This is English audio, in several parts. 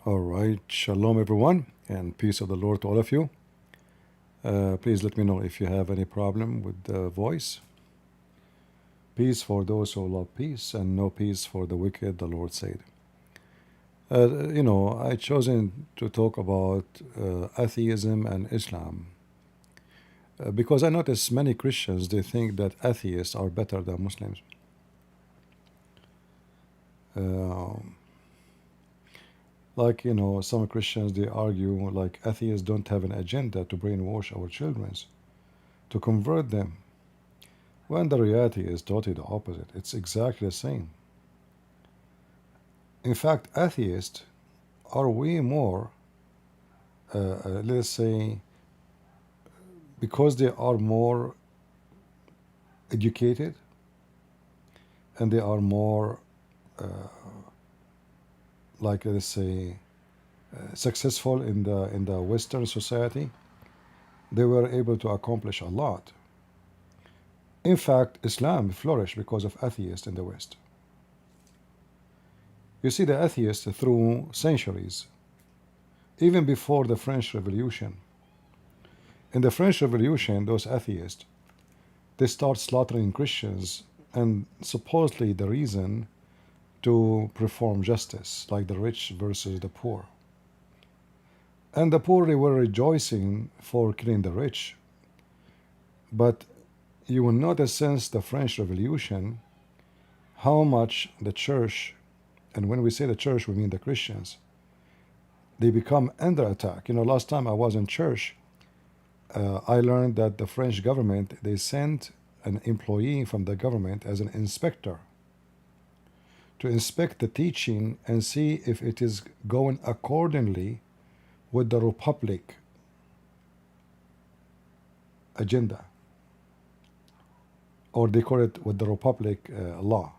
All right, shalom everyone, and peace of the Lord to all of you. Please let me know if you have any problem with the voice. Peace for those who love peace, and no peace for the wicked, the Lord said. I chosen to talk about atheism and Islam because I notice many Christians they think that atheists are better than Muslims. Uh, some Christians they argue like atheists don't have an agenda to brainwash our children, to convert them. When the reality is totally the opposite, it's exactly the same. In fact, atheists are way more, let's say, because they are more educated and they are more, let's say, successful in the Western society. They were able to accomplish a lot. In fact, Islam flourished because of atheists in the West. You see, the atheists through centuries, even before the French Revolution. In the French Revolution, those atheists, they start slaughtering Christians, and supposedly the reason to perform justice, like the rich versus the poor. And the poor, they were rejoicing for killing the rich. But you will notice since the French Revolution how much the church, and when we say the church, we mean the Christians, they become under attack. Last time I was in church, I learned that the French government, they sent an employee from the government as an inspector to inspect the teaching and see if it is going accordingly with the Republic agenda, or they call it with the Republic law.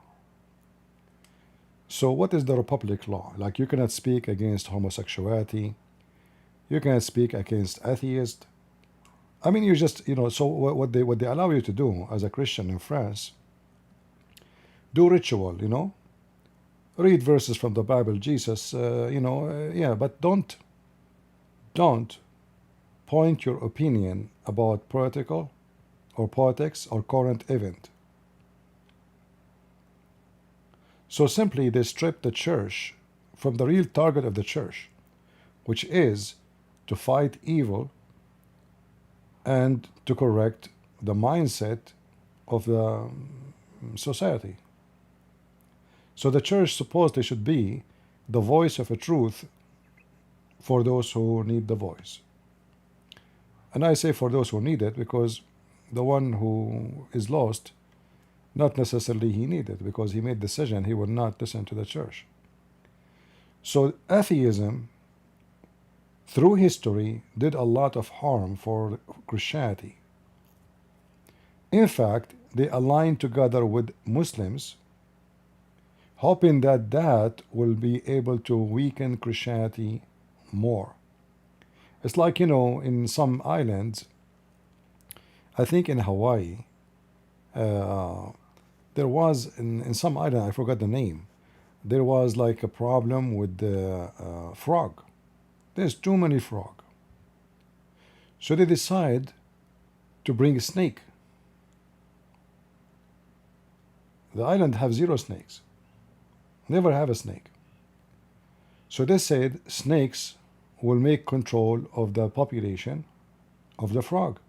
So what is the Republic law? Like, you cannot speak against homosexuality, you cannot speak against atheists. I mean, you just, so what they allow you to do as a Christian in France, do ritual, read verses from the Bible, Jesus, yeah, but don't point your opinion about political or politics or current event. So simply they strip the church from the real target of the church, which is to fight evil and to correct the mindset of the society. So the church supposedly should be the voice of a truth for those who need the voice. And I say for those who need it because the one who is lost, not necessarily he needed, because he made decision he would not listen to the church. So atheism through history did a lot of harm for Christianity. In fact, they aligned together with Muslims, hoping that that will be able to weaken Christianity more. It's like, in some islands, I think in Hawaii, there was, in some island, I forgot the name, there was like a problem with the frog. There's too many frog. So they decide to bring a snake. The island have 0 snakes. Never have a snake. So they said snakes will make control of the population of the frog.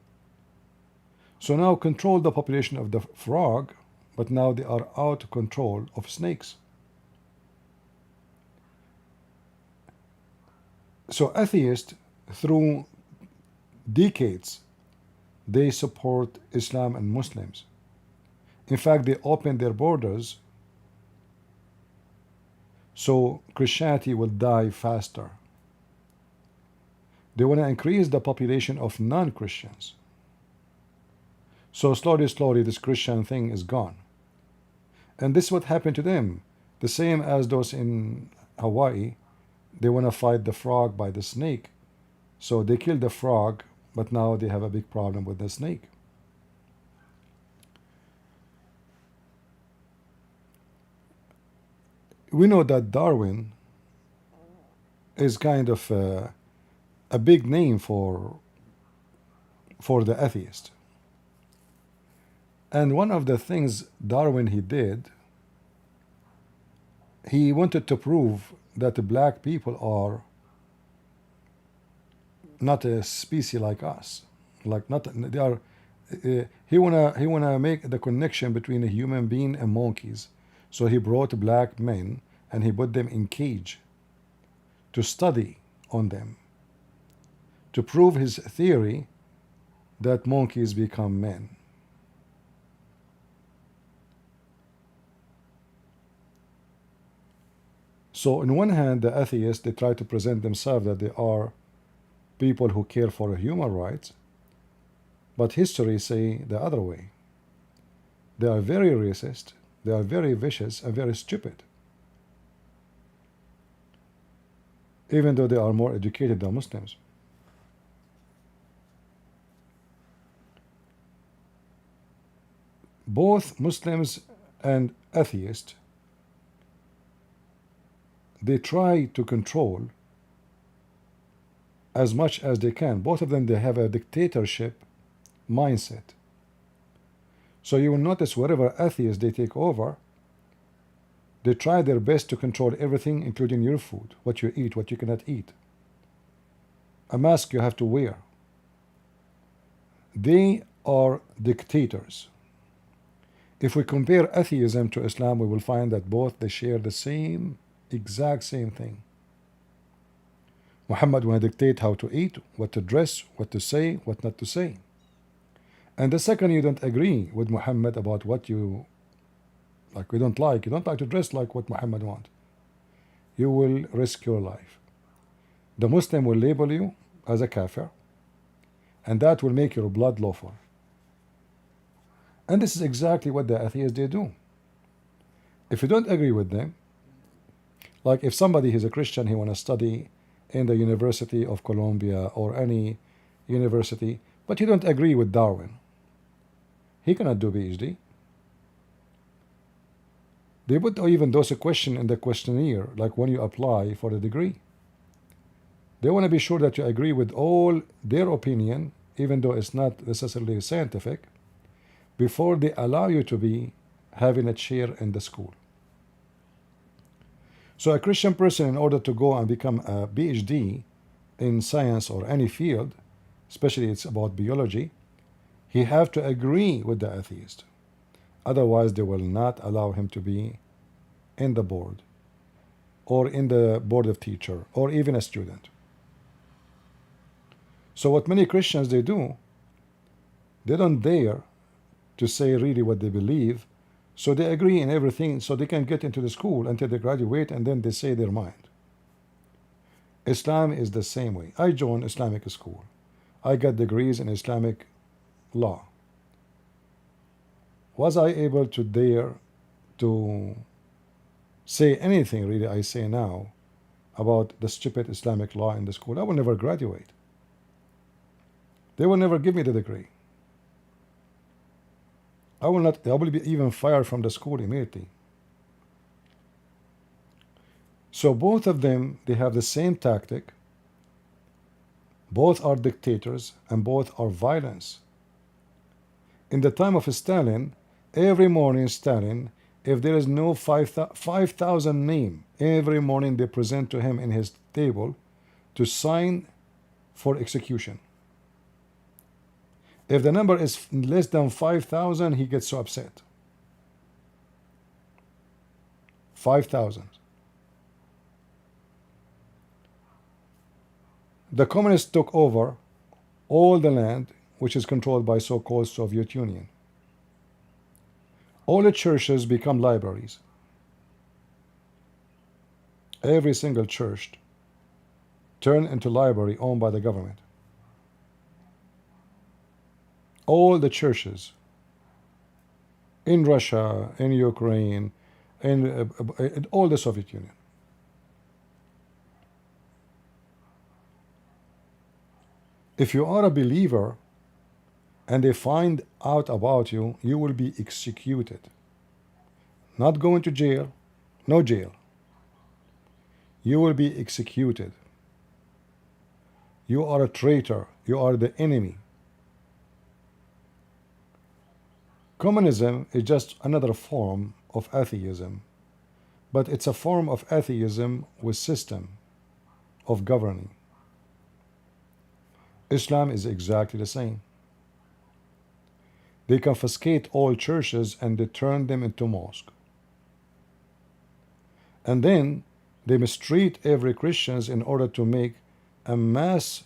So now control the population of the frog, but now they are out of control of snakes. So atheists, through decades, they support Islam and Muslims. In fact, they open their borders so Christianity will die faster. They want to increase the population of non-Christians. So slowly, this Christian thing is gone. And this is what happened to them. The same as those in Hawaii. They want to fight the frog by the snake. So they kill the frog, but now they have a big problem with the snake. We know that Darwin is kind of a big name for the atheist. And one of the things Darwin he did, he wanted to prove that the black people are not a species like us, like not they are. He wanna make the connection between a human being and monkeys. So he brought black men and he put them in cage to study on them, to prove his theory that monkeys become men. So on one hand, the atheists, they try to present themselves that they are people who care for human rights, but history say the other way. They are very racist, they are very vicious and very stupid, even though they are more educated than Muslims. Both Muslims and atheists, they try to control as much as they can. Both of them, they have a dictatorship mindset. So you will notice wherever atheists they take over, they try their best to control everything, including your food, what you eat, what you cannot eat, a mask you have to wear. They are dictators. If we compare atheism to Islam, we will find that both they share the same, exact same thing. Muhammad will dictate how to eat, what to dress, what to say, what not to say. And the second you don't agree with Muhammad about what you like, you don't like to dress like what Muhammad wants, you will risk your life. The Muslim will label you as a kafir, and that will make your blood lawful. And this is exactly what the atheists they do. If you don't agree with them, like if somebody is a Christian, he want to study in the University of Columbia or any university, but he don't agree with Darwin, he cannot do PhD. They put even those a question in the questionnaire, like when you apply for the degree. They want to be sure that you agree with all their opinion, even though it's not necessarily scientific, before they allow you to be having a chair in the school. So a Christian person, in order to go and become a PhD in science or any field, especially it's about biology, he have to agree with the atheist. Otherwise, they will not allow him to be in the board or in the board of teacher or even a student. So what many Christians they do, they don't dare to say really what they believe, so they agree in everything so they can get into the school until they graduate and then they say their mind. Islam is the same way. I joined Islamic school. I got degrees in Islamic law. Was I able to dare to say anything really I say now about the stupid Islamic law in the school? I will never graduate. They will never give me the degree. I will be even fired from the school immediately. So both of them, they have the same tactic. Both are dictators and both are violence. In the time of Stalin, every morning Stalin, if there is no 5,000 name, every morning they present to him in his table to sign for execution. If the number is less than 5,000, he gets so upset. 5,000. The communists took over all the land which is controlled by so-called Soviet Union. All the churches become libraries. Every single church turned into library owned by the government. All the churches in Russia, in Ukraine, in all the Soviet Union. If you are a believer and they find out about you, you will be executed. Not going to jail, no jail. You will be executed. You are a traitor. You are the enemy. Communism is just another form of atheism, but it's a form of atheism with system of governing. Islam is exactly the same. They confiscate all churches and they turn them into mosques. And then they mistreat every Christians in order to make a mass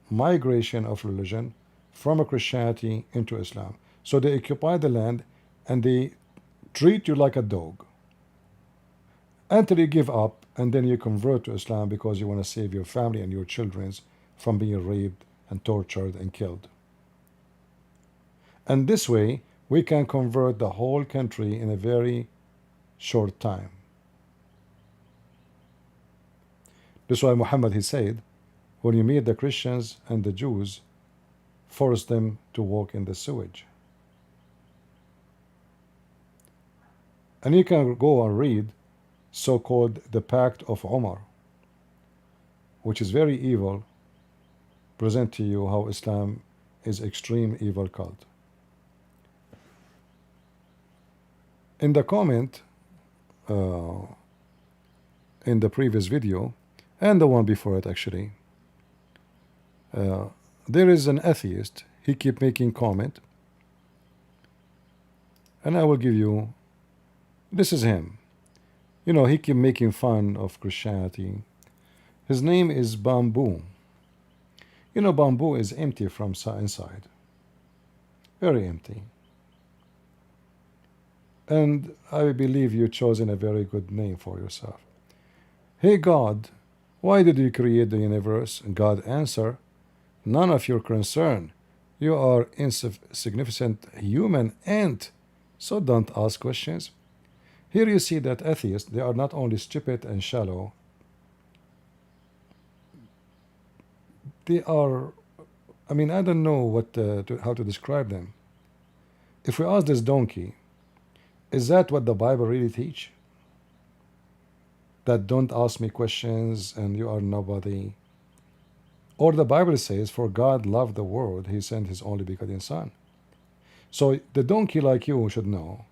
migration of religion from a Christianity into Islam. So they occupy the land and they treat you like a dog until you give up, and then you convert to Islam because you want to save your family and your children from being raped and tortured and killed. And this way we can convert the whole country in a very short time. That's why Muhammad, he said, when you meet the Christians and the Jews, force them to walk in the sewage. And you can go and read so-called the Pact of Umar, which is very evil, present to you how Islam is extreme evil cult. In the comment in the previous video, and the one before it actually, there is an atheist. He keep making comment, and I will give you, this is him. You know, he keep making fun of Christianity. His name is Bamboo. You know, bamboo is empty from inside. Very empty. And I believe you've chosen a very good name for yourself. Hey God, why did you create the universe? And God answer, none of your concern. You are insignificant human ant, so don't ask questions. Here you see that atheists, they are not only stupid and shallow, they are, I mean, I don't know how to describe them. If we ask this donkey, is that what the Bible really teach? That don't ask me questions and you are nobody? Or the Bible says, for God loved the world, he sent his only begotten son. So the donkey like you should know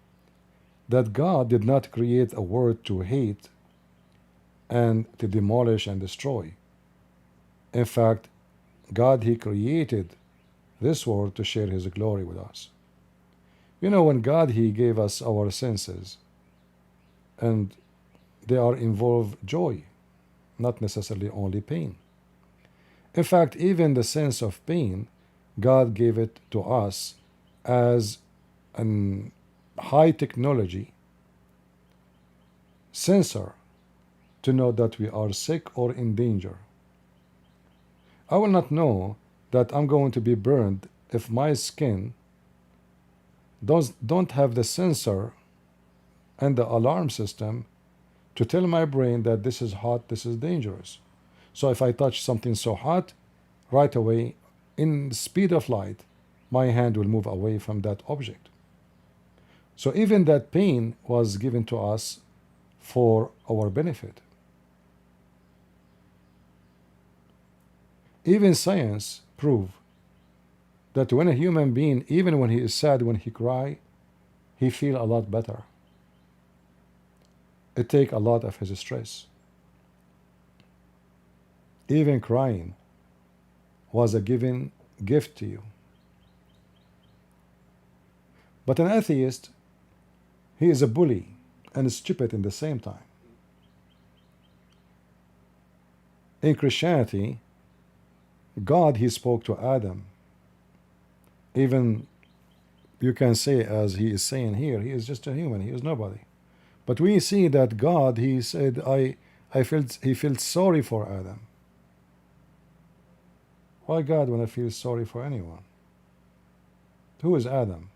that God did not create a world to hate and to demolish and destroy. In fact, God, he created this world to share his glory with us. You know, when God, he gave us our senses, and they are involve joy, not necessarily only pain. In fact, even the sense of pain, God gave it to us as an high technology sensor to know that we are sick or in danger. I will not know that I'm going to be burned if my skin don't have the sensor and the alarm system to tell my brain that this is hot, this is dangerous. So if I touch something so hot, right away, in the speed of light, my hand will move away from that object. So even that pain was given to us for our benefit. Even science prove that when a human being, even when he is sad, when he cry, he feel a lot better. It take a lot of his stress. Even crying was a given gift to you. But an atheist, he is a bully and stupid in the same time. In Christianity, God, he spoke to Adam. Even you can say, as he is saying here, he is just a human, he is nobody. But we see that God, he said, he felt sorry for Adam. Why God want to feel sorry for anyone? Who is Adam?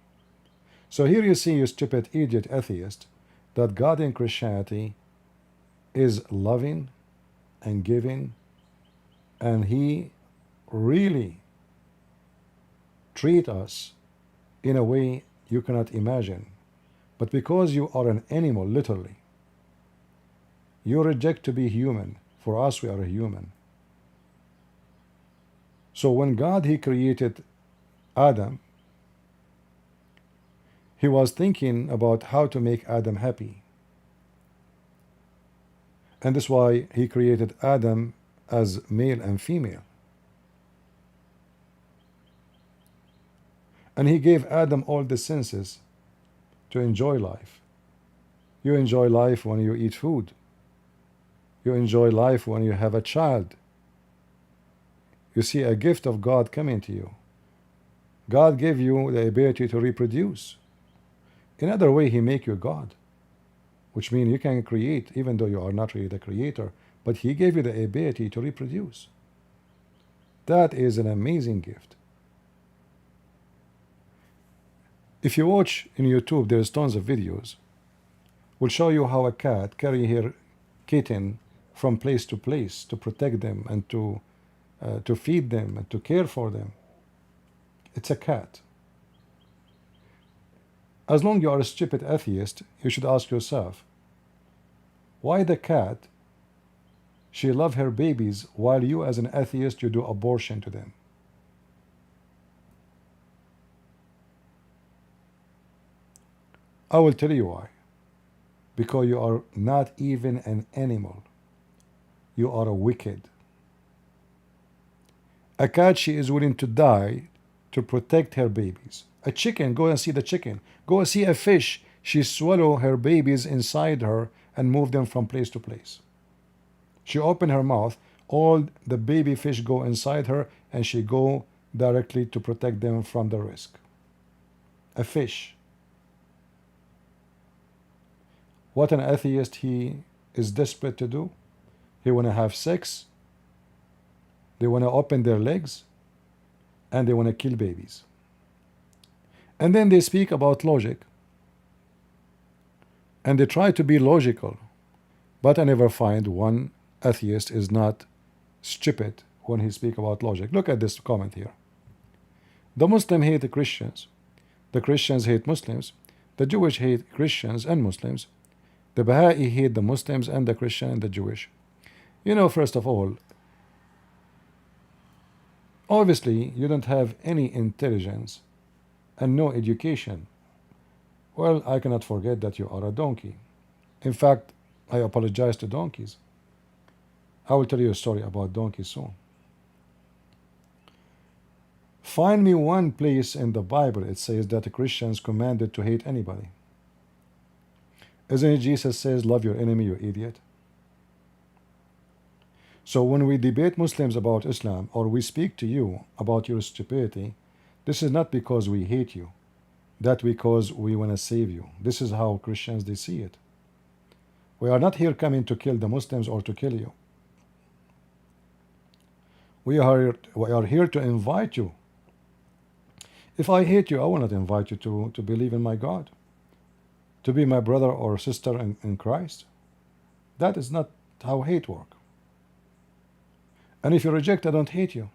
So here you see, you stupid idiot atheist, that God in Christianity is loving and giving, and he really treat us in a way you cannot imagine. But because you are an animal, literally, you reject to be human. For us, we are a human. So when God he created Adam, he was thinking about how to make Adam happy. And that's why he created Adam as male and female. And he gave Adam all the senses to enjoy life. You enjoy life when you eat food. You enjoy life when you have a child. You see a gift of God coming to you. God gave you the ability to reproduce. In other way, he make you God, which means you can create even though you are not really the creator, but he gave you the ability to reproduce. That is an amazing gift. If you watch in YouTube, there's tons of videos will show you how a cat carry her kitten from place to place to protect them and to feed them and to care for them. It's a cat. As long as you are a stupid atheist, you should ask yourself, why the cat, she love her babies while you as an atheist, you do abortion to them? I will tell you why. Because you are not even an animal. You are a wicked. A cat, she is willing to die to protect her babies. A chicken, go and see the chicken. Go and see a fish. She swallow her babies inside her and move them from place to place. She open her mouth, all the baby fish go inside her, and she go directly to protect them from the risk. A fish. What an atheist he is desperate to do. He want to have sex. They want to open their legs. And they want to kill babies. And then they speak about logic. And they try to be logical. But I never find one atheist is not stupid when he speak about logic. Look at this comment here. The Muslims hate the Christians. The Christians hate Muslims. The Jewish hate Christians and Muslims. The Baha'i hate the Muslims and the Christian and the Jewish. You know, first of all, obviously you don't have any intelligence and no education. Well, I cannot forget that you are a donkey. In fact, I apologize to donkeys. I will tell you a story about donkeys soon. Find me one place in the Bible it says that the Christians commanded to hate anybody. Isn't it Jesus says, love your enemy, you idiot? So when we debate Muslims about Islam, or we speak to you about your stupidity, this is not because we hate you. That's because we want to save you. This is how Christians, they see it. We are not here coming to kill the Muslims or to kill you. We are here to invite you. If I hate you, I will not invite you to believe in my God, to be my brother or sister in Christ. That is not how hate works. And if you reject, I don't hate you.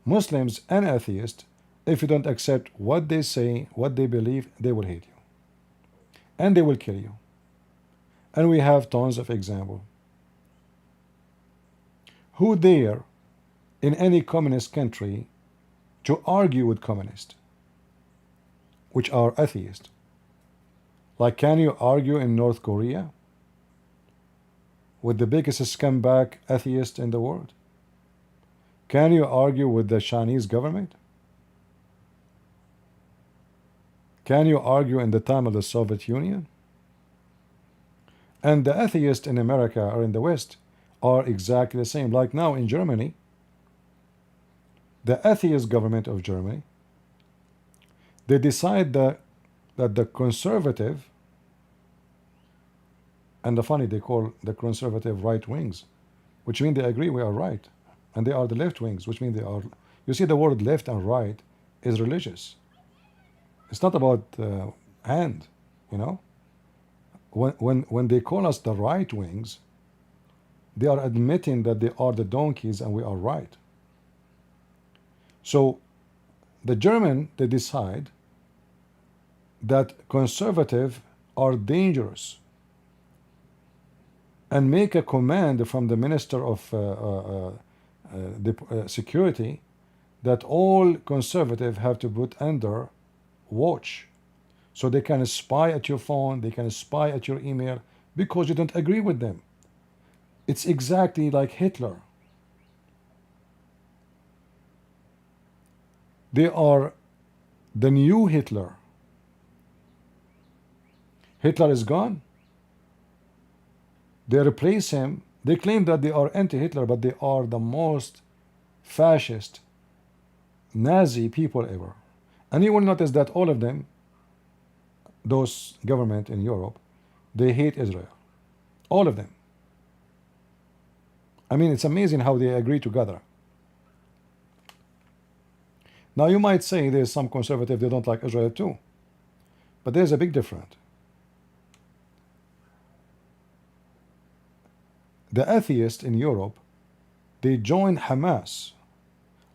Muslims and atheists, if you don't accept what they say, what they believe, they will hate you. And they will kill you. And we have tons of examples. Who dare in any communist country to argue with communists, which are atheists? Like, can you argue in North Korea with the biggest scumbag atheist in the world? Can you argue with the Chinese government? Can you argue in the time of the Soviet Union? And the atheists in America or in the West are exactly the same. Like now in Germany, the atheist government of Germany, they decide that the conservative, and the funny, they call the conservative right wings, which means they agree we are right, and they are the left wings, which means they are. You see, the word left and right is religious. It's not about hand, you know. When they call us the right wings, they are admitting that they are the donkeys and we are right. So the German, they decide that conservative are dangerous and make a command from the Minister of Security that all conservatives have to put under watch. So they can spy at your phone, they can spy at your email because you don't agree with them. It's exactly like Hitler. They are the new Hitler. Hitler is gone. They replace him. They claim that they are anti-Hitler, but they are the most fascist, Nazi people ever. And you will notice that all of them, those government in Europe, they hate Israel. All of them. I mean, it's amazing how they agree together. Now you might say there's some conservative, they don't like Israel too. But there's a big difference. The atheists in Europe, they join Hamas.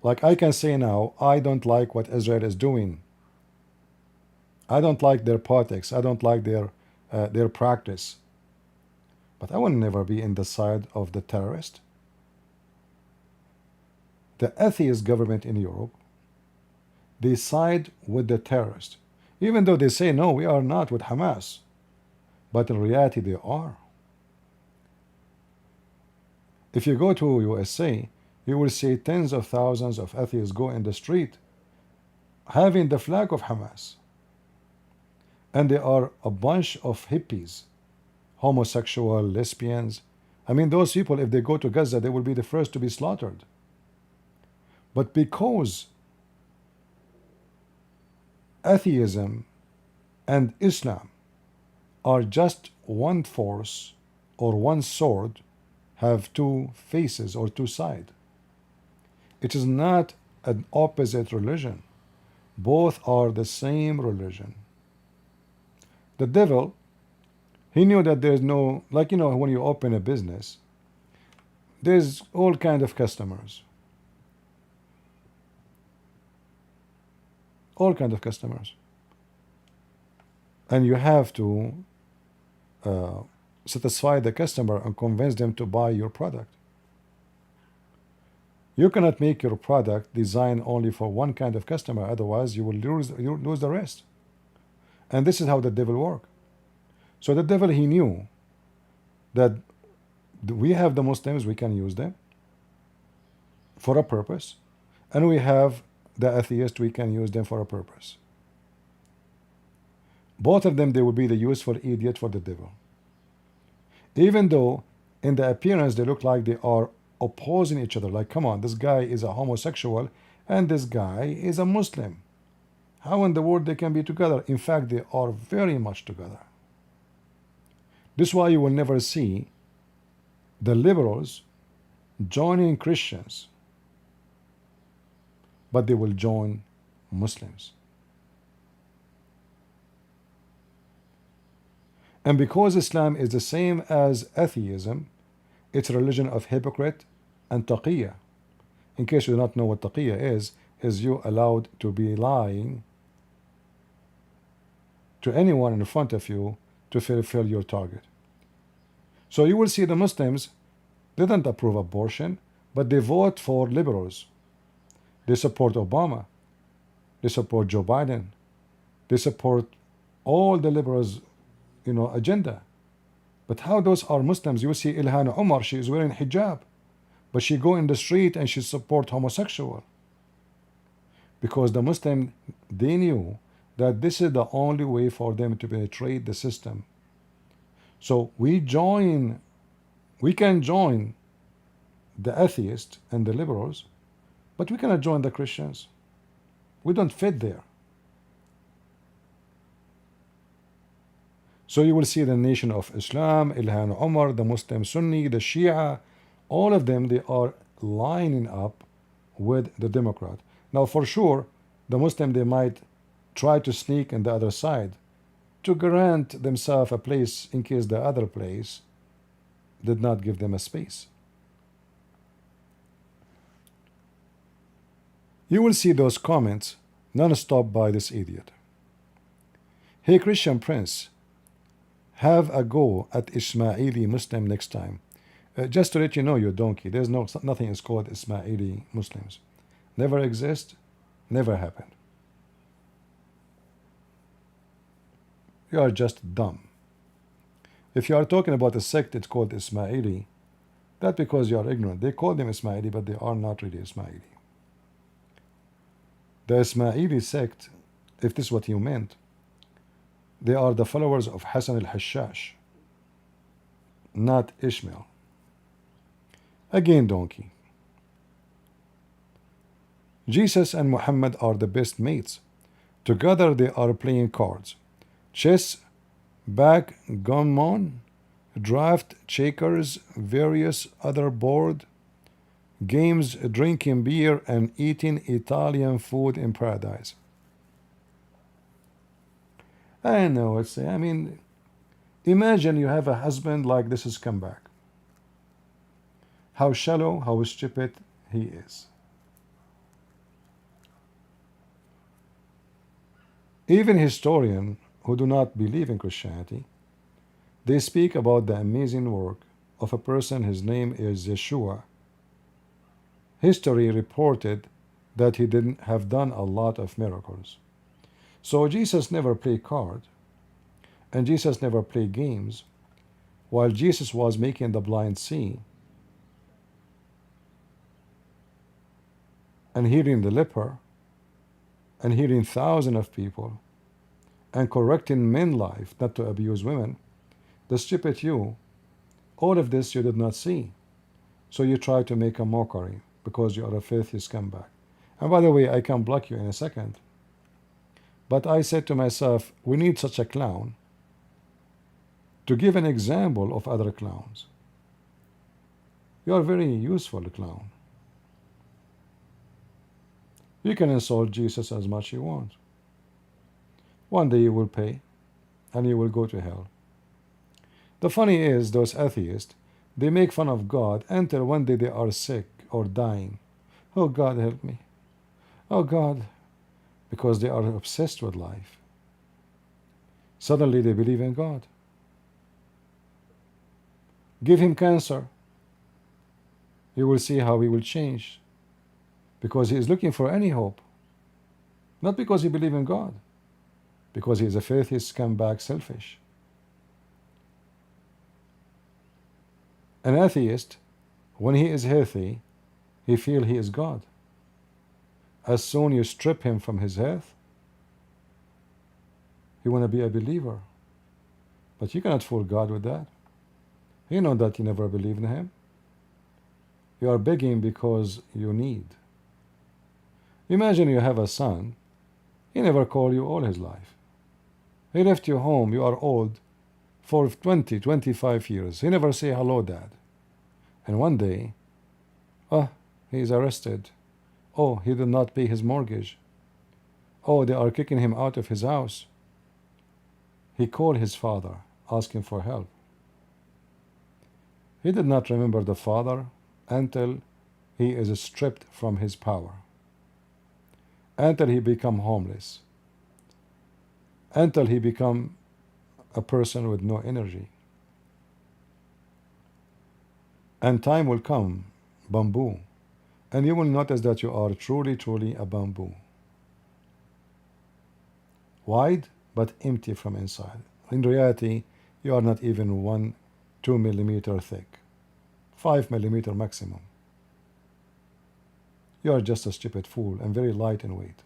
Like I can say now, I don't like what Israel is doing. I don't like their politics. I don't like their practice. But I will never be in the side of the terrorist. The atheist government in Europe, they side with the terrorist. Even though they say, no, we are not with Hamas. But in reality, they are. If you go to USA, you will see tens of thousands of atheists go in the street having the flag of Hamas. And there are a bunch of hippies, homosexual, lesbians. I mean, those people, if they go to Gaza, they will be the first to be slaughtered. But because atheism and Islam are just one force or one sword, have two faces or two sides. It is not an opposite religion. Both are the same religion. The devil, he knew that there's no, like, when you open a business, there's all kind of customers. All kind of customers. And you have to satisfy the customer and convince them to buy your product. You cannot make your product designed only for one kind of customer, otherwise you will lose the rest. And this is how the devil works. So the devil, he knew that we have the Muslims, we can use them for a purpose, and we have the atheists, we can use them for a purpose. Both of them, they will be the useful idiot for the devil. Even though in the appearance they look like they are opposing each other. Like, come on, this guy is a homosexual and this guy is a Muslim. How in the world they can be together? In fact, they are very much together. This is why you will never see the liberals joining Christians, but they will join Muslims. And because Islam is the same as atheism, it's a religion of hypocrite and taqiyya. In case you do not know what taqiyya is you allowed to be lying to anyone in front of you to fulfill your target. So you will see the Muslims, they don't approve abortion, but they vote for liberals. They support Obama. They support Joe Biden. They support all the liberals, agenda. But how those are Muslims? You see Ilhan Omar, she is wearing hijab, but she go in the street and she support homosexual. Because the Muslim, they knew that this is the only way for them to penetrate the system. So we can join the atheists and the liberals, but we cannot join the Christians. We don't fit there. So you will see the Nation of Islam, Ilhan Omar, the Muslim Sunni, the Shia, all of them, they are lining up with the Democrat. Now for sure, the Muslim, they might try to sneak in the other side to grant themselves a place in case the other place did not give them a space. You will see those comments non-stop by this idiot. Hey Christian Prince, have a go at Ismaili Muslim next time. Just to let you know, you donkey, there's nothing is called Ismaili Muslims. never exist, never happened. You are just dumb. If you are talking about a sect, it's called Ismaili. That's because you are ignorant. They call them Ismaili, but they are not really Ismaili. The Ismaili sect, if this is what you meant, they are the followers of Hassan al-Hashash, not Ishmael. Again, donkey. Jesus and Muhammad are the best mates. Together they are playing cards, chess, backgammon, draft, checkers, various other board games, drinking beer, and eating Italian food in paradise. I know it's. I mean, imagine you have a husband like this has come back. How shallow, how stupid he is. Even historians who do not believe in Christianity, they speak about the amazing work of a person. His name is Yeshua. History reported that he didn't have done a lot of miracles. So Jesus never played cards, and Jesus never played games. While Jesus was making the blind see, and healing the leper, and healing thousands of people, and correcting men life not to abuse women, the stupid you, all of this you did not see. So you try to make a mockery because you are a filthy scumbag. And by the way, I can block you in a second. But I said to myself, we need such a clown to give an example of other clowns. You are very useful, clown. You can insult Jesus as much as you want. One day you will pay, and you will go to hell. The funny is, those atheists, they make fun of God until one day they are sick or dying. Oh God, help me. Oh God. Because they are obsessed with life. Suddenly they believe in God. Give him cancer. You will see how he will change. Because he is looking for any hope. Not because he believes in God. Because he is a filthy scumbag, selfish. An atheist, when he is healthy, he feels he is God. As soon you strip him from his health, he want to be a believer. But you cannot fool God with that. You know that you never believed in him. You are begging because you need. Imagine you have a son. He never called you all his life. He left you home. You are old for 20, 25 years. He never say hello, Dad. And one day, he is arrested. Oh, he did not pay his mortgage. Oh, they are kicking him out of his house. He called his father, asking for help. He did not remember the father until he is stripped from his power, until he become homeless, until he become a person with no energy. And time will come, bamboo, and you will notice that you are truly, truly a bamboo. Wide, but empty from inside. In reality, you are not even 2 millimeter thick. 5 millimeter maximum. You are just a stupid fool and very light in weight.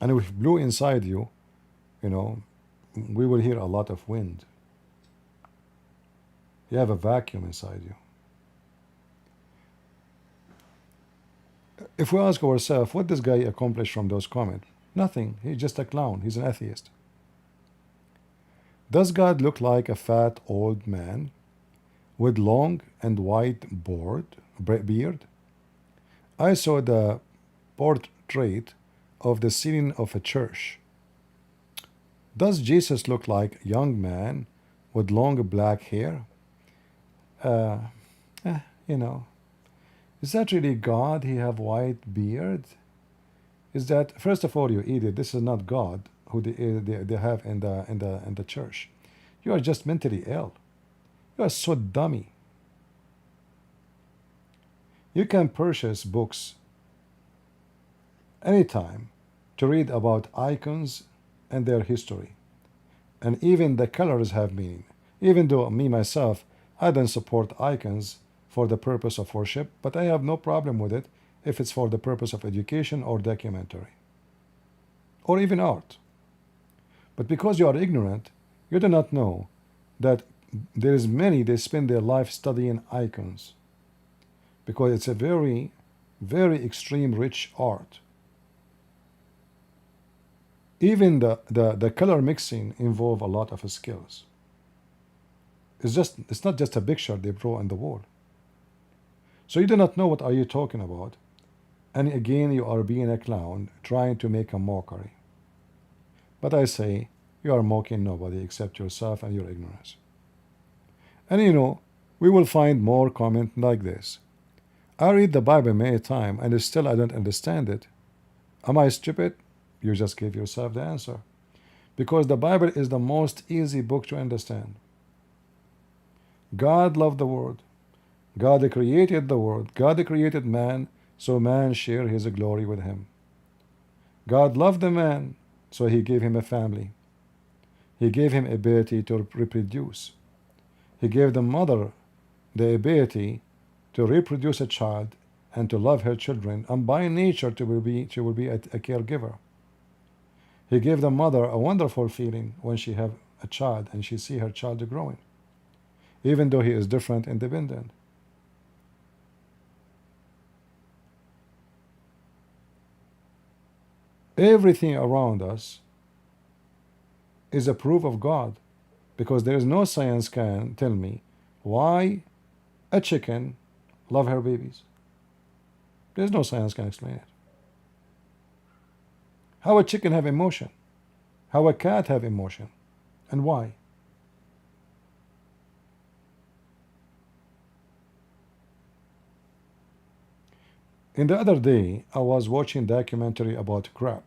And if it blew inside you, we will hear a lot of wind. You have a vacuum inside you. If we ask ourselves, what does this guy accomplish from those comments? Nothing. He's just a clown. He's an atheist. Does God look like a fat old man with long and white beard? I saw the portrait of the ceiling of a church. Does Jesus look like a young man with long black hair? Is that really God? He have white beard? Is that, first of all, you idiot, this is not God who they have in the church. You are just mentally ill. You are so dummy. You can purchase books anytime to read about icons and their history. And even the colors have meaning. Even though me myself, I don't support icons for the purpose of worship, but I have no problem with it if it's for the purpose of education or documentary or even art. But because you are ignorant, you do not know that there is many, they spend their life studying icons because it's a very, very extreme rich art. Even the color mixing involve a lot of skills. It's not just a picture they draw on the wall. So you do not know what are you talking about, and again you are being a clown trying to make a mockery. But I say you are mocking nobody except yourself and your ignorance. And you know, we will find more comment like this. I read the Bible many times and still I don't understand it. Am I stupid? You just give yourself the answer. Because the Bible is the most easy book to understand. God loved the world. God created the world. God created man, so man share his glory with him. God loved the man, so he gave him a family. He gave him ability to reproduce. He gave the mother the ability to reproduce a child and to love her children, and by nature she will be a caregiver. He gave the mother a wonderful feeling when she have a child and she see her child growing, even though he is different, independent. Everything around us is a proof of God, because there is no science can tell me why a chicken love her babies. There's no science can explain it. How a chicken have emotion, how a cat have emotion, and why? In the other day, I was watching a documentary about crab.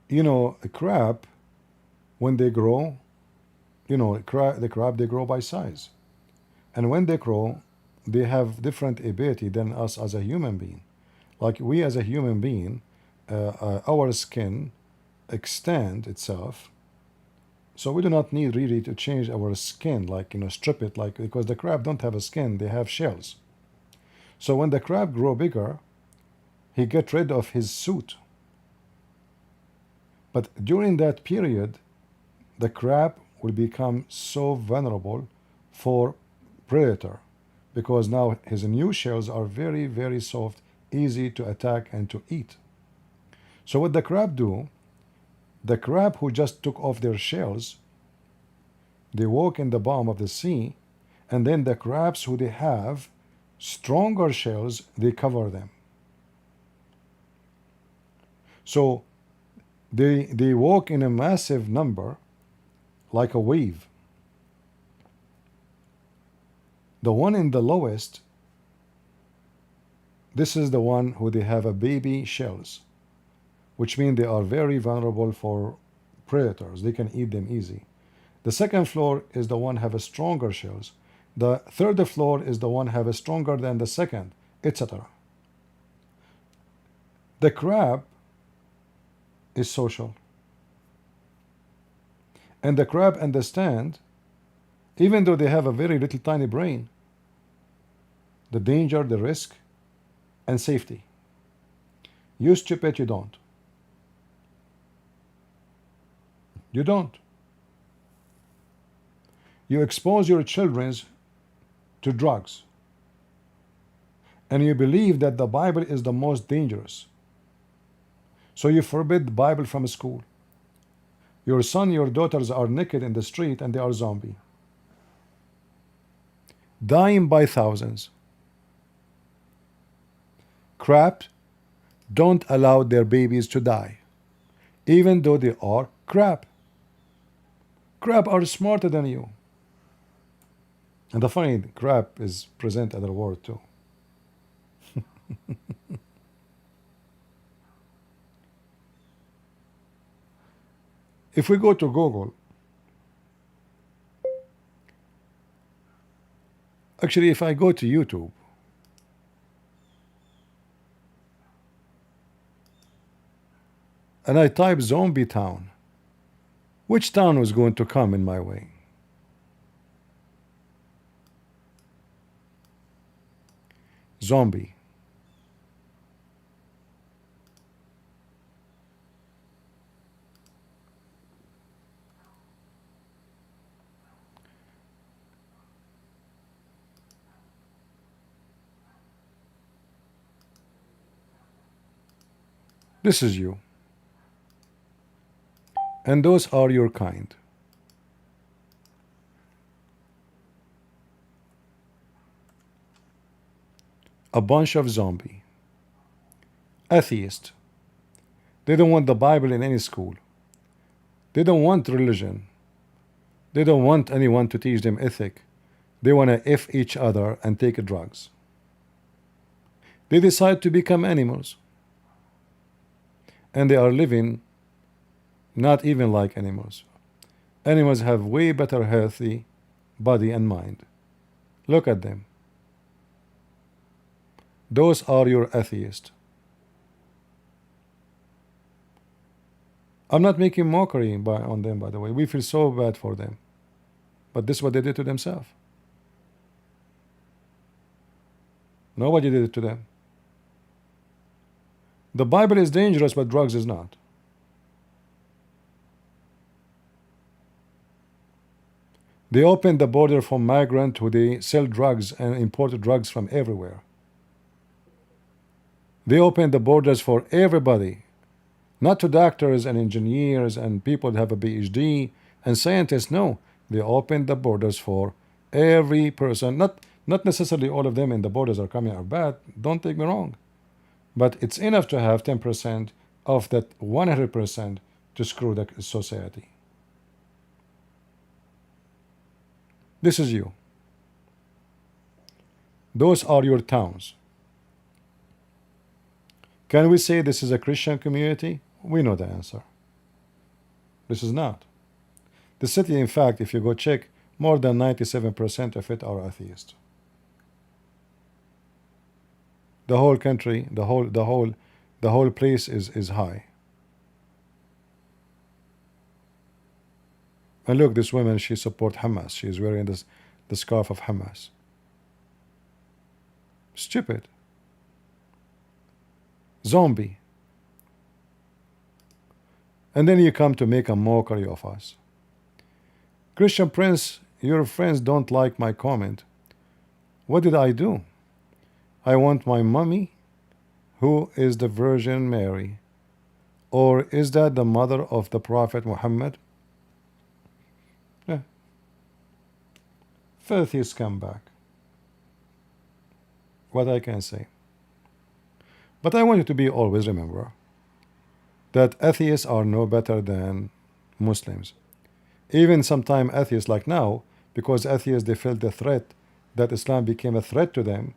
You know, a crab, when they grow, you know, the crab, they grow by size. And when they grow, they have different ability than us as a human being. Like we as a human being, our skin extend itself, so we do not need really to change our skin, like, you know, strip it, like, because the crab don't have a skin, they have shells. So when the crab grow bigger, he get rid of his suit. But during that period, the crab will become so vulnerable for predator, because now his new shells are very, very soft, easy to attack and to eat. So what the crab do, the crab who just took off their shells, they walk in the bottom of the sea, and then the crabs who they have stronger shells, they cover them. So they walk in a massive number, like a wave. The one in the lowest, this is the one who they have a baby shells, which means they are very vulnerable for predators. They can eat them easy. The second floor is the one have a stronger shells. The third floor is the one have a stronger than the second, etc. The crab is social. And the crab understand, even though they have a very little tiny brain, the danger, the risk, and safety. You stupid, you don't. You don't. You expose your children to drugs, and you believe that the Bible is the most dangerous. So you forbid the Bible from school. Your son, your daughters are naked in the street and they are zombie, dying by thousands. Crabs don't allow their babies to die, even though they are crab. Crab are smarter than you. And the funny, crab is present at the word too. If we go to Google, Actually, if I go to YouTube and I type zombie town, which town was going to come in my way? Zombie. This is you. And those are your kind. A bunch of zombie. Atheist. They don't want the Bible in any school. They don't want religion. They don't want anyone to teach them ethic. They want to F each other and take drugs. They decide to become animals. And they are living not even like animals. Animals have way better healthy body and mind. Look at them. Those are your atheists. I'm not making mockery on them, by the way. We feel so bad for them. But this is what they did to themselves. Nobody did it to them. The Bible is dangerous, but drugs is not. They opened the border for migrants who they sell drugs and import drugs from everywhere. They opened the borders for everybody, not to doctors and engineers and people that have a PhD and scientists. No, they opened the borders for every person. Not necessarily all of them in the borders are coming out bad. Don't take me wrong, but it's enough to have 10% of that 100% to screw the society. This is you. Those are your towns. Can we say this is a Christian community? We know the answer. This is not. The city, in fact, if you go check, more than 97% of it are atheists. The whole country, the whole place is high. And look, this woman, she supports Hamas. She is wearing the scarf of Hamas. Stupid. Zombie. And then you come to make a mockery of us. Christian Prince, your friends don't like my comment. What did I do? I want my mommy, who is the Virgin Mary. Or is that the mother of the Prophet Muhammad? Yeah. Filthy scumbag. What I can say. But I want you to be always remember that atheists are no better than Muslims. Even sometimes atheists like now, because atheists they felt the threat that Islam became a threat to them.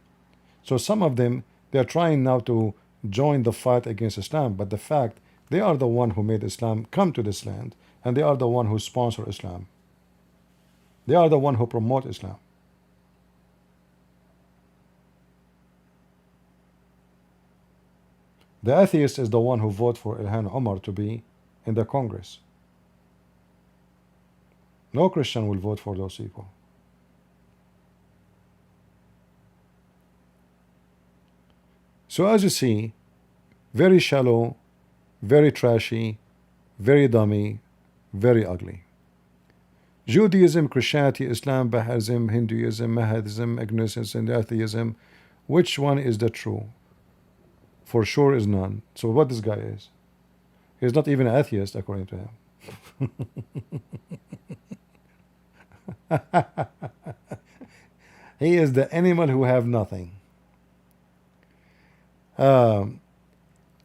So some of them they are trying now to join the fight against Islam, but the fact they are the one who made Islam come to this land, and they are the one who sponsor Islam. They are the one who promote Islam. The atheist is the one who voted for Ilhan Omar to be in the Congress. No Christian will vote for those people. So as you see, very shallow, very trashy, very dummy, very ugly. Judaism, Christianity, Islam, Bahaism, Hinduism, Mahadism, agnosticism, and atheism, which one is the true? For sure is none. So what this guy is? He's not even an atheist according to him. He is the animal who have nothing. I'm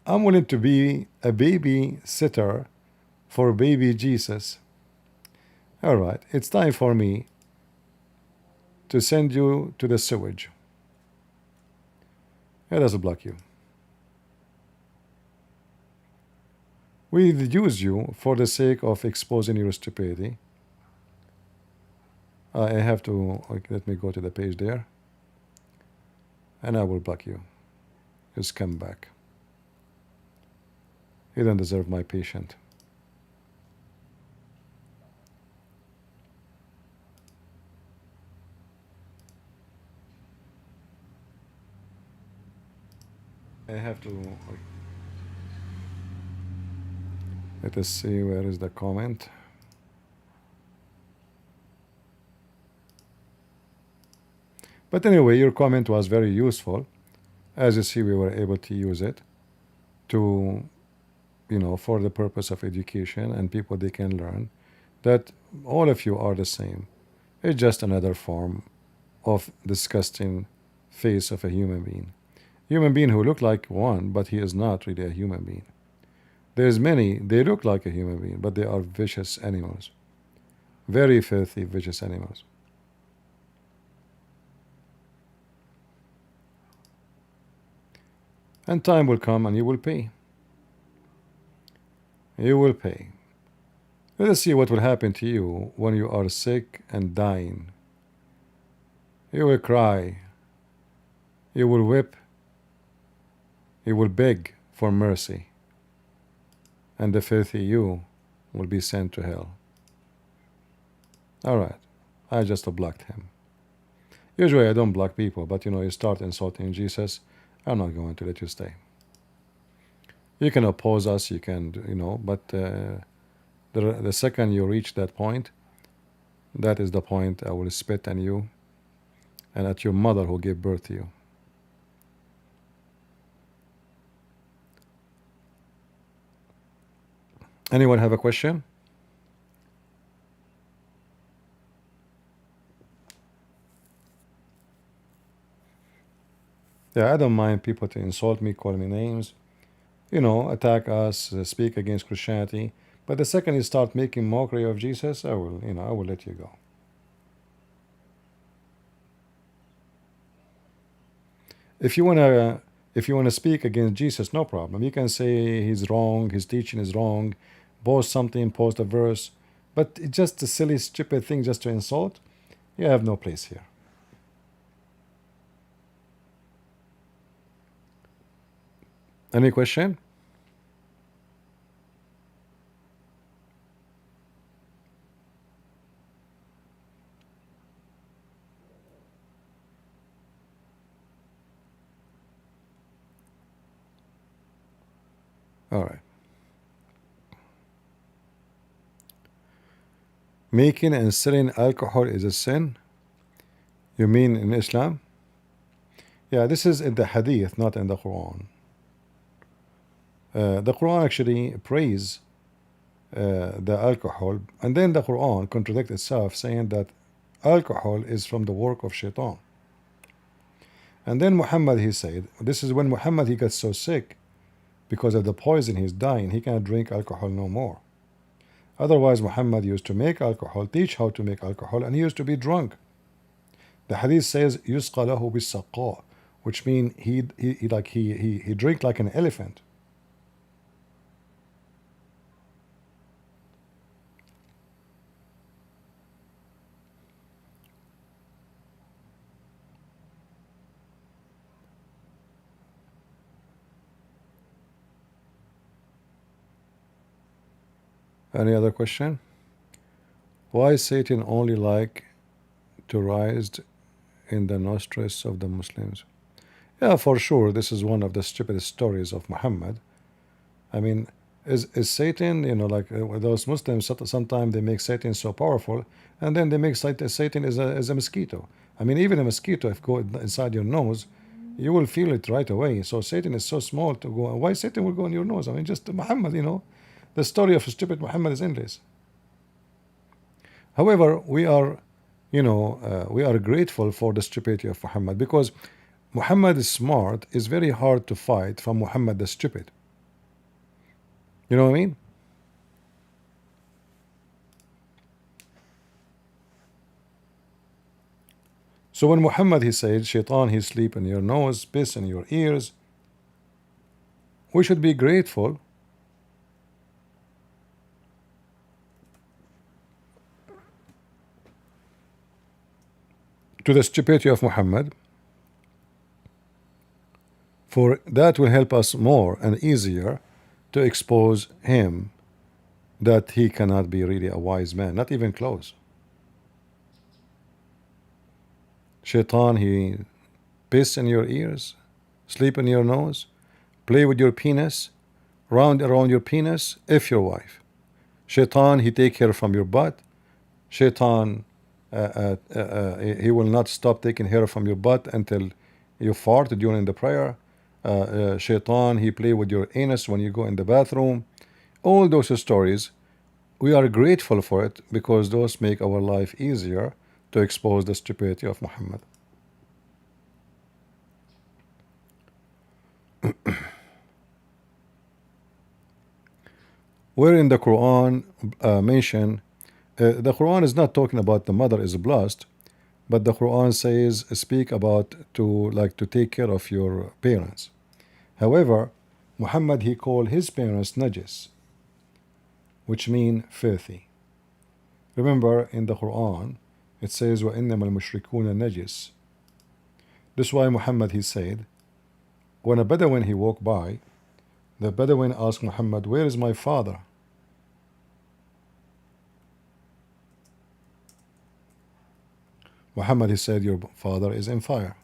willing to be a baby sitter for baby Jesus. All right, it's time for me to send you to the sewage. It doesn't block you. We use you for the sake of exposing your stupidity. I have to, let me go to the page there, and I will block you. Just come back. You don't deserve my patience. I have to, let us see, where is the comment? But anyway, your comment was very useful. As you see, we were able to use it to, for the purpose of education, and people, they can learn that all of you are the same. It's just another form of disgusting face of a human being. Human being who look like one, but he is not really a human being. There's many, they look like a human being, but they are vicious animals. Very filthy, vicious animals. And time will come and you will pay. You will pay. Let us see what will happen to you when you are sick and dying. You will cry. You will weep. You will beg for mercy. And the filthy you will be sent to hell. Alright, I just blocked him. Usually I don't block people, but you start insulting Jesus, I'm not going to let you stay. You can oppose us, you can, but the second you reach that point, that is the point I will spit on you and at your mother who gave birth to you. Anyone have a question? Yeah, I don't mind people to insult me, call me names, attack us, speak against Christianity. But the second you start making mockery of Jesus, I will let you go. If you wanna speak against Jesus, no problem. You can say he's wrong, his teaching is wrong, post something, post a verse, but it's just a silly, stupid thing just to insult. You have no place here. Any question? All right. Making and selling alcohol is a sin? You mean in Islam? Yeah, this is in the Hadith, not in the Quran. The Quran actually praise the alcohol, and then the Quran contradicts itself, saying that alcohol is from the work of shaitan. And then Muhammad, he said, this is when Muhammad, he got so sick because of the poison, he's dying, he cannot drink alcohol no more. Otherwise, Muhammad used to make alcohol, teach how to make alcohol, and he used to be drunk. The hadith says yusqa lahu bis-saqqa, which means he drink like an elephant. Any other question? Why Satan only like to rise in the nostrils of the Muslims? Yeah, for sure, this is one of the stupidest stories of Muhammad. I mean, is Satan, like those Muslims, sometimes they make Satan so powerful, and then they make Satan as a mosquito. I mean, even a mosquito, if go inside your nose, you will feel it right away. So Satan is so small to go. Why Satan will go in your nose? I mean, just Muhammad, the story of stupid Muhammad is endless. However, we are grateful for the stupidity of Muhammad, because Muhammad is smart is very hard to fight from Muhammad the stupid. You know what I mean? So when Muhammad, he said, Shaitan, he sleep in your nose, piss in your ears, we should be grateful. to the stupidity of Muhammad, for that will help us more and easier to expose him that he cannot be really a wise man, not even close. Shaitan, he piss in your ears, sleep in your nose, play with your penis, round around your penis if your wife. Shaitan, he take hair from your butt. Shaitan, he will not stop taking hair from your butt until you fart during the prayer. Shaitan, he play with your anus when you go in the bathroom. All those stories, we are grateful for it because those make our life easier to expose the stupidity of Muhammad. Where in the Quran mention, the Quran is not talking about the mother is blessed, but the Quran says speak about to take care of your parents. However, Muhammad, he called his parents najis, which mean filthy. Remember in the Quran it says وَإِنَّمَا الْمُشْرِكُونَ najis. This is why Muhammad, he said, when a Bedouin he walked by, the Bedouin asked Muhammad, where is my father? Muhammad, he said, your father is in fire.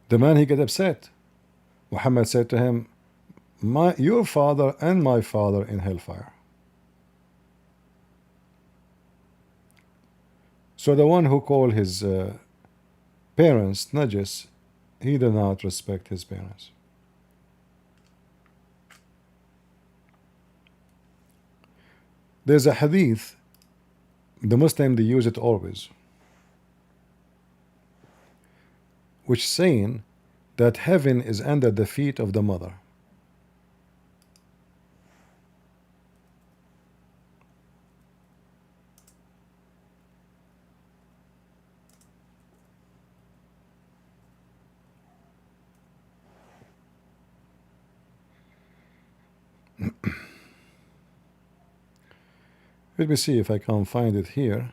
The man, he get upset. Muhammad said to him, your father and my father in hellfire. So the one who called his parents najis, he did not respect his parents. There's a hadith, the Muslim, they use it always, which saying that heaven is under the feet of the mother. Let me see if I can find it here.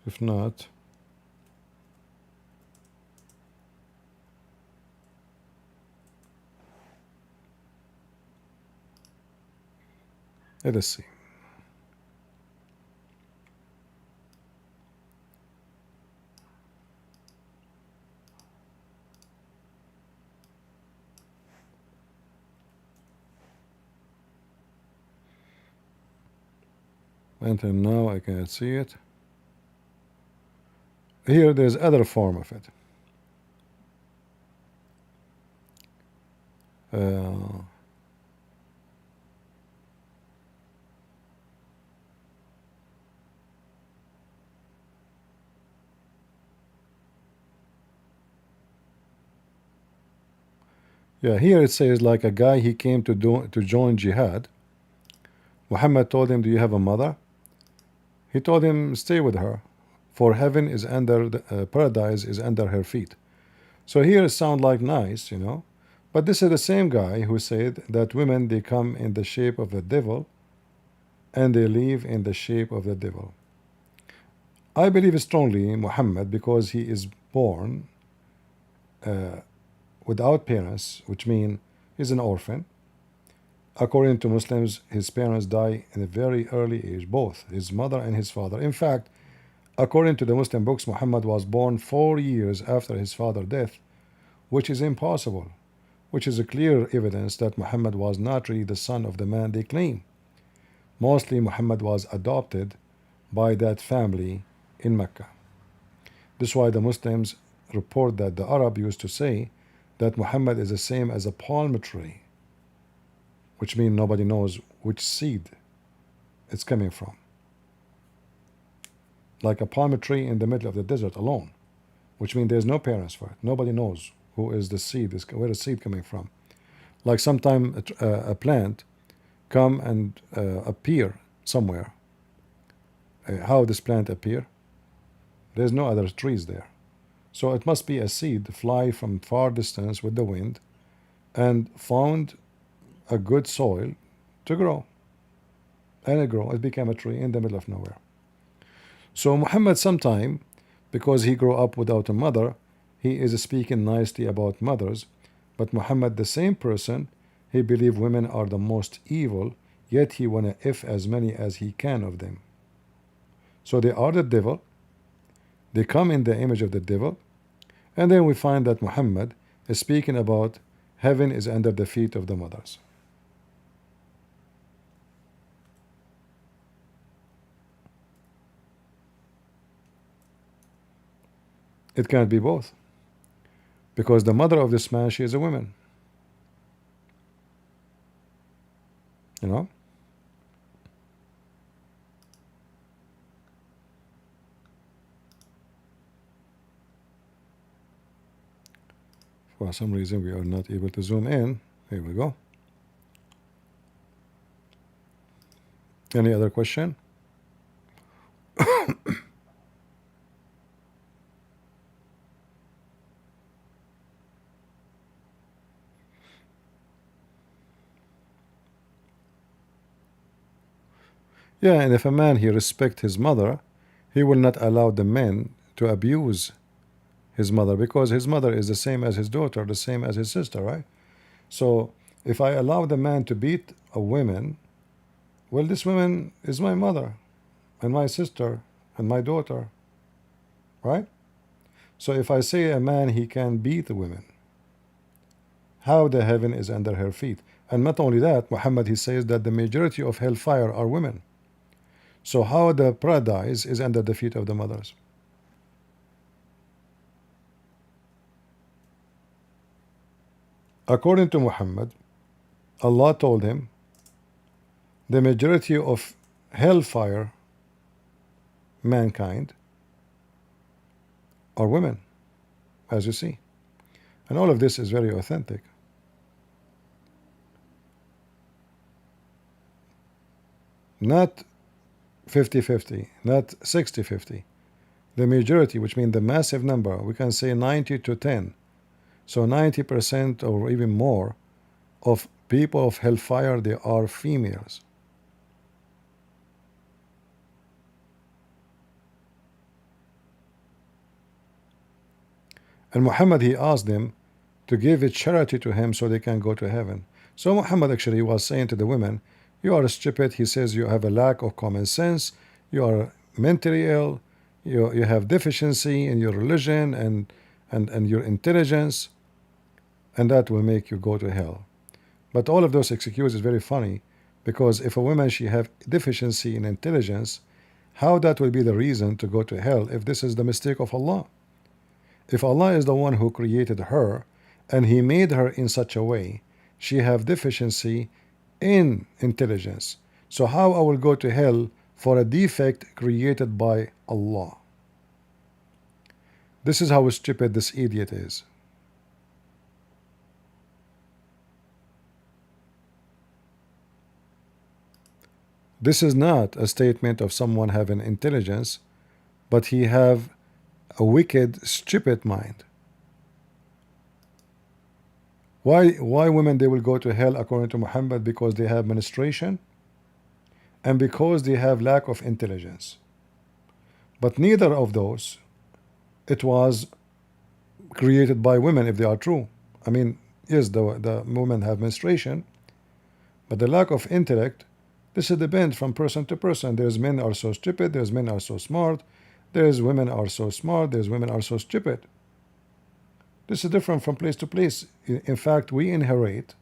If not, let us see. Until now I cannot see it. Here there's other form of it. Yeah, here it says like a guy, he came to join jihad. Muhammad told him, do you have a mother? He told him, stay with her, for heaven is under paradise is under her feet. So here it sounds like nice, but this is the same guy who said that women, they come in the shape of the devil and they live in the shape of the devil. I believe strongly in Muhammad because he is born without parents, which means he's an orphan. According to Muslims, his parents die in a very early age, both his mother and his father. In fact, according to the Muslim books, Muhammad was born 4 years after his father's death, which is impossible, which is a clear evidence that Muhammad was not really the son of the man they claim. Mostly Muhammad was adopted by that family in Mecca. This is why the Muslims report that the Arab used to say that Muhammad is the same as a palm tree, which means nobody knows which seed it's coming from. Like a palm tree in the middle of the desert alone, which means there's no parents for it. Nobody knows who is the seed, where the seed coming from. Like sometime a plant, come and appear somewhere. How this plant appear? There's no other trees there. So it must be a seed fly from far distance with the wind and found a good soil to grow. And it became a tree in the middle of nowhere. So Muhammad sometime, because he grew up without a mother, he is speaking nicely about mothers. But Muhammad, the same person, he believed women are the most evil, yet he wanna if as many as he can of them. So they are the devil, they come in the image of the devil, and then we find that Muhammad is speaking about heaven is under the feet of the mothers. It can't be both, because the mother of this man, she is a woman. You know? For some reason we are not able to zoom in. Here we go. Any other question? Yeah, and if a man he respect his mother, he will not allow the men to abuse his mother, because his mother is the same as his daughter, the same as his sister, right? So if I allow the man to beat a woman, well, this woman is my mother and my sister and my daughter, right? So if I say a man he can beat the women, how the heaven is under her feet? And not only that, Muhammad he says that the majority of hellfire are women. So how the paradise is under the feet of the mothers? According to Muhammad, Allah told him the majority of hellfire mankind are women, as you see. And all of this is very authentic. Not 50-50, not 60-50. The majority, which means the massive number, we can say 90 to 10. So 90% or even more of people of hellfire, they are females. And Muhammad he asked them to give a charity to him so they can go to heaven. So Muhammad actually was saying to the women, you are stupid. He says you have a lack of common sense, you are mentally ill, you have deficiency in your religion and your intelligence, and that will make you go to hell. But all of those excuses is very funny, because if a woman she have deficiency in intelligence, how that will be the reason to go to hell if this is the mistake of Allah? If Allah is the one who created her and he made her in such a way, she have deficiency in intelligence. So how I will go to hell for a defect created by Allah? This is how stupid this idiot is. This is not a statement of someone having intelligence, but he have a wicked, stupid mind. Why women they will go to hell according to Muhammad? Because they have menstruation and because they have lack of intelligence. But neither of those it was created by women, if they are true. I mean, yes, the women have menstruation, but the lack of intellect, this is depend from person to person. There's men are so stupid, there's men are so smart, there's women are so smart, there's women are so stupid. This is different from place to place. In fact, we inherit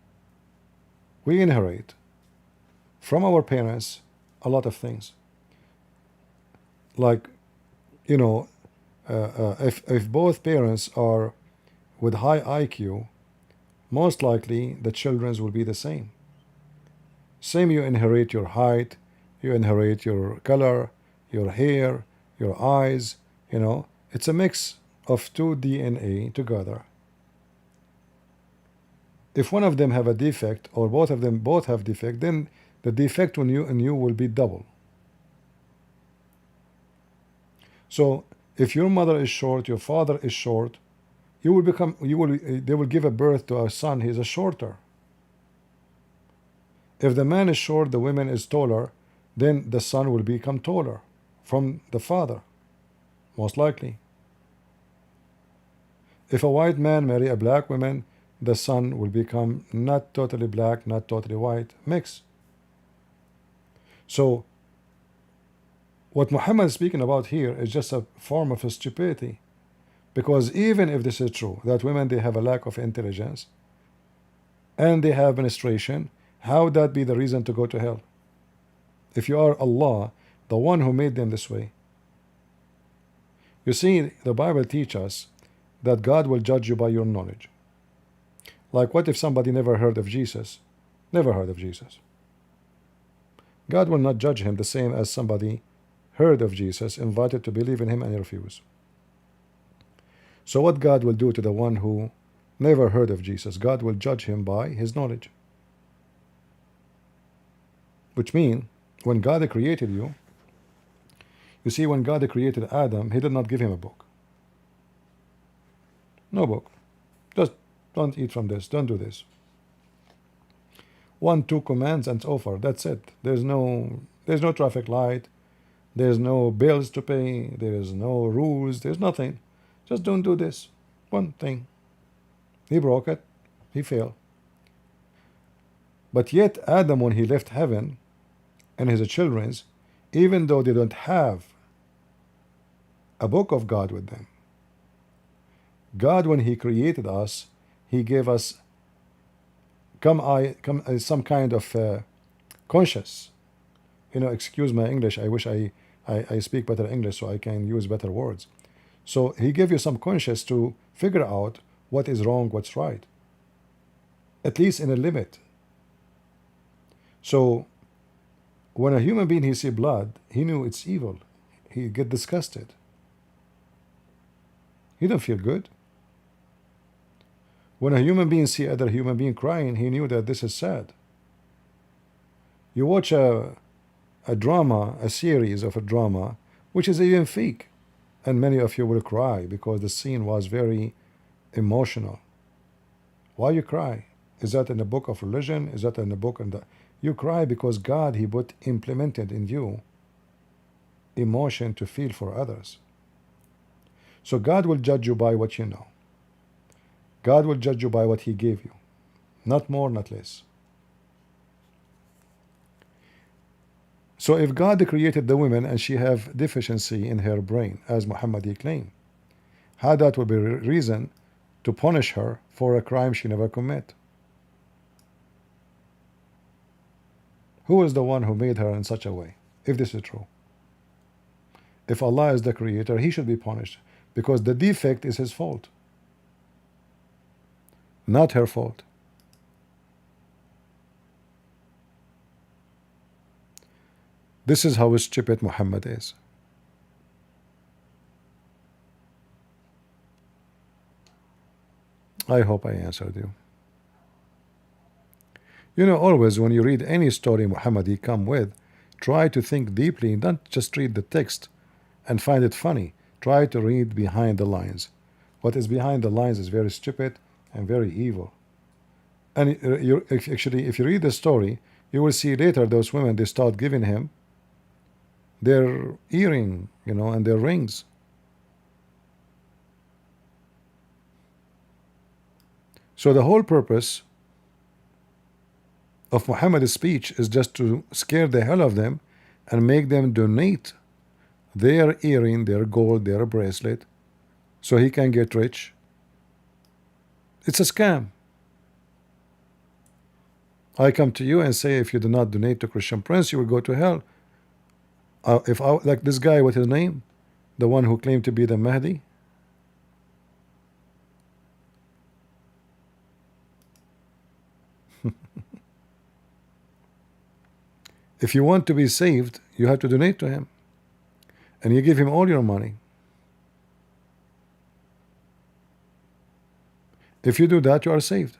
from our parents a lot of things. Like, you know, if both parents are with high IQ, most likely the children's will be the same. Same, you inherit your height, you inherit your color, your hair, your eyes, you know, it's a mix of two DNA together. If one of them have a defect or both of them both have defect, then the defect in you will be double. So if your mother is short, your father is short, they will give a birth to a son, he's a shorter. If the man is short, the woman is taller, then the son will become taller from the father, most likely. If a white man marry a black woman, the son will become not totally black, not totally white, mix. So what Muhammad is speaking about here is just a form of stupidity. Because even if this is true, that women they have a lack of intelligence and they have menstruation, how would that be the reason to go to hell? If you are Allah, the one who made them this way. You see, the Bible teaches us that God will judge you by your knowledge. Like what if somebody never heard of Jesus? Never heard of Jesus. God will not judge him the same as somebody heard of Jesus, invited to believe in him and refuse. So what God will do to the one who never heard of Jesus? God will judge him by his knowledge. Which means, when God created you, you see, when God created Adam, he did not give him a book. No book. Just don't eat from this, don't do this. 1, 2 commands and so forth. That's it. There's no traffic light, there's no bills to pay, there's no rules, there's nothing. Just don't do this. One thing. He broke it. He failed. But yet Adam, when he left heaven, and his children's, even though they don't have a book of God with them, God, when he created us, he gave us some kind of conscious. Excuse my English. I wish I speak better English so I can use better words. So he gave you some conscience to figure out what is wrong, what's right, at least in a limit. So when a human being he see blood, he knew it's evil. He get disgusted. He don't feel good. When a human being see other human being crying, he knew that this is sad. You watch a drama, a series of a drama, which is even fake, and many of you will cry because the scene was very emotional. Why you cry? Is that in the book of religion? Is that in the book? You cry because God, he implemented in you emotion to feel for others. So God will judge you by what you know. God will judge you by what he gave you, not more, not less. So if God created the woman and she have deficiency in her brain, as Muhammad claimed, how that would be reason to punish her for a crime she never commit? Who is the one who made her in such a way, if this is true? If Allah is the creator, he should be punished, because the defect is his fault, not her fault. This is how stupid Muhammad is. I hope I answered you. Always when you read any story Muhammad come with, try to think deeply. Don't just read the text and find it funny. Try to read behind the lines. What is behind the lines is very stupid and very evil. And if you read the story, you will see later those women, they start giving him their earring, and their rings. So the whole purpose of Muhammad's speech is just to scare the hell of them and make them donate their earring, their gold, their bracelet, so he can get rich. It's a scam. I come to you and say, if you do not donate to Christian Prince, you will go to hell. Like this guy, what's his name? The one who claimed to be the Mahdi. If you want to be saved, you have to donate to him, and you give him all your money. If you do that, you are saved.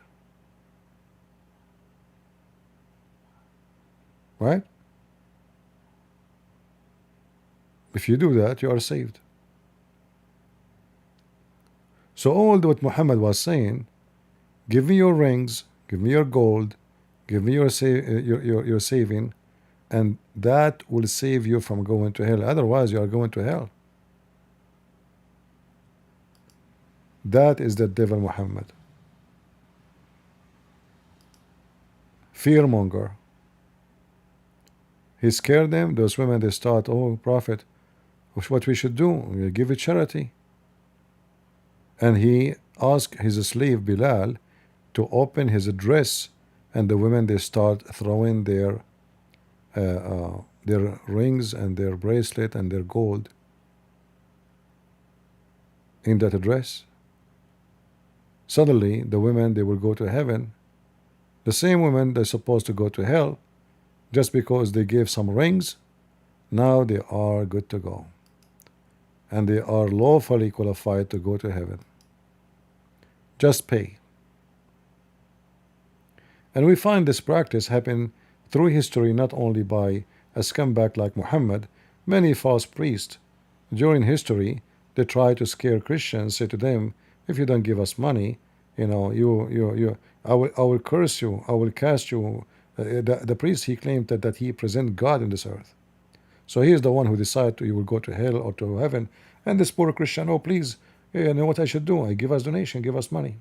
right? If you do that, you are saved. So all what Muhammad was saying, give me your rings, give me your gold, give me your saving, and that will save you from going to hell. Otherwise, you are going to hell. That is the devil Muhammad. Fearmonger. He scared them. Those women, they start, oh, Prophet, what we should do? We give it charity. And he asked his slave Bilal to open his dress, and the women, they start throwing their rings and their bracelet and their gold in that dress. Suddenly, the women, they will go to heaven. The same women they're supposed to go to hell, just because they gave some rings, now they are good to go. And they are lawfully qualified to go to heaven. Just pay. And we find this practice happen through history, not only by a scumbag like Muhammad. Many false priests during history, they try to scare Christians, say to them, if you don't give us money, I will curse you, I will cast you. The priest, he claimed that he present God in this earth. So he is the one who decides you will go to hell or to heaven. And this poor Christian, oh please, you know what I should do? I give us donation, give us money.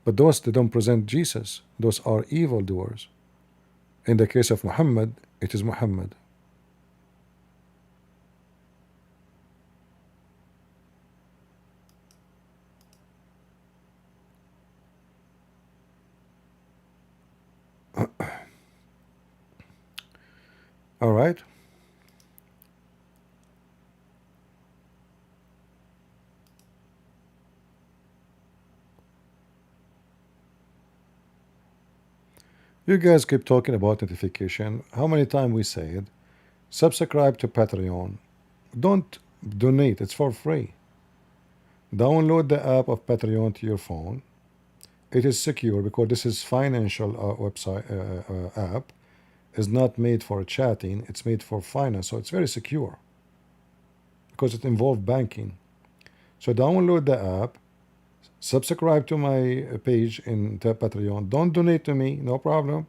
But those that don't present Jesus, those are evildoers. In the case of Muhammad, it is Muhammad. All right. You guys keep talking about notification. How many times we say it? Subscribe to Patreon. Don't donate, it's for free. Download the app of Patreon to your phone. It is secure because this is financial website app. Is not made for chatting, it's made for finance, so it's very secure because it involves banking. So download the app, subscribe to my page in Patreon. Don't donate to me, no problem.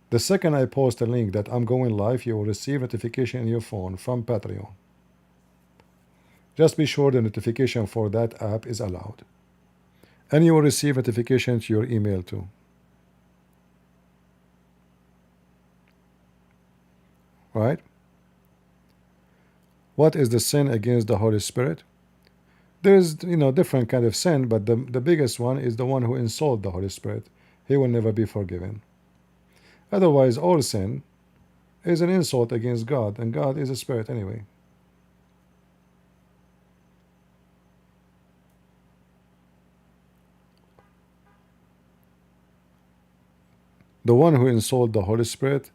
The second I post a link that I'm going live, you will receive notification in your phone from Patreon. Just be sure the notification for that app is allowed. And you will receive notification to your email too. Right? What is the sin against the Holy Spirit? There is, different kind of sin, but the biggest one is the one who insults the Holy Spirit. He will never be forgiven. Otherwise, all sin is an insult against God, and God is a spirit anyway. The one who insults the Holy Spirit,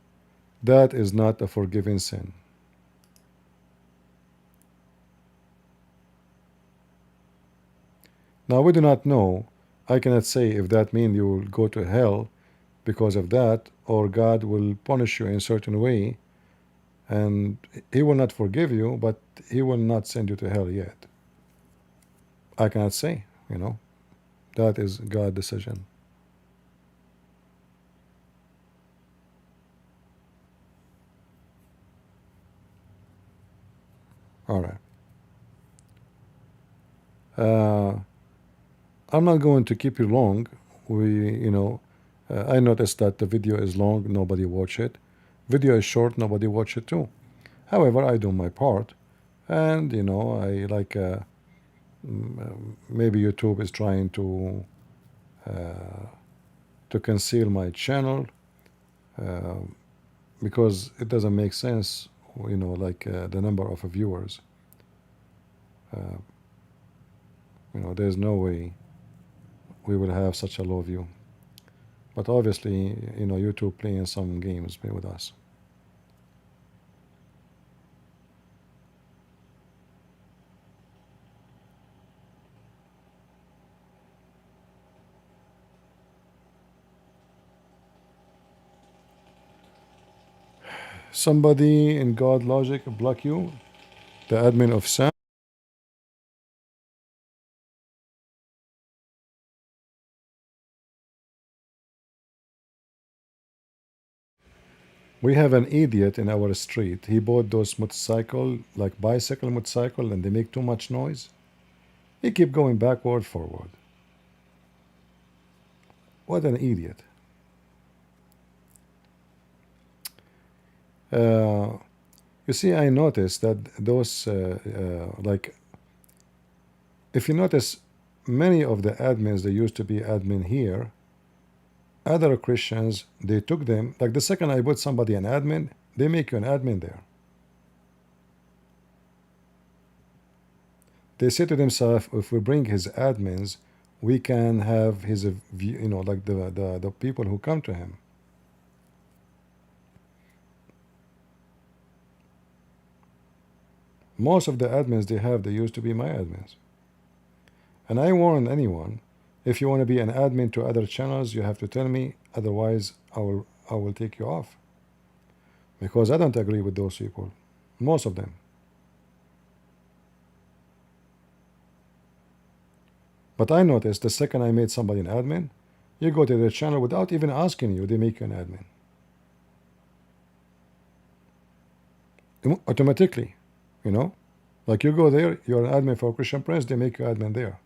that is not a forgiven sin. Now, we do not know. I cannot say if that means you will go to hell because of that, or God will punish you in a certain way, and He will not forgive you, but He will not send you to hell yet. I cannot say, That is God's decision. All right. I'm not going to keep you long. I noticed that the video is long, nobody watch it. Video is short, nobody watch it too. However, I do my part, and I like maybe YouTube is trying to conceal my channel because it doesn't make sense, like the number of viewers. There's no way we will have such a low view. But obviously, YouTube playing some games with us. Somebody in God logic block you, the admin of Sam. We have an idiot in our street. He bought those motorcycle, like bicycle motorcycle, and they make too much noise. He keep going backward, forward. What an idiot. Uh, you see, I noticed that those, like, if you notice, many of the admins that used to be admin here, other Christians, they took them, like the second I put somebody an admin, they make you an admin there. They say to themselves, if we bring his admins, we can have his view, like the people who come to him. Most of the admins they have, they used to be my admins. And I warn anyone, if you want to be an admin to other channels, you have to tell me, otherwise I will take you off. Because I don't agree with those people. Most of them. But I noticed the second I made somebody an admin, you go to their channel without even asking you, they make you an admin. Automatically, like you go there, you're an admin for Christian Prince, they make you admin there.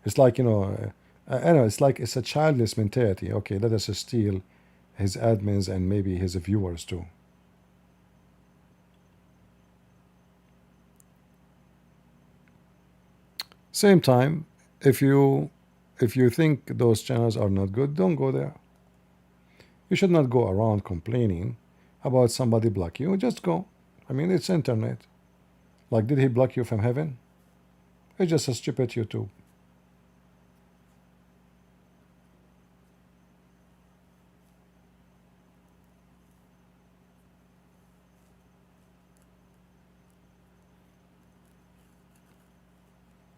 It's like, I know, it's a childless mentality. Okay, let us steal his admins and maybe his viewers too. Same time, if you think those channels are not good, don't go there. You should not go around complaining about somebody block you. Just go. I mean, it's internet. Like, did he block you from heaven? It's just a stupid YouTube.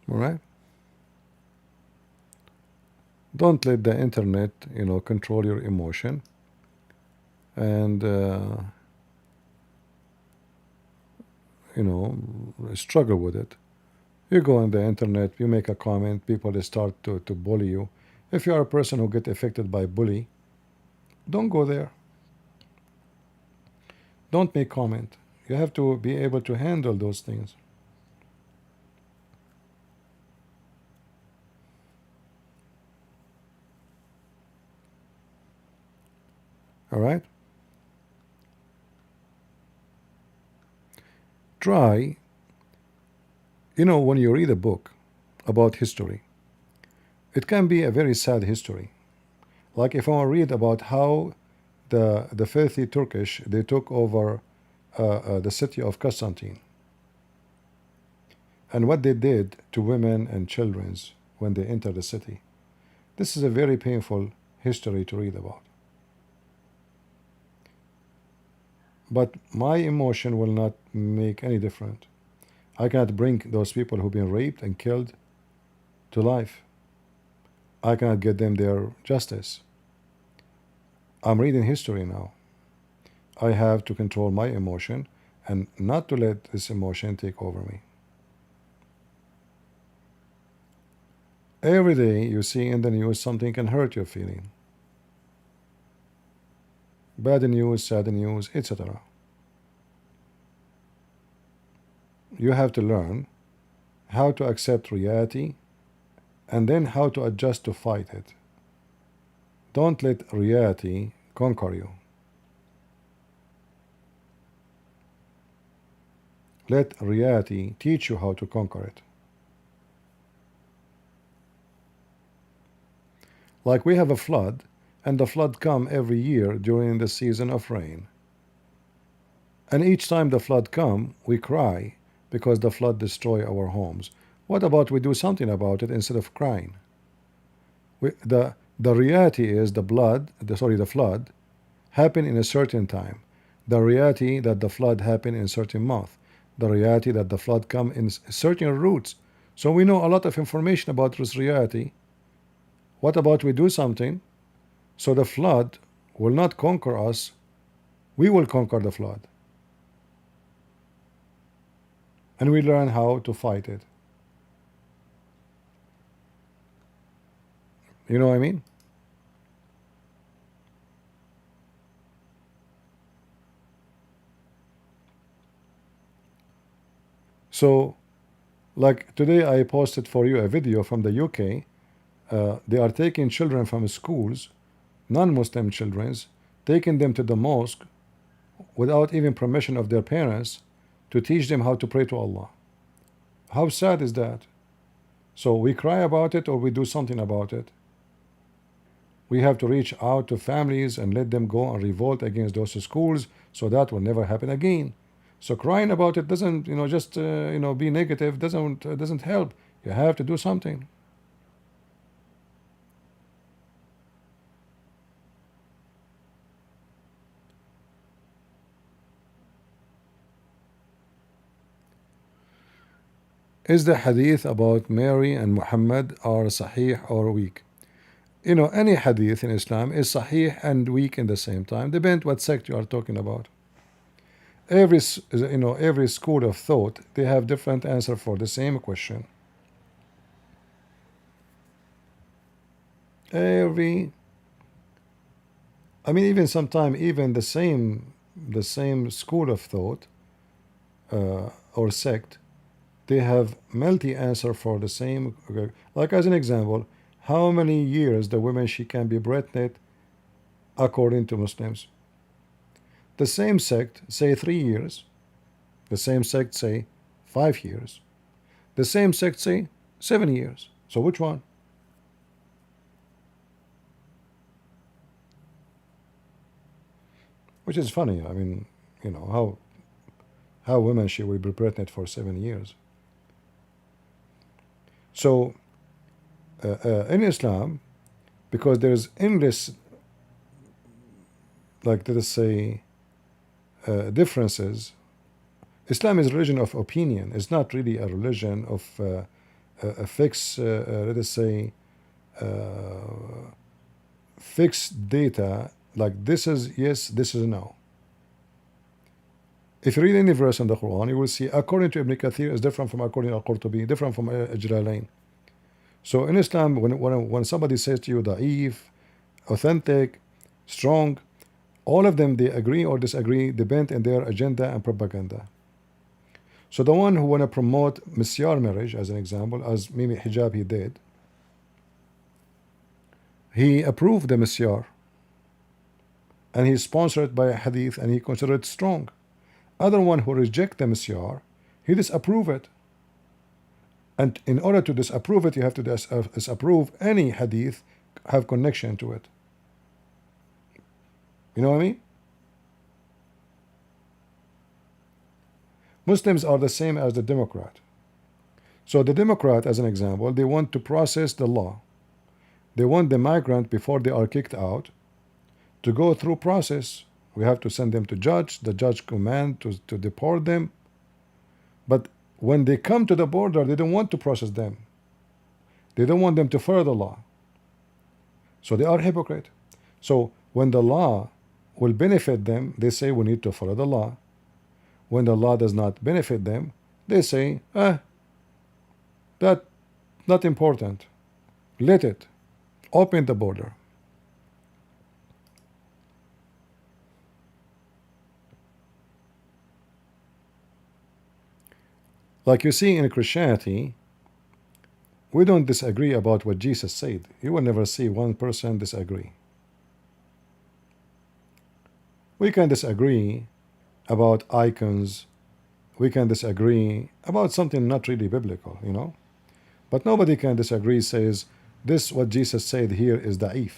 All right? Don't let the internet, control your emotion. And, struggle with it. You go on the internet, you make a comment, people start to bully you. If you are a person who get affected by bully, don't go there. Don't make comment. You have to be able to handle those things. All right? Try, when you read a book about history, it can be a very sad history. Like if I want to read about how the filthy Turkish, they took over the city of Constantine, and what they did to women and children when they entered the city. This is a very painful history to read about. But my emotion will not make any difference. I cannot bring those people who've been raped and killed to life. I cannot get them their justice. I'm reading history now. I have to control my emotion and not to let this emotion take over me. Every day you see in the news something can hurt your feeling. Bad news, sad news, etc. You have to learn how to accept reality and then how to adjust to fight it. Don't let reality conquer you. Let reality teach you how to conquer it. Like we have a flood, and the flood come every year during the season of rain. And each time the flood come, we cry because the flood destroy our homes. What about we do something about it instead of crying? The reality is the flood happened in a certain time. The reality that the flood happened in a certain month. The reality that the flood come in certain routes. So we know a lot of information about this reality. What about we do something so the flood will not conquer us We will conquer the flood. And we learn how to fight it. You know what I mean? So, like today, I posted for you a video from the UK. They are taking children from schools, non-Muslim children's, taking them to the mosque without even permission of their parents to teach them how to pray to Allah. How sad is that? So we cry about it or we do something about it. We have to reach out to families and let them go and revolt against those schools so that will never happen again. So crying about it doesn't, just be negative doesn't help. You have to do something. Is the hadith about Mary and Muhammad are sahih or weak? Any hadith in Islam is sahih and weak in the same time. Depends what sect you are talking about. Every school of thought, they have different answer for the same question. Even sometimes even the same school of thought or sect, they have multi-answer for the same. Like as an example, how many years the woman she can be pregnant according to Muslims? The same sect say 3 years. The same sect say 5 years. The same sect say 7 years. So which one? Which is funny. How women she will be pregnant for 7 years. So in Islam, because there's endless, like let us say, differences. Islam is a religion of opinion. It's not really a religion of a fixed, let us say, fixed data. Like this is yes, this is no. If you read any verse in the Quran, you will see according to Ibn Kathir is different from according to Al-Qurtubi, different from Jalalain. So in Islam, when somebody says to you da'if, authentic, strong, all of them they agree or disagree, depend on their agenda and propaganda. So the one who want to promote misyar marriage, as an example, as maybe hijab he did, he approved the misyar, and he's sponsored by a hadith, and he considered it strong. Other one who reject the misyar, he disapprove it. And in order to disapprove it, you have to disapprove any hadith have connection to it. You know what I mean? Muslims are the same as the Democrat. So the Democrat, as an example, they want to process the law. They want the migrant, before they are kicked out, to go through process. We have to send them to judge. The judge command to deport them. But when they come to the border, they don't want to process them. They don't want them to follow the law. So they are hypocrite. So when the law will benefit them, they say we need to follow the law. When the law does not benefit them, they say, that not important. Let it. Open the border. Like you see in Christianity, we don't disagree about what Jesus said. You will never see one person disagree. We can disagree about icons. We can disagree about something not really biblical, But nobody can disagree, says, this what Jesus said here is da'if.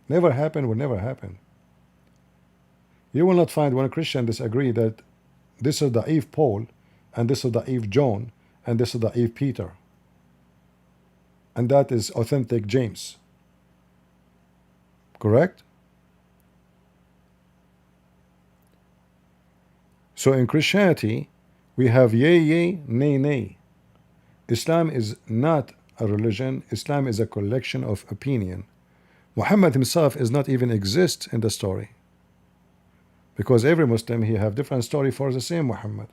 Never happened, will never happen. You will not find one Christian disagree that this is da'if Paul, and this is da'if John, and this is da'if Peter. And that is authentic James. Correct? So in Christianity, we have yea, yea, nay, nay. Islam is not a religion. Islam is a collection of opinion. Muhammad himself is not even exist in the story. because every Muslim he have different story for the same Muhammad.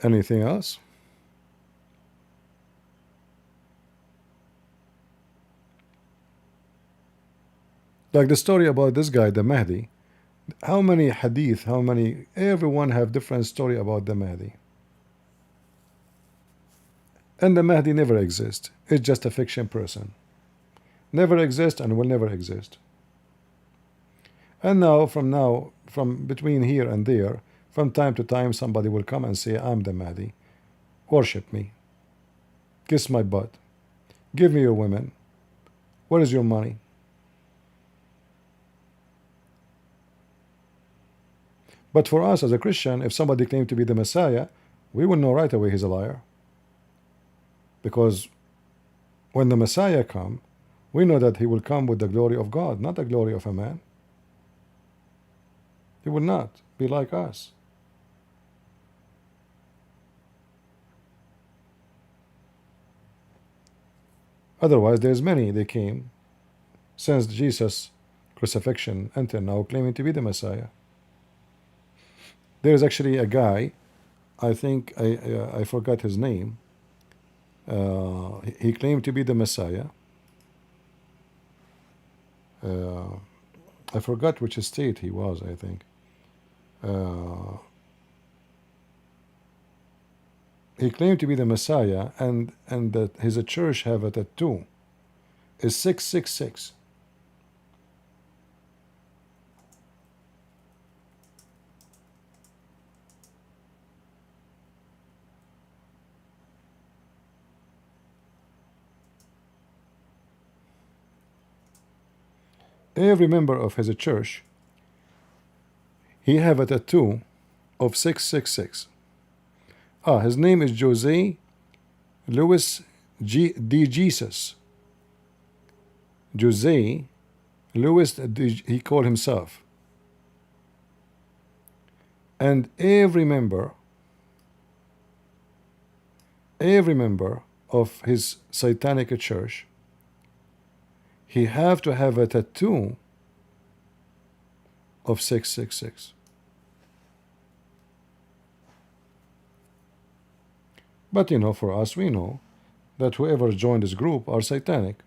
Anything else? Like the story about this guy, the Mahdi. How many hadith, how many, everyone have different story about the Mahdi. And the Mahdi never exist. It's just a fiction person. Never exist and will never exist. And now, from between here and there, from time to time, somebody will come and say, I'm the Mahdi. Worship me. Kiss my butt. Give me your women. Where is your money? But for us as a Christian, if somebody claimed to be the Messiah, we will know right away he's a liar. Because when the Messiah come, we know that he will come with the glory of God, not the glory of a man. He will not be like us. Otherwise, there's many they came since Jesus' crucifixion until now claiming to be the Messiah. There is actually a guy, I think I forgot his name. He claimed to be the Messiah. I forgot which state he was, I think. He claimed to be the Messiah, and that his church have a tattoo. Is 666. Every member of his church, he have a tattoo of 666. His name is Jose Louis D. Jesus. Jose Louis, he called himself. And every member of his satanic church, he have to have a tattoo of 666. But you know, for us, we know that whoever joined this group are satanic.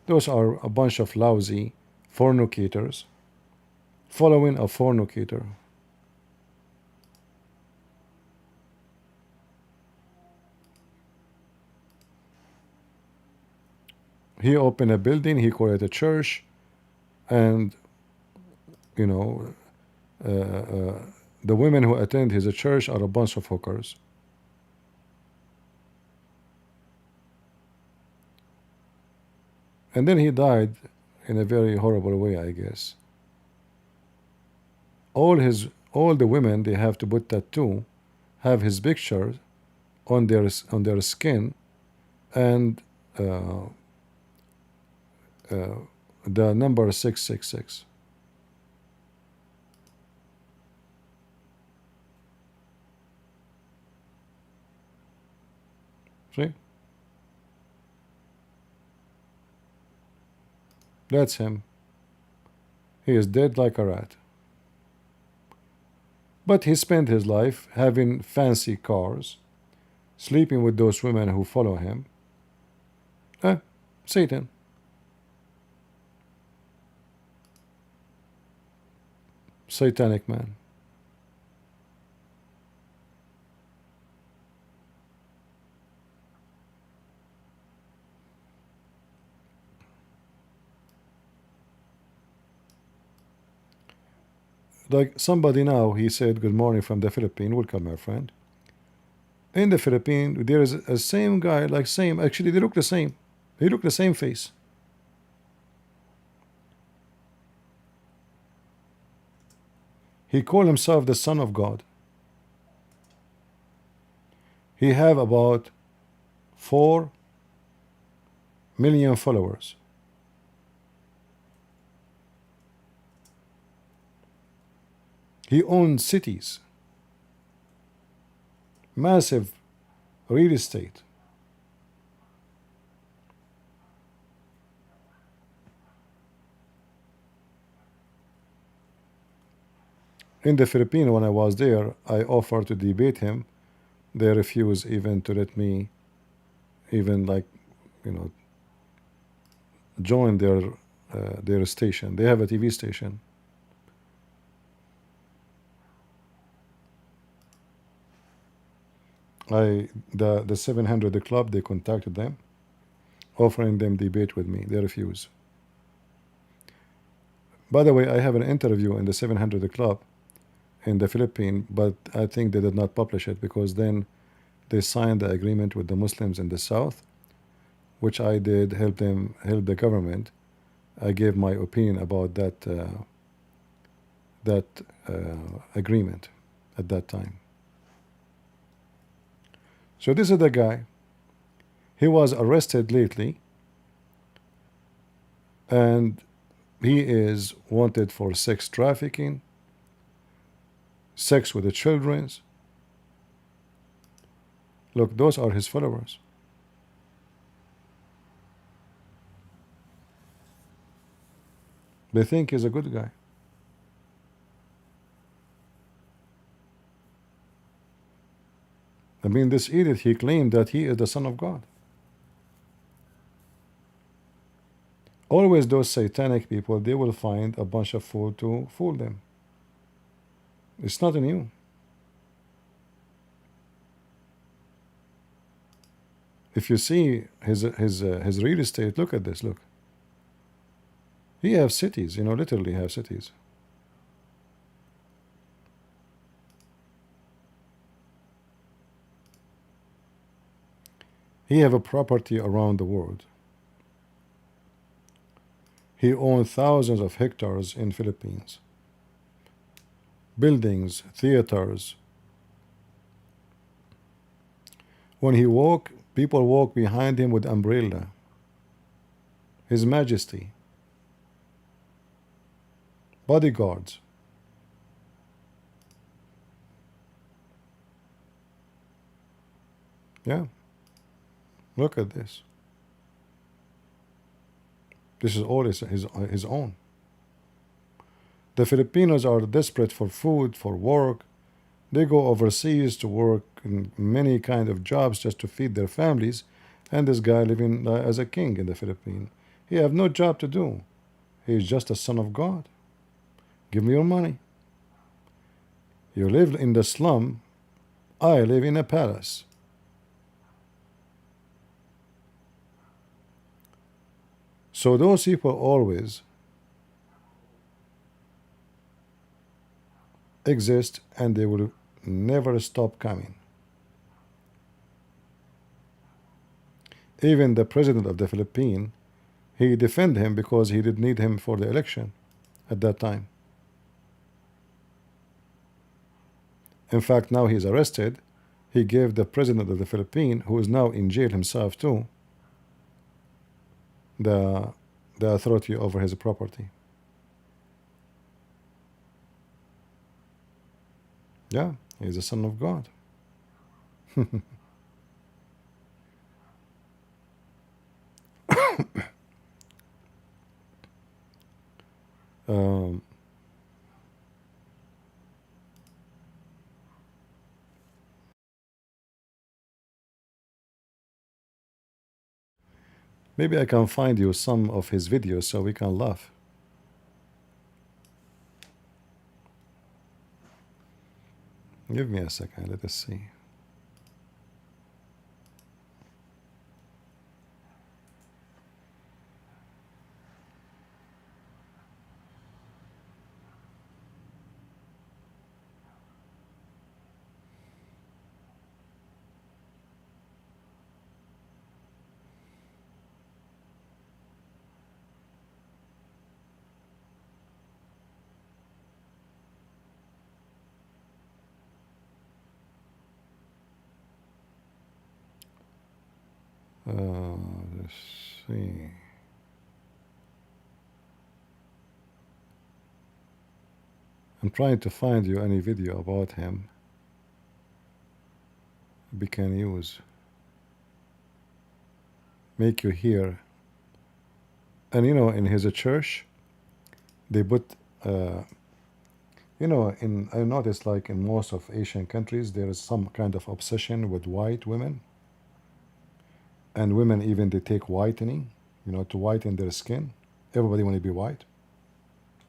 Those are a bunch of lousy fornicators following a fornicator. He opened a building, he called it a church, and you know, the women who attend his church are a bunch of hookers. And then he died in a very horrible way, I guess. All the women, they have to put tattoo, have his picture on their skin, and the number 666. See? That's him. He is dead like a rat. But he spent his life having fancy cars, sleeping with those women who follow him. Satan. Satanic man. Like somebody now, he said good morning from the Philippines. Welcome, my friend. In the Philippines, there is a same guy, like same, actually they look the same. They look the same face. He called himself the Son of God. He have about 4 million followers. He owns cities, massive real estate. In the Philippines, when I was there, I offered to debate him. They refused even to let me even like, you know, join their station. They have a TV station. The 700 club, they contacted them, offering them debate with me. They refuse. By the way, I have an interview in the 700 club in the Philippines, but I think they did not publish it because then they signed the agreement with the Muslims in the south, which I did help the government. I gave my opinion about that agreement at that time. So this is the guy. He was arrested lately, and he is wanted for sex trafficking, sex with the children. Look, those are his followers. They think he's a good guy. I mean, this idiot, he claimed that he is the Son of God. Always those satanic people, they will find a bunch of fool to fool them. It's not new. If you see his real estate, look at this. Look, he have cities. You know, literally have cities. He have a property around the world. He owns thousands of hectares in Philippines. Buildings, theaters. When he walk, people walk behind him with umbrella. His Majesty. Bodyguards. Yeah. Look at this. This is all his own. The Filipinos are desperate for food, for work. They go overseas to work in many kind of jobs just to feed their families. And this guy living as a king in the Philippines. He have no job to do. He is just a son of God. Give me your money. You live in the slum. I live in a palace. So those people always exist and they will never stop coming. Even the president of the Philippines, he defended him because he didn't need him for the election at that time. In fact, now he's arrested. He gave the president of the Philippines, who is now in jail himself too, the authority over his property. Yeah, he's a son of God. um, Maybe I can find you some of his videos so we can laugh. Give me a second, let us see. Let's see. I'm trying to find you any video about him we can use. make you hear. And you know, in his church, they put, you know, I noticed like in most of Asian countries, there is some kind of obsession with white women. And women even, they take whitening, you know, to whiten their skin. Everybody want to be white,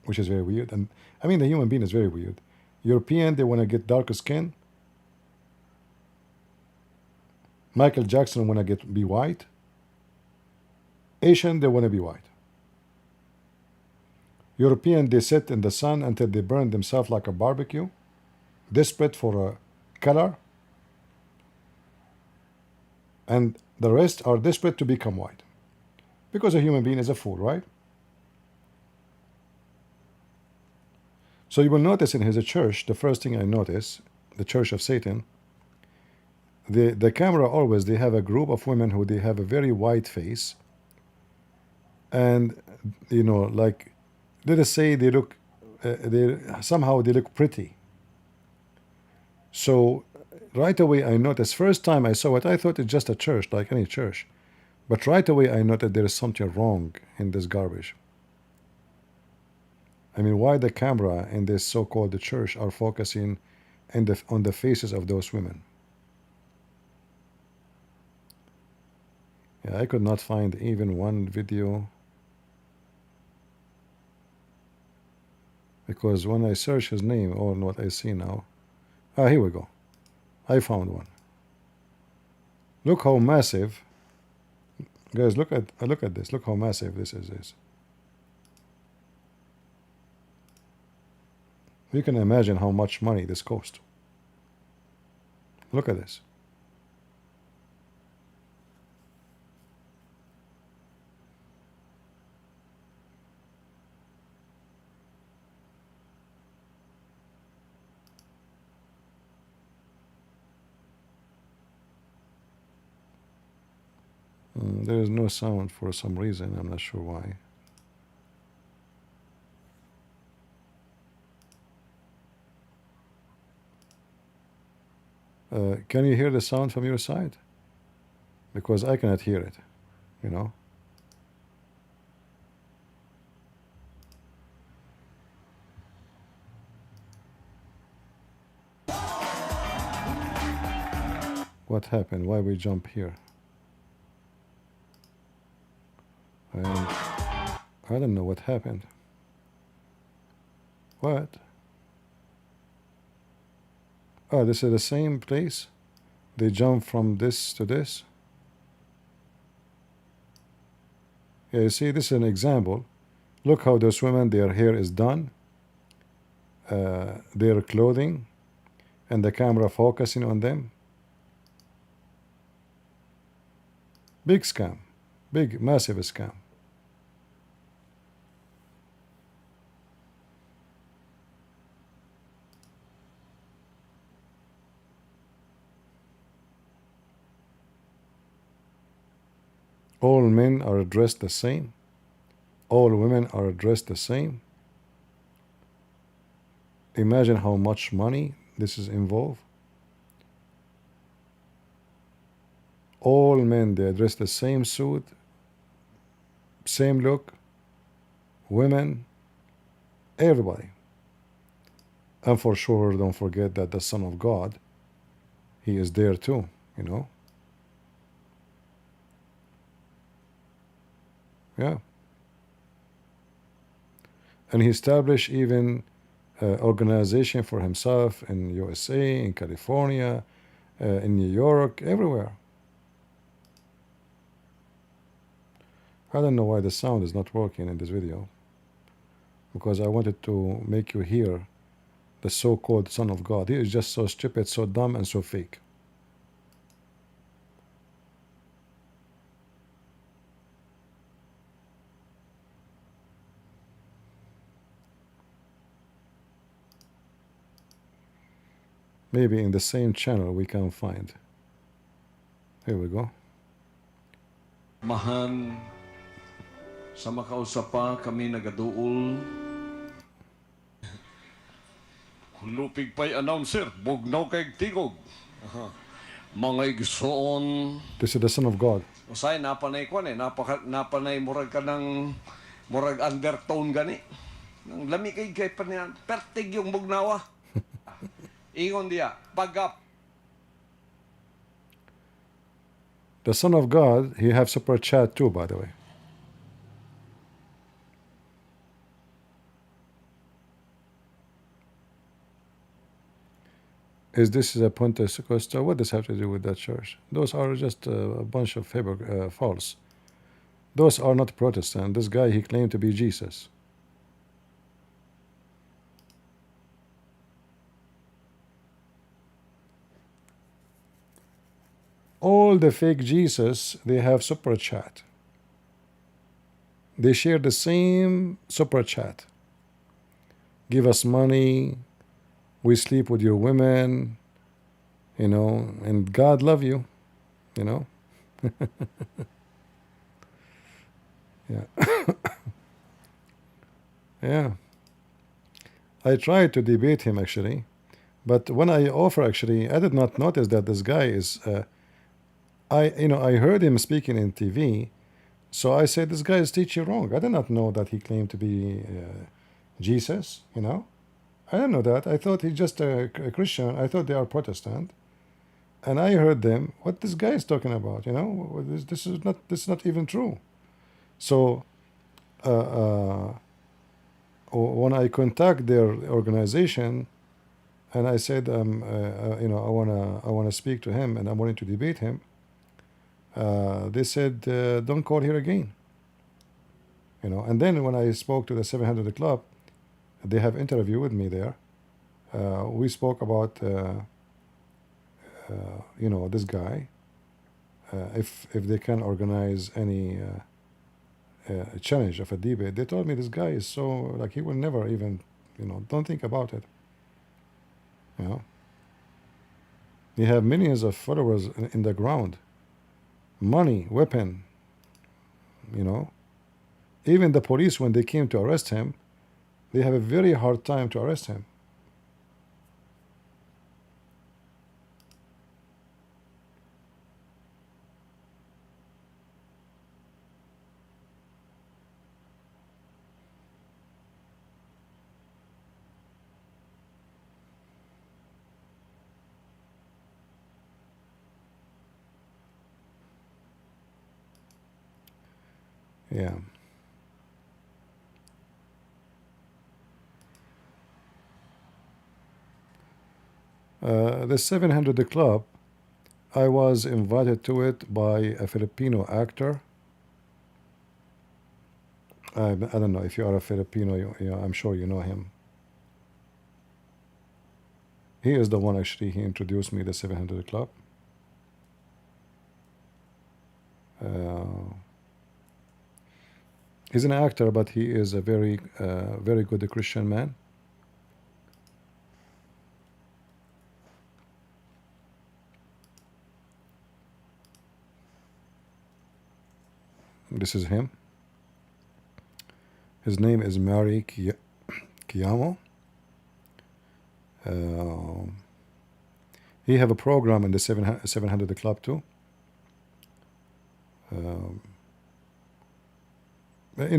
which is very weird. And I mean, the human being is very weird. European, they want to get darker skin. Michael Jackson want to be white. Asian, they want to be white. European, they sit in the sun until they burn themselves like a barbecue, desperate for a color. And the rest are desperate to become white. Because a human being is a fool, right? So you will notice in his church, the first thing I notice, the Church of Satan, the camera always, they have a group of women who they have a very white face. And, you know, like, let us say they look, somehow they look pretty. So right away I noticed, first time I saw it, I thought it's just a church, like any church. But right away I noted there is something wrong in this garbage. I mean, why the camera in this so-called church are focusing on the faces of those women? Yeah, I could not find even one video. Because when I search his name, or what I see now, here we go. I found one. Look how massive, guys. Look at this. Look how massive this is. You can imagine how much money this cost. Look at this. There is no sound for some reason. I'm not sure why. Can you hear the sound from your side? Because I cannot hear it, you know. What happened? Why we jump here? And I don't know what happened. What? Oh, this is the same place? They jump from this to this? Yeah, you see, this is an example. Look how those women, their hair is done, their clothing, and the camera focusing on them. Big scam. Big, massive scam. All men are dressed the same. All women are dressed the same. Imagine how much money this is involved. All men, they dress the same suit, same look. Women, everybody. And for sure, don't forget that the Son of God, he is there too, you know. Yeah. And he established even organization for himself in USA, in California, in New York, everywhere. I don't know why the sound is not working in this video, because I wanted to make you hear the so-called Son of God. He is just so stupid, so dumb, and so fake. Maybe in the same channel we can find. Here we go. Mahan, sa makausapa kami nagaduol. Lupig pa'y announcer, bugnaw kay tigog. Mga igsoon. This is the Son of God. Usay napanay ko napanay murag ka ng murag undertone gani. Nang lami kay pa niya pertig yung bugnawa. Ingon diya, pagap. The Son of God, he have super chat too, by the way. Is this a Pentecostal? What does have to do with that church? Those are just a bunch of false. Those are not Protestant. This guy, he claimed to be Jesus. All the fake Jesus, they have super chat. They share the same super chat. Give us money. We sleep with your women. You know, and God love you. You know. Yeah. Yeah. I tried to debate him actually, but when I offer actually, I did not notice that this guy is. I heard him speaking in TV, so I said this guy is teaching wrong. I did not know that he claimed to be Jesus. You know, I didn't know that. I thought he's just a Christian. I thought they are Protestant, and I heard them. What this guy is talking about? You know, this is not even true. So. When I contact their organization, and I said, I wanna speak to him, and I'm wanting to debate him. They said, don't call here again. You know. And then when I spoke to the 700 Club, they have interview with me there. We spoke about, this guy, if they can organize any. Challenge of a debate. They told me this guy is so like he will never even, don't think about it. You know, he have millions of followers in the ground, money, weapon. You know, even the police when they came to arrest him, they have a very hard time to arrest him. Yeah. The 700 Club, I was invited to it by a Filipino actor. I don't know if you are a Filipino, I'm sure you know him. He is the one actually, he introduced me to the 700 Club. He's an actor, but he is a very good Christian man. This is him. His name is Mary Kiamo. He have a program in the 700 Club too.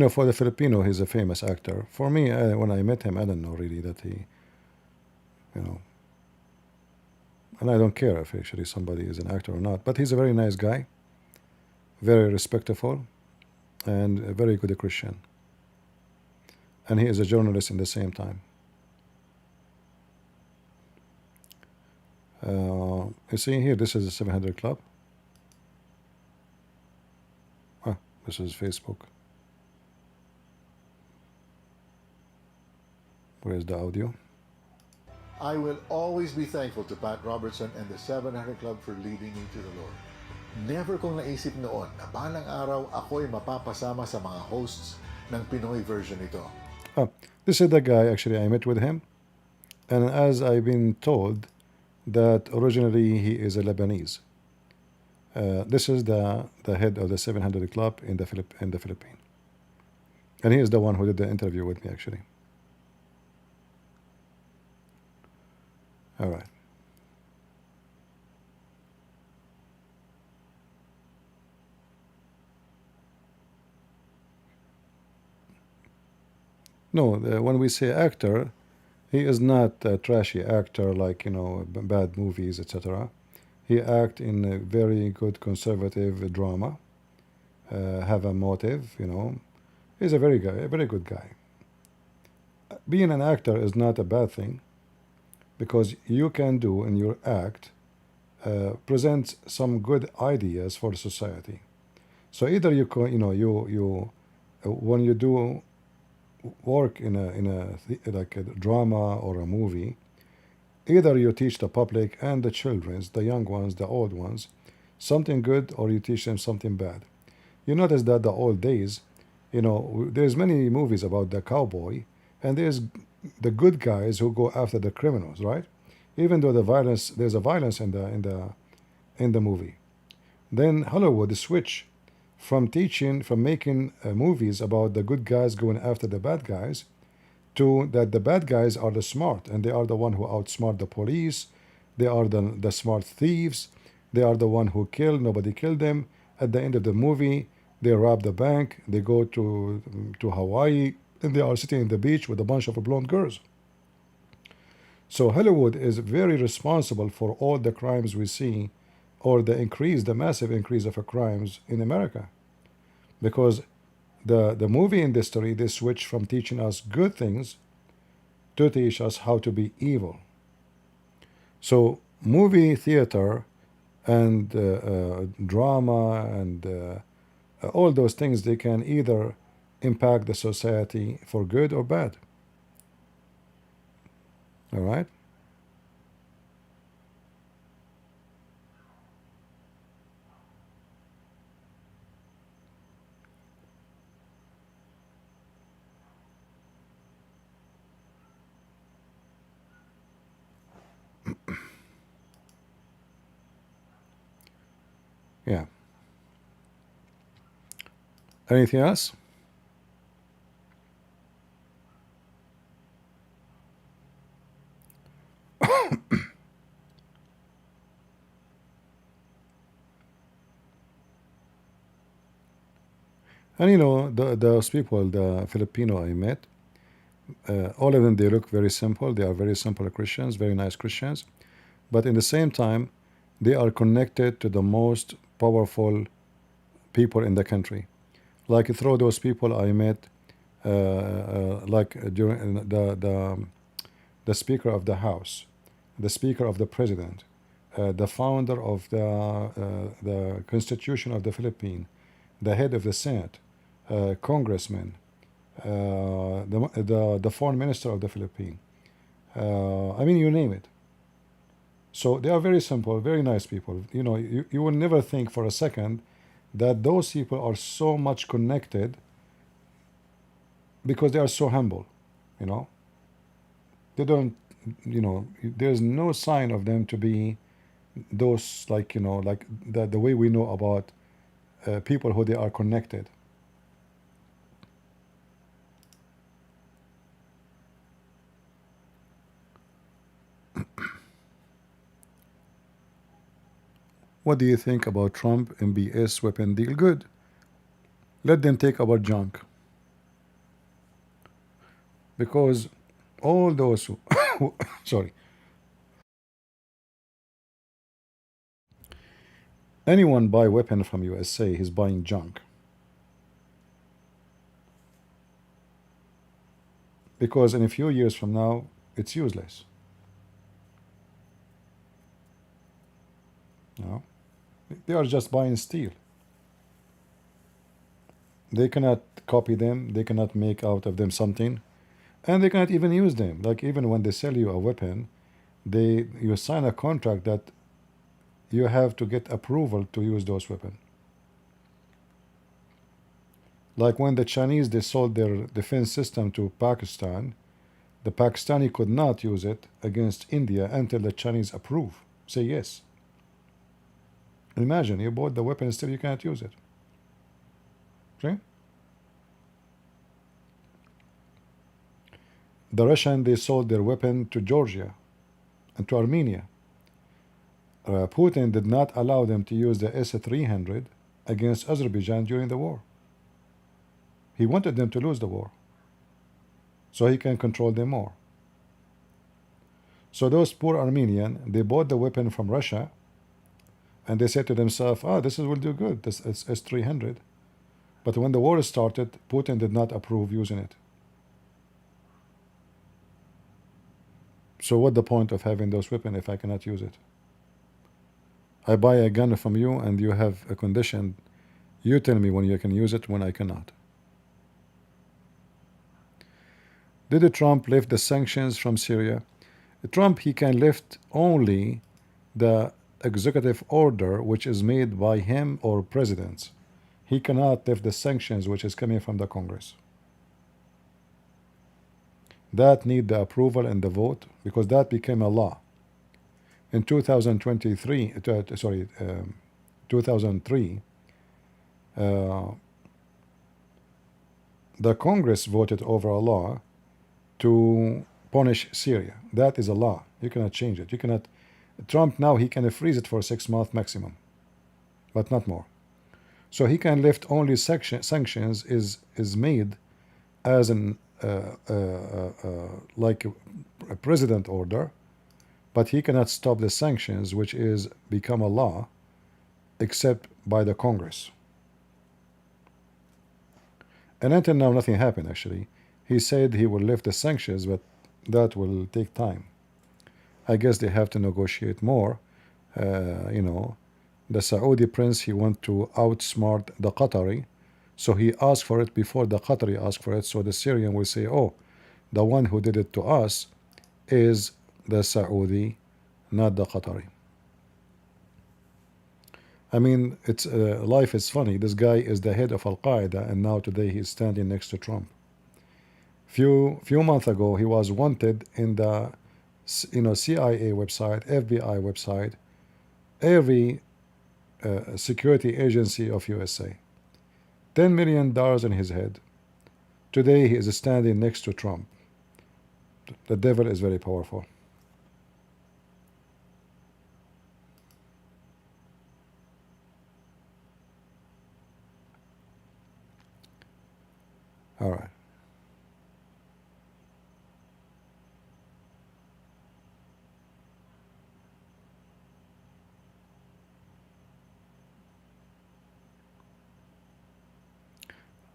For the Filipino, he's a famous actor. For me, when I met him, I don't know really that he, and I don't care if actually somebody is an actor or not. But he's a very nice guy, very respectful, and a very good Christian. And he is a journalist in the same time. You see here, this is the 700 Club. This is Facebook. Where's the audio? I will always be thankful to Pat Robertson and the 700 Club for leading me to the Lord. Never kong naisip noon na balang araw ako'y mapapasama sa mga hosts ng Pinoy version nito. This is the guy, actually, I met with him. And as I've been told, that originally he is a Lebanese. This is the head of the 700 Club in the Philippines. And he is the one who did the interview with me, actually. All right. No, when we say actor, he is not a trashy actor like, you know, bad movies, etc. He act in a very good conservative drama, have a motive, you know. He's a very good guy. Being an actor is not a bad thing because you can do in your act present some good ideas for society. So either you know you when you do work in a like a drama or a movie, either you teach the public and the children's, the young ones, the old ones, something good, or you teach them something bad. You notice that the old days, you know, there's many movies about the cowboy, and there's the good guys who go after the criminals, right? Even though there's a violence in the movie. Then Hollywood switch from making movies about the good guys going after the bad guys, to that the bad guys are the smart and they are the one who outsmart the police. They are the smart thieves. They are the one who kill. Nobody killed them. At the end of the movie, they rob the bank. They go to Hawaii and they are sitting on the beach with a bunch of blonde girls. So Hollywood is very responsible for all the crimes we see, or the massive increase of crimes in America, because the movie industry, they switch from teaching us good things to teach us how to be evil. So movie theater and drama and all those things, they can either impact the society for good or bad. All right? Yeah. Anything else? And you know, those people, the Filipino I met, all of them, they look very simple. They are very simple Christians, very nice Christians. But in the same time, they are connected to the most powerful people in the country. Like through those people I met, like during the Speaker of the House, the Speaker of the President, the founder of the Constitution of the Philippines, the head of the Senate, congressman, the foreign minister of the Philippines. I mean, you name it. So they are very simple, very nice people. You know, you will never think for a second that those people are so much connected because they are so humble, you know. They don't, you know, there's no sign of them to be those, like, you know, like the way we know about people who they are connected. What do you think about Trump and BS weapon deal? Good. Let them take our junk. Because all those who, sorry, anyone buy weapon from USA, he's buying junk. Because in a few years from now, it's useless. No? They are just buying steel. They cannot copy them, they cannot make out of them something, and they cannot even use them. Like even when they sell you a weapon, you sign a contract that you have to get approval to use those weapons. Like when the Chinese, they sold their defense system to Pakistan, the Pakistani could not use it against India until the Chinese approve, say yes. Imagine, you bought the weapon, still you cannot use it. Okay? The Russian, they sold their weapon to Georgia and to Armenia. Putin did not allow them to use the S-300 against Azerbaijan during the war. He wanted them to lose the war. so he can control them more. So those poor Armenian, they bought the weapon from Russia, and they said to themselves, "Ah, this will do good. This is S-300." But when the war started, Putin did not approve using it. So what the point of having those weapons if I cannot use it? I buy a gun from you and you have a condition. You tell me when you can use it, when I cannot. Did Trump lift the sanctions from Syria? Trump, he can lift only the executive order which is made by him or presidents. He cannot lift the sanctions which is coming from the Congress. That need the approval and the vote, because that became a law. In 2003, the Congress voted over a law to punish Syria. That is a law. You cannot change it. You cannot. Trump now, he can freeze it for 6 months maximum, but not more. So he can lift only sanctions is made as an like a president order, but he cannot stop the sanctions which is become a law except by the Congress. And until now nothing happened actually. He said he will lift the sanctions, but that will take time. I guess they have to negotiate more. You know, the Saudi prince, he want to outsmart the Qatari, so he asked for it before the Qatari asked for it, so the Syrian will say, oh, the one who did it to us is the Saudi, not the Qatari. I mean, it's life is funny. This guy is the head of Al-Qaeda, and now today he's standing next to Trump. Few months ago, he was wanted in the CIA website, FBI website, every security agency of USA. $10 million in his head. Today he is standing next to Trump. The devil is very powerful. All right.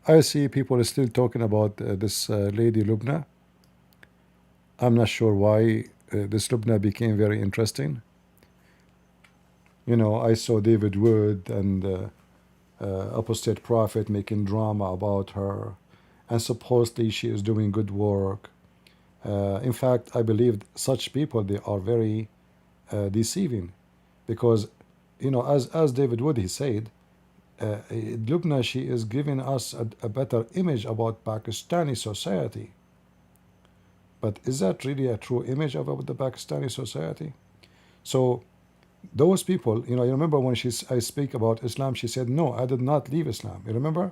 I see people are still talking about this lady Lubna. I'm not sure why this Lubna became very interesting. You know, I saw David Wood and Apostate Prophet making drama about her, and supposedly she is doing good work. In fact, I believe such people, they are very deceiving, because, you know, as David Wood, he said, Lubna, she is giving us a better image about Pakistani society. But is that really a true image about the Pakistani society? So those people, you know, you remember when I speak about Islam, she said, no, I did not leave Islam. You remember?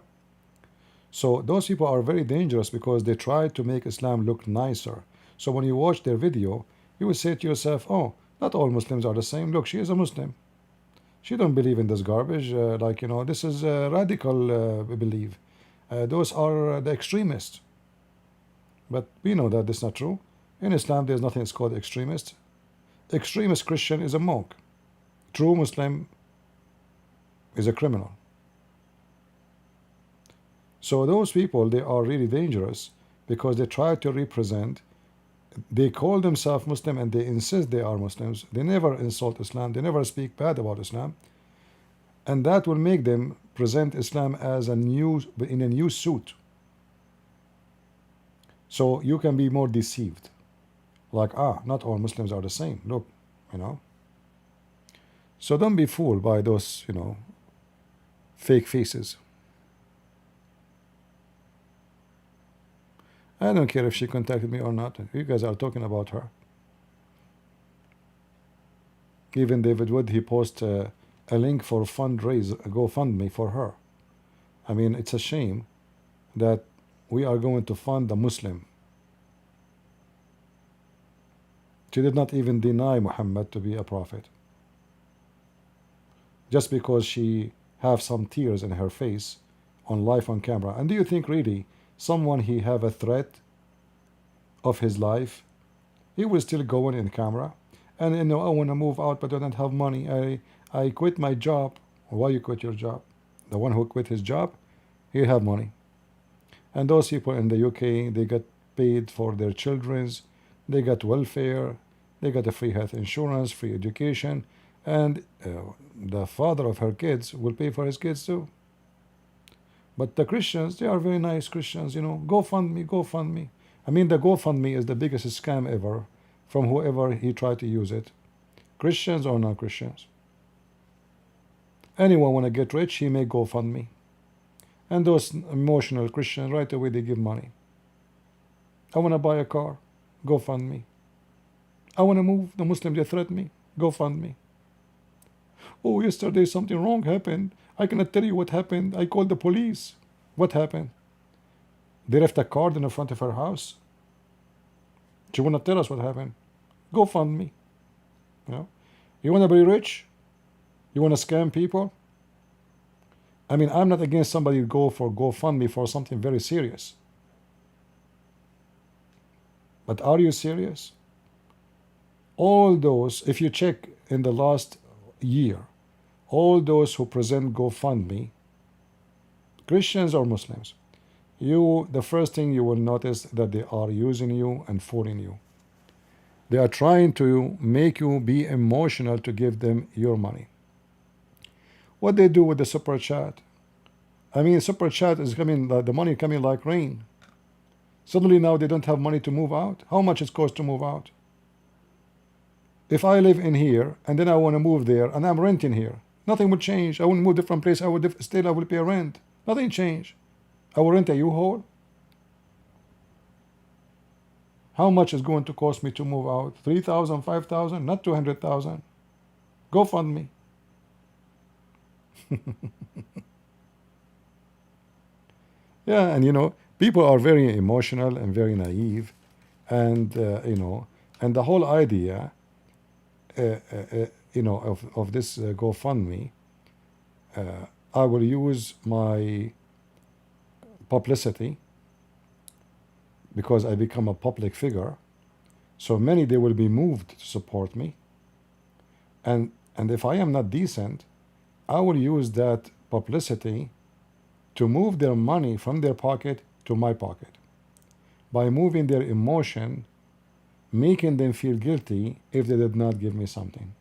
So those people are very dangerous because they try to make Islam look nicer. So when you watch their video, you will say to yourself, oh, not all Muslims are the same. Look, she is a Muslim. She don't believe in this garbage. Like, you know, this is radical belief. Those are the extremists. But we know that this is not true. In Islam, there's nothing that's called extremist. Extremist Christian is a monk. True Muslim is a criminal. So those people, they are really dangerous because they try to represent, they call themselves Muslim and they insist they are Muslims. They never insult Islam. They never speak bad about Islam. And that will make them present Islam as in a new suit. So you can be more deceived. Like, not all Muslims are the same. Look, you know. So don't be fooled by those, you know, fake faces. I don't care if she contacted me or not. You guys are talking about her. Even David Wood, he posted a link for fundraise, a GoFundMe for her. I mean, it's a shame that we are going to fund a Muslim. She did not even deny Muhammad to be a prophet. Just because she have some tears in her face on live on camera. And do you think really someone he have a threat of his life, he will still go in camera. And you know, I want to move out, but I don't have money. I quit my job. Why you quit your job? The one who quit his job, he have money. And those people in the UK, they get paid for their children's, they got welfare, they got a free health insurance, free education, and the father of her kids will pay for his kids too. But the Christians, they are very nice Christians, you know, GoFundMe, GoFundMe. I mean, the GoFundMe is the biggest scam ever from whoever he tried to use it, Christians or non-Christians. Anyone want to get rich, he may GoFundMe. And those emotional Christians, right away they give money. I want to buy a car, GoFundMe. I want to move, the Muslims, they threaten me, GoFundMe. Oh, yesterday something wrong happened. I cannot tell you what happened. I called the police. What happened? They left a card in the front of her house. She want to tell us what happened. GoFundMe. You know? You want to be rich? You want to scam people? I mean, I'm not against somebody go for GoFundMe for something very serious. But are you serious? All those, if you check in the last year, all those who present GoFundMe, Christians or Muslims, the first thing you will notice that they are using you and fooling you. They are trying to make you be emotional to give them your money. What they do with the super chat? I mean, super chat is coming, the money coming like rain. Suddenly now they don't have money to move out. How much it costs to move out? If I live in here and then I want to move there and I'm renting here, nothing will change. I wouldn't move different place. I would still I will pay rent. Nothing changed. I will rent a U-Haul. How much is going to cost me to move out? 3,000, 5,000, not 200,000. GoFundMe. Yeah, and you know, people are very emotional and very naive, and you know, and the whole idea, you know, of this GoFundMe, I will use my publicity because I become a public figure. So many, they will be moved to support me, and if I am not decent, I will use that publicity to move their money from their pocket to my pocket by moving their emotion, making them feel guilty if they did not give me something.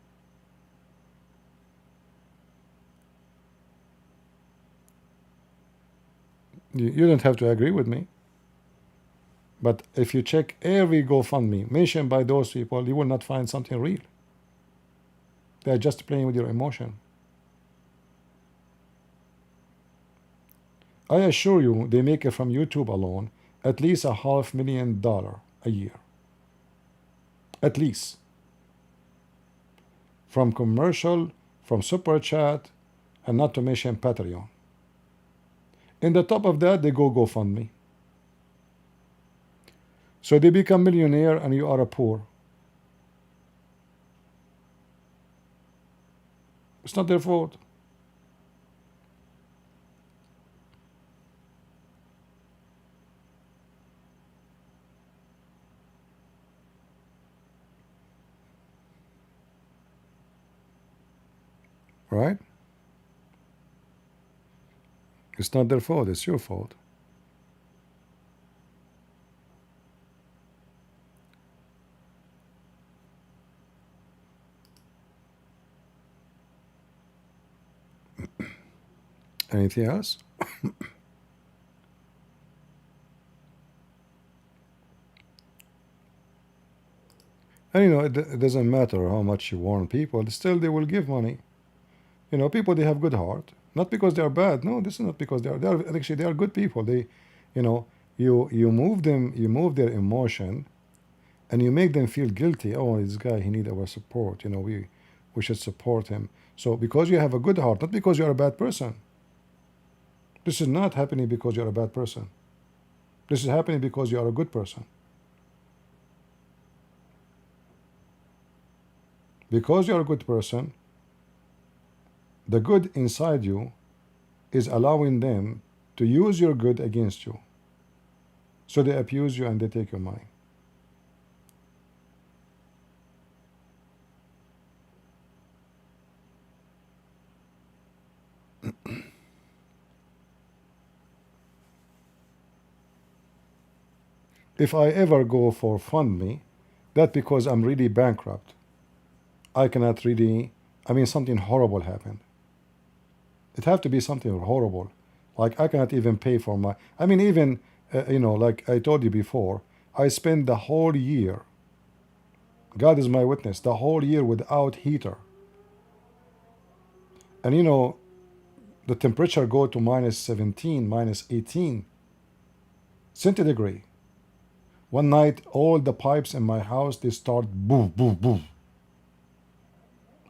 You don't have to agree with me, but if you check every GoFundMe mentioned by those people, you will not find something real. They are just playing with your emotion. I assure you, they make it from YouTube alone at least $500,000 a year. At least. From commercial, from super chat, and not to mention Patreon. In the top of that, they go GoFundMe. So they become millionaire and you are a poor. It's not their fault. Right? It's not their fault, it's your fault. Anything else? And you know, it doesn't matter how much you warn people, still they will give money. You know, people, they have good heart. Not because they are bad. No, this is not because they are actually, they are good people. They, you know, you move them, you move their emotion, and you make them feel guilty. Oh, this guy, he needs our support. You know, we should support him. So because you have a good heart, not because you are a bad person. This is not happening because you are a bad person. This is happening because you are a good person. Because you are a good person, the good inside you is allowing them to use your good against you. So they abuse you and they take your money. If I ever go for fund me, that's because I'm really bankrupt. I cannot really, I mean, something horrible happened. It have to be something horrible. Like I cannot even pay for my, I mean, even, you know, like I told you before, I spent the whole year, God is my witness, the whole year without heater. And you know, the temperature go to minus 17, minus 18 centigrade. One night, all the pipes in my house, they start boom, boom, boom.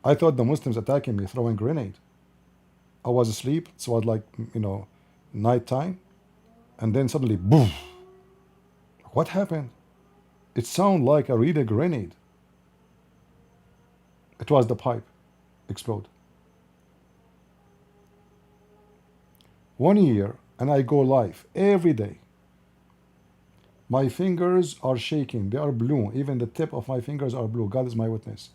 I thought the Muslims attacking me, throwing grenade. I was asleep, it was like, you know, nighttime, and then suddenly, boom. What happened? It sounded like a real grenade. It was the pipe explode. 1 year, and I go live every day. My fingers are shaking, they are blue, even the tip of my fingers are blue. God is my witness.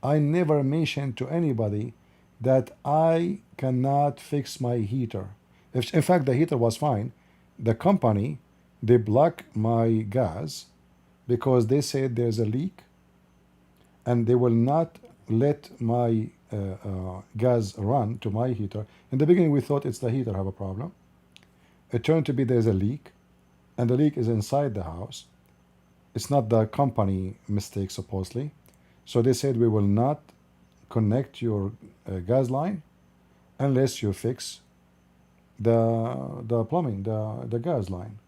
I never mentioned to anybody that I cannot fix my heater. If, in fact, the heater was fine. The company, they block my gas because they said there's a leak and they will not let my gas run to my heater. In the beginning, we thought it's the heater have a problem. It turned to be there's a leak, and the leak is inside the house. It's not the company mistake, supposedly. So they said we will not connect your gas line unless you fix the plumbing, the gas line.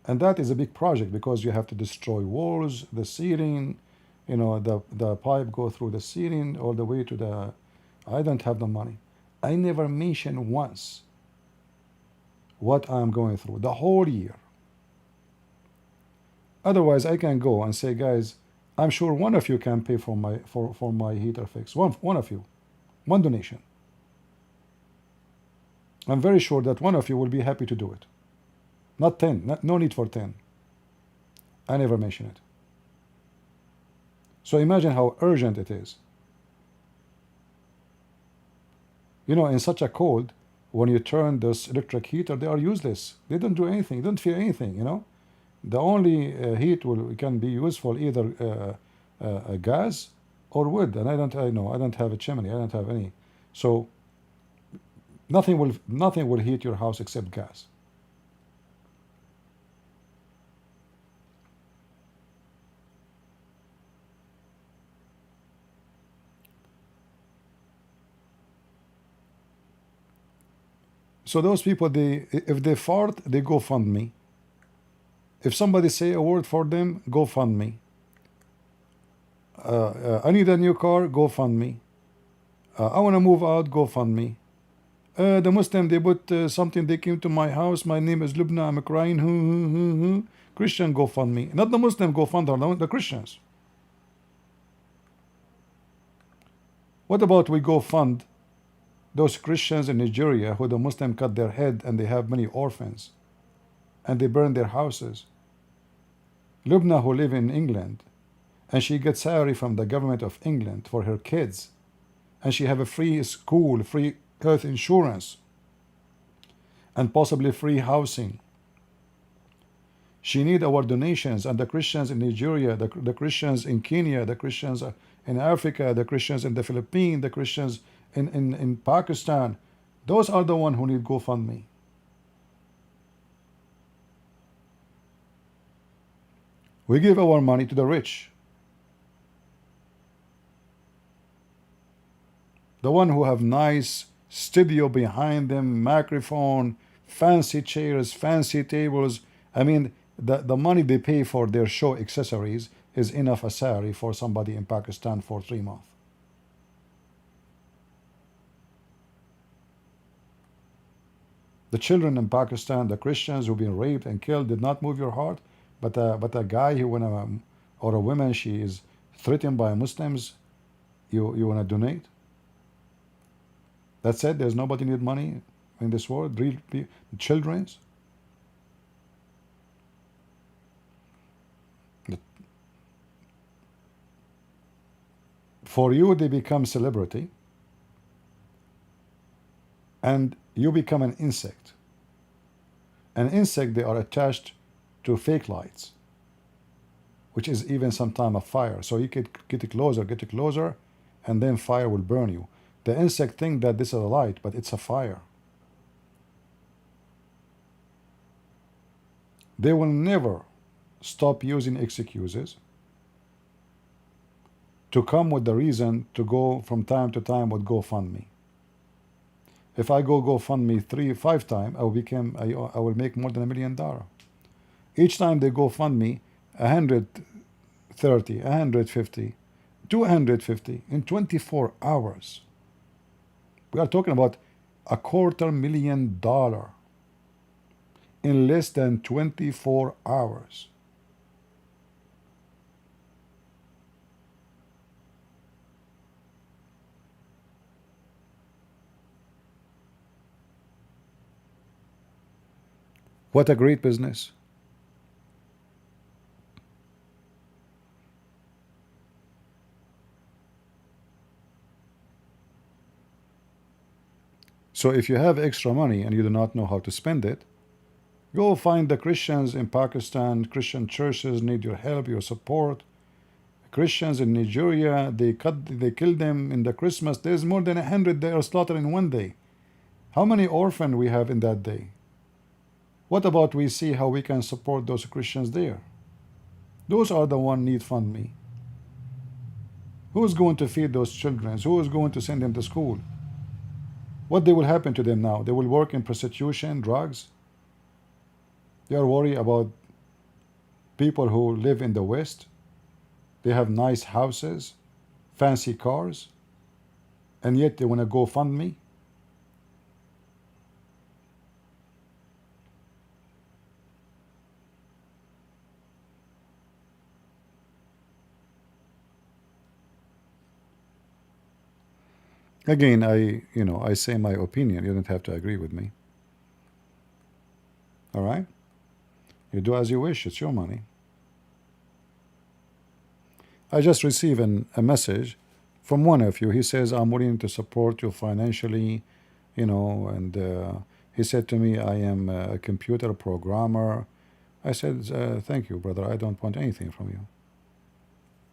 And that is a big project because you have to destroy walls, the ceiling, you know, the pipe go through the ceiling all the way to the, I don't have the money. I never mentioned once what I'm going through the whole year. Otherwise, I can go and say, guys, I'm sure one of you can pay for my heater fix. One of you, one donation. I'm very sure that one of you will be happy to do it. Not 10, no need for 10. I never mention it. So imagine how urgent it is. You know, in such a cold, when you turn this electric heater, they are useless. They don't do anything. They don't feel anything, you know. The only heat can be useful either gas or wood. And I don't have a chimney. I don't have any. So nothing will heat your house except gas. So those people, if they fart, they go fund me. If somebody say a word for them, go fund me. I need a new car, go fund me. I want to move out, go fund me. The Muslim, they put something, they came to my house, my name is Lubna, I'm crying, Christian, go fund me. Not the Muslim, go fund her, the Christians. What about we go fund those Christians in Nigeria who the Muslim cut their head and they have many orphans and they burn their houses? Lubna, who live in England, and she gets salary from the government of England for her kids, and she have a free school, free health insurance, and possibly free housing. She need our donations, and the Christians in Nigeria, the Christians in Kenya, the Christians in Africa, the Christians in the Philippines, the Christians in Pakistan, those are the ones who need GoFundMe. We give our money to the rich. The one who have nice studio behind them, microphone, fancy chairs, fancy tables. I mean, the money they pay for their show accessories is enough a salary for somebody in Pakistan for 3 months. The children in Pakistan, the Christians who've been raped and killed, did not move your heart, but a guy who or a woman, she is threatened by Muslims, you want to donate? That said, there's nobody need money in this world, real children's. For you, they become celebrity. and you become an insect. An insect, they are attached to fake lights, which is even sometimes a fire. So you could get closer, and then fire will burn you. The insect think that this is a light, but it's a fire. They will never stop using excuses to come with the reason to go from time to time with GoFundMe. If I go GoFundMe 3-5 times, I will make more than $1 million. Each time they GoFundMe 130, 150, 250 in 24 hours. We are talking about $250,000 in less than 24 hours. What a great business. So if you have extra money and you do not know how to spend it, go find the Christians in Pakistan. Christian churches need your help, your support. Christians in Nigeria, they kill them in the Christmas. There's more than 100 they are slaughtered in one day. How many orphans we have in that day? What about we see how we can support those Christians there? Those are the one need fund me. Who's going to feed those children? Who is going to send them to school? What will happen to them now? They will work in prostitution, drugs. They are worried about people who live in the West. They have nice houses, fancy cars, and yet they want to go fund me. Again, I say my opinion. You don't have to agree with me. All right? You do as you wish. It's your money. I just received a message from one of you. He says, I'm willing to support you financially, and he said to me, I am a computer programmer. I said, thank you, brother. I don't want anything from you.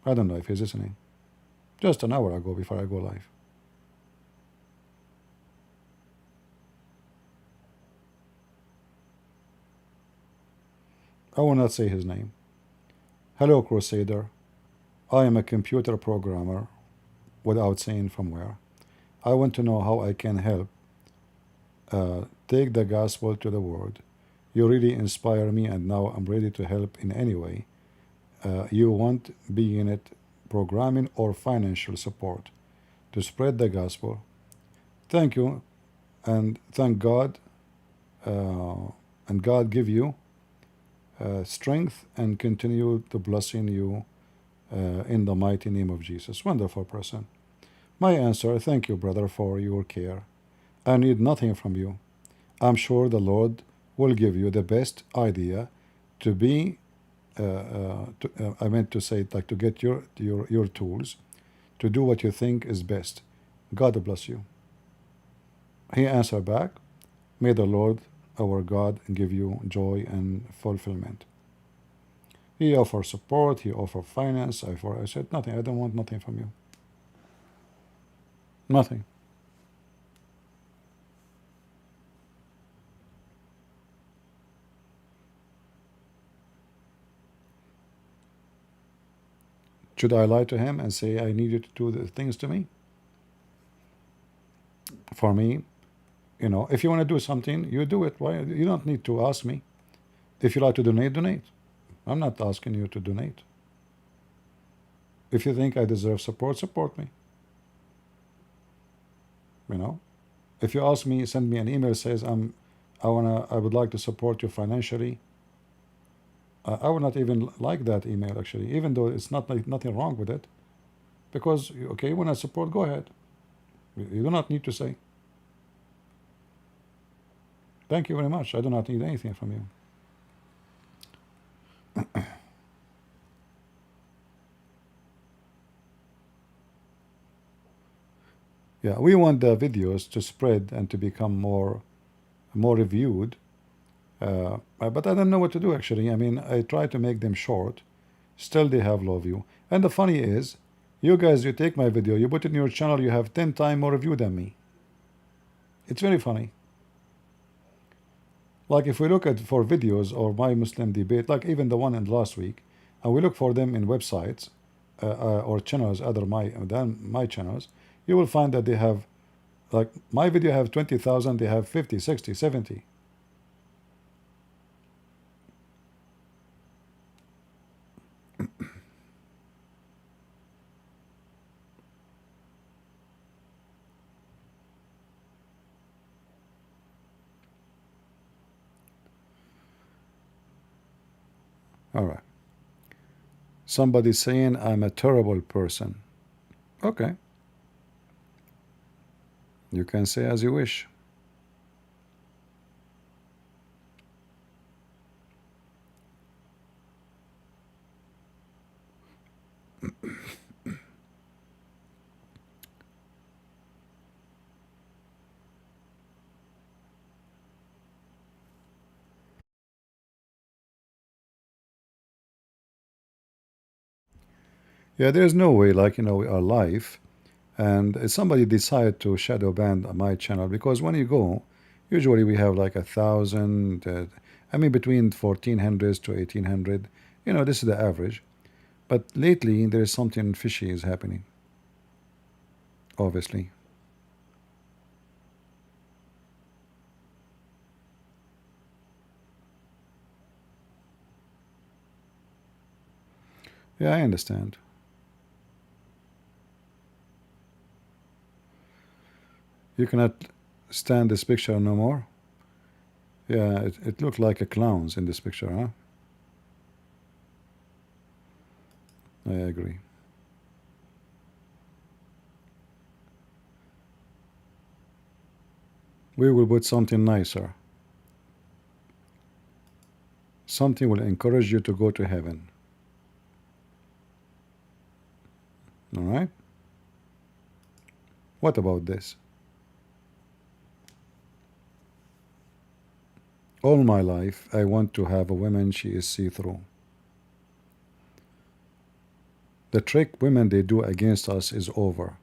I don't know if he's listening. Just an hour ago before I go live. I will not say his name. Hello, Crusader. I am a computer programmer, without saying from where. I want to know how I can help take the gospel to the world. You really inspire me, and now I'm ready to help in any way. You want, be in it, programming or financial support to spread the gospel. Thank you, and thank God, and God give you strength and continue to blessing you in the mighty name of Jesus. Wonderful person. My answer, thank you, brother, for your care. I need nothing from you. I'm sure the Lord will give you the best idea to be, I meant to say, like, to get your tools to do what you think is best. God bless you. He answered back, may the Lord our God give you joy and fulfillment. He offered support, he offered finance. I said, nothing, I don't want nothing from you. Nothing. Should I lie to him and say I need you to do the things to me? For me, if you want to do something, you do it. Why? You don't need to ask me. If you like to donate, donate. I'm not asking you to donate. If you think I deserve support, support me. If you ask me, send me an email says I would like to support you financially. I would not even like that email, actually, even though it's nothing wrong with it, because okay, when I support, go ahead. You do not need to say thank you very much. I do not need anything from you. Yeah, we want the videos to spread and to become more reviewed. But I don't know what to do actually. I mean, I try to make them short. Still, they have low view. And the funny is, you guys, you take my video, you put it in your channel, you have 10 times more view than me. It's very funny. Like if we look at for videos or my Muslim debate, like even the one in last week, and we look for them in websites or channels other than my channels, you will find that they have, like my video have 20,000, they have 50, 60, 70. All right. Somebody's saying I'm a terrible person. Okay. You can say as you wish. Yeah, there's no way, like, we are live, and if somebody decide to shadow ban my channel, because when you go, usually we have like 1,000, I mean between 1,400 to 1,800. This is the average. But lately there is something fishy is happening. Obviously. Yeah, I understand. You cannot stand this picture no more. Yeah, it looked like a clowns in this picture, huh? I agree. We will put something nicer. Something will encourage you to go to heaven. All right? What about this? All my life, I want to have a woman, she is see-through. The trick women they do against us is over.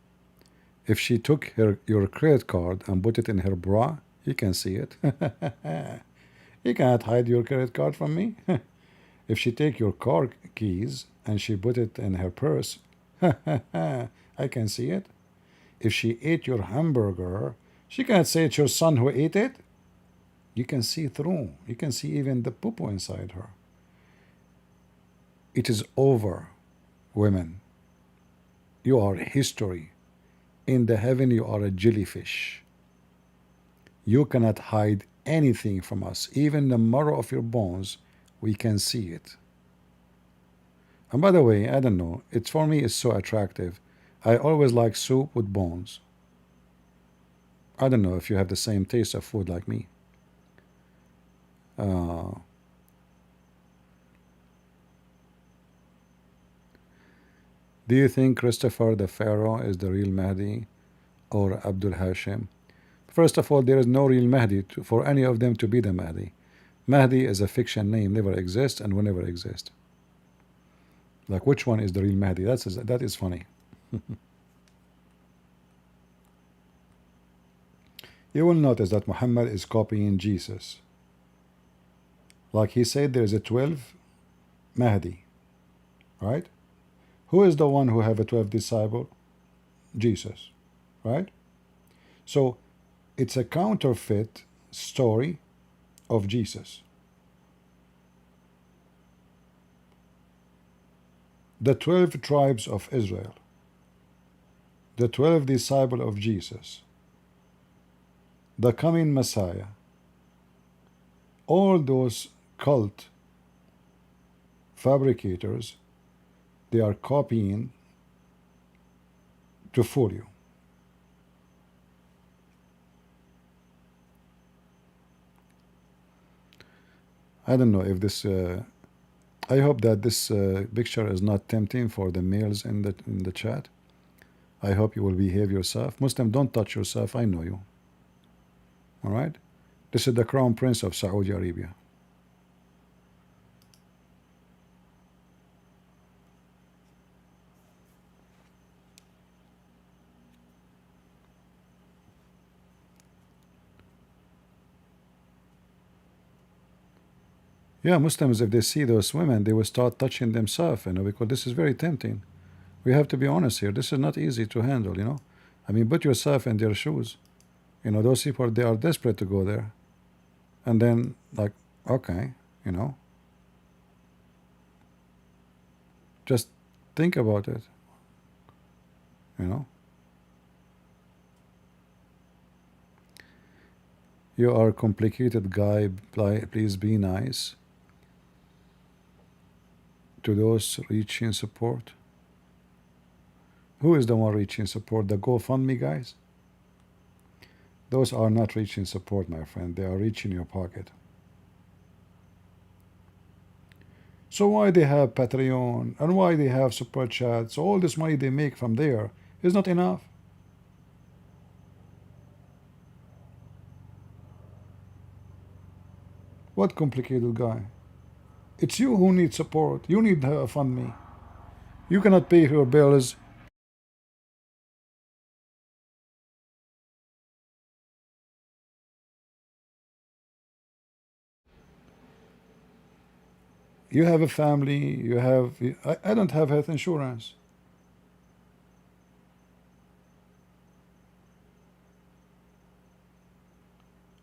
If she took your credit card and put it in her bra, you can see it. You cannot hide your credit card from me. If she take your car keys and she put it in her purse, I can see it. If she ate your hamburger, she cannot say it's your son who ate it. You can see through. You can see even the poo-poo inside her. It is over, women. You are history. In the heaven you are a jellyfish. You cannot hide anything from us. Even the marrow of your bones, we can see it. And by the way, I don't know, it's for me it's so attractive. I always like soup with bones. I don't know if you have the same taste of food like me. Do you think Christopher the Pharaoh is the real Mahdi or Abdul Hashim? First of all, there is no real Mahdi for any of them to be the Mahdi. Mahdi is a fiction name, never exists and will never exist. Like, which one is the real Mahdi? That is funny. You will notice that Muhammad is copying Jesus. Like he said, there is a 12 Mahdi, right? Who is the one who have a 12 disciple? Jesus, right? So it's a counterfeit story of Jesus. The 12 tribes of Israel, the 12 disciples of Jesus, the coming Messiah, all those cult fabricators, they are copying to fool you. I don't know if this I hope that this picture is not tempting for the males in the chat. I hope you will behave yourself. Muslim, don't touch yourself. I know you. All right? This is the Crown Prince of Saudi Arabia. Yeah, Muslims, if they see those women, they will start touching themselves, because this is very tempting. We have to be honest here. This is not easy to handle. I mean, put yourself in their shoes. Those people, they are desperate to go there. And then, like, okay, just think about it. You are a complicated guy. Please be nice to those reaching support. Who is the one reaching support? The GoFundMe guys? Those are not reaching support, my friend. They are reaching your pocket. So why they have Patreon and why they have super chats? All this money they make from there is not enough. What complicated guy? It's you who need support. You need to fund me. You cannot pay your bills. You have a family. You have. I don't have health insurance.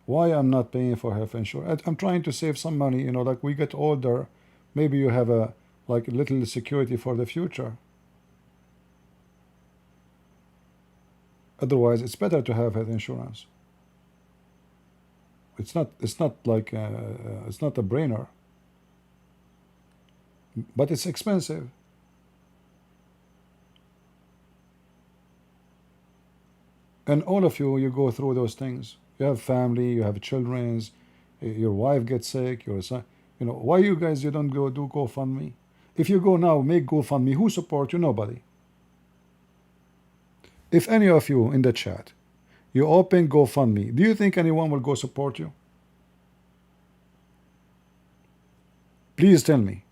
Why I'm not paying for health insurance? I'm trying to save some money. Like we get older, maybe you have a little security for the future. Otherwise, it's better to have health insurance. It's not like it's not a brainer, but it's expensive. And all of you go through those things. You have family, you have children, your wife gets sick, your son. Why you guys you don't go do GoFundMe? If you go now make GoFundMe, who support you? Nobody. If any of you in the chat, you open GoFundMe, do you think anyone will go support you? Please tell me.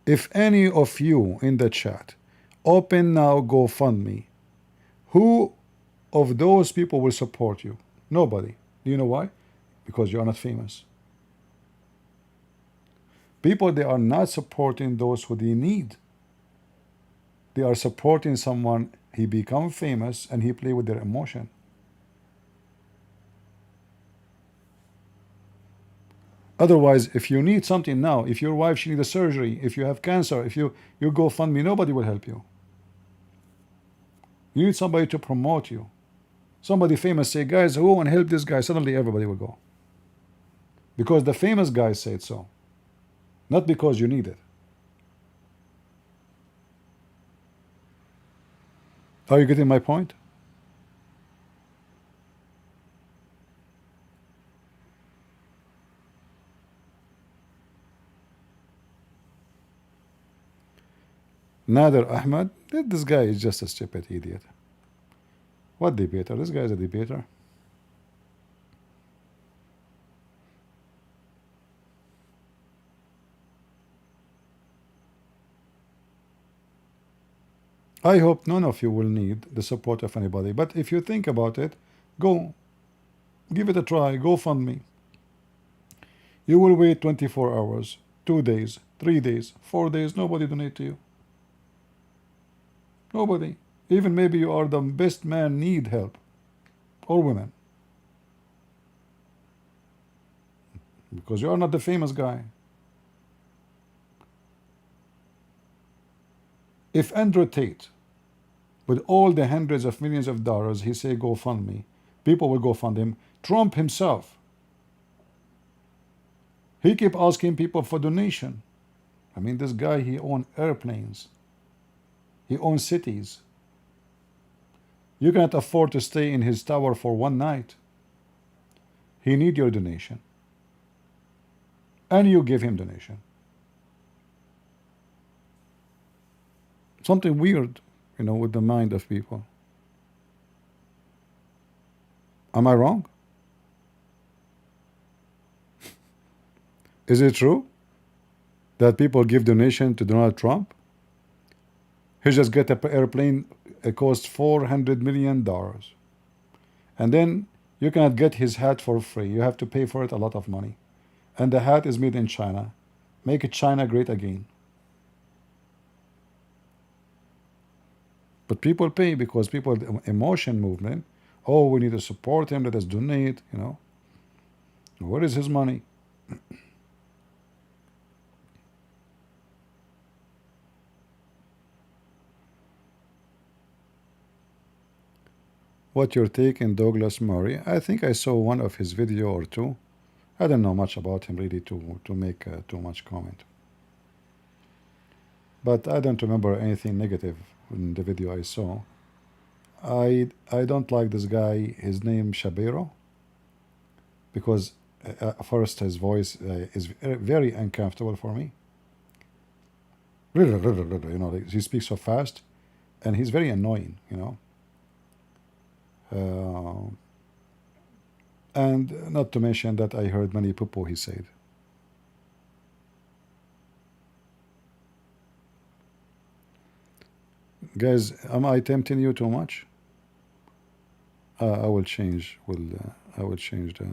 If any of you in the chat open now GoFundMe, who of those people will support you? Nobody. Do you know why? Because you are not famous. People, they are not supporting those who they need. They are supporting someone, he become famous and he play with their emotion. Otherwise, if you need something now, if your wife, she needs a surgery, if you have cancer, if you go fund me, nobody will help you. You need somebody to promote you. Somebody famous say, guys, go and help this guy. Suddenly everybody will go. Because the famous guy said so. Not because you need it. Are you getting my point? Nader Ahmed, this guy is just a stupid idiot. What debater? This guy is a debater. I hope none of you will need the support of anybody. But if you think about it, go. Give it a try. Go fund me. You will wait 24 hours, 2 days, 3 days, 4 days. Nobody donate to you. Nobody. Even maybe you are the best man, need help. Or women. Because you are not the famous guy. If Andrew Tate, with all the hundreds of millions of dollars, he say go fund me, people will go fund him. Trump himself, he keep asking people for donation. I mean, this guy, he owns airplanes. He owns cities. You cannot afford to stay in his tower for one night. He need your donation. And you give him donation. Something weird, with the mind of people. Am I wrong? Is it true that people give donation to Donald Trump? He just get an airplane, it costs $400 million. And then you cannot get his hat for free. You have to pay for it a lot of money. And the hat is made in China. Make it China great again. But people pay because people, emotion movement, oh, we need to support him, let us donate, Where is his money? What your take in Douglas Murray? I think I saw one of his video or two. I don't know much about him really to make too much comment. But I don't remember anything negative in the video I saw. I don't like this guy, his name Shapiro, because first his voice is very uncomfortable for me. He speaks so fast, and he's very annoying, and not to mention that I heard many poo he said. Guys, am I tempting you too much? I will change. I will change the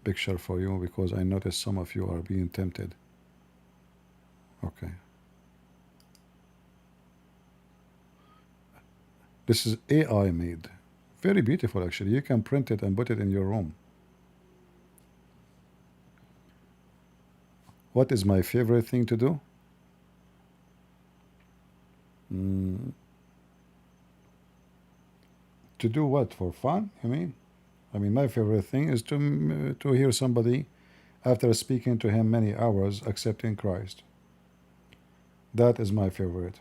picture for you because I noticed some of you are being tempted. Okay. This is AI made. Very beautiful, actually. You can print it and put it in your room. What is my favorite thing to do? To do what? For fun, you mean? I mean, my favorite thing is to hear somebody, after speaking to him many hours, accepting Christ. That is my favorite.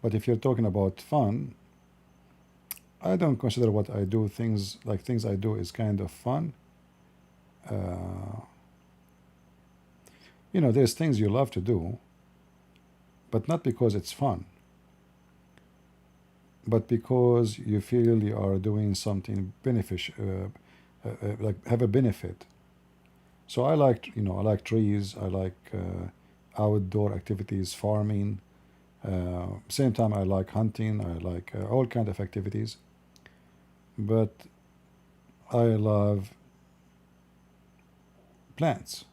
But if you're talking about fun, I don't consider what I do things I do is kind of fun. There's things you love to do, but not because it's fun, but because you feel you are doing something beneficial, like have a benefit. So I like, I like trees, I like outdoor activities, farming. Same time I like hunting, I like all kind of activities. But I love plants.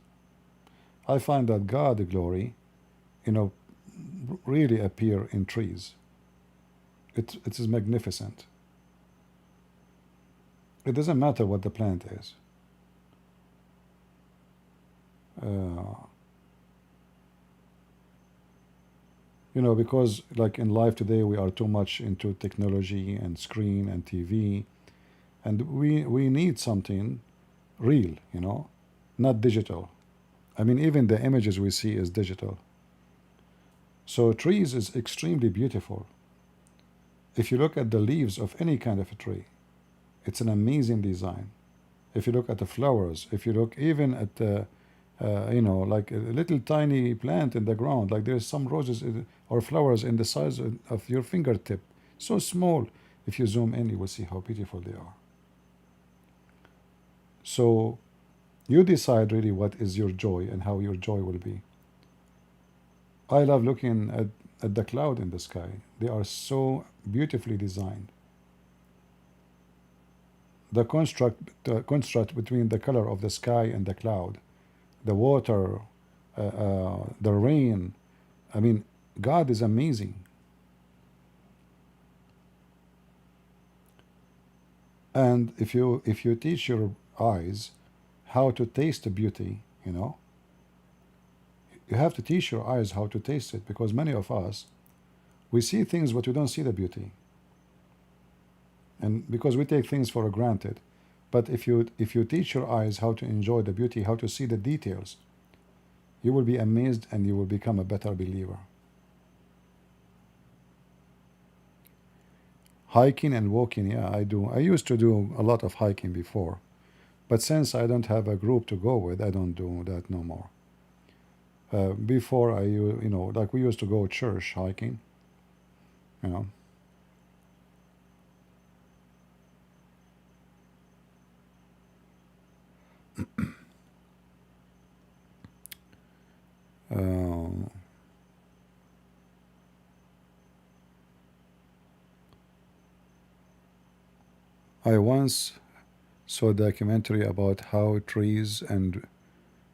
I find that God glory, really appear in trees. It is magnificent. It doesn't matter what the plant is. Because like in life today we are too much into technology and screen and TV, and we need something real, not digital. I mean, even the images we see is digital. So trees is extremely beautiful. If you look at the leaves of any kind of a tree, it's an amazing design. If you look at the flowers, if you look even at the like a little tiny plant in the ground, like there's some roses or flowers in the size of your fingertip, so small. If you zoom in, you will see how beautiful they are. So you decide really what is your joy and how your joy will be. I love looking at the cloud in the sky. They are so beautifully designed. The construct between the color of the sky and the cloud, the water, the rain. I mean, God is amazing. And if you teach your eyes how to taste the beauty, you have to teach your eyes how to taste it, because many of us, we see things but we don't see the beauty, and because we take things for granted. But if you teach your eyes how to enjoy the beauty, how to see the details, you will be amazed and you will become a better believer. Hiking and walking, yeah, I do. I used to do a lot of hiking before, but since I don't have a group to go with, I don't do that no more. Before like we used to go church hiking, you know. I once saw a documentary about how trees and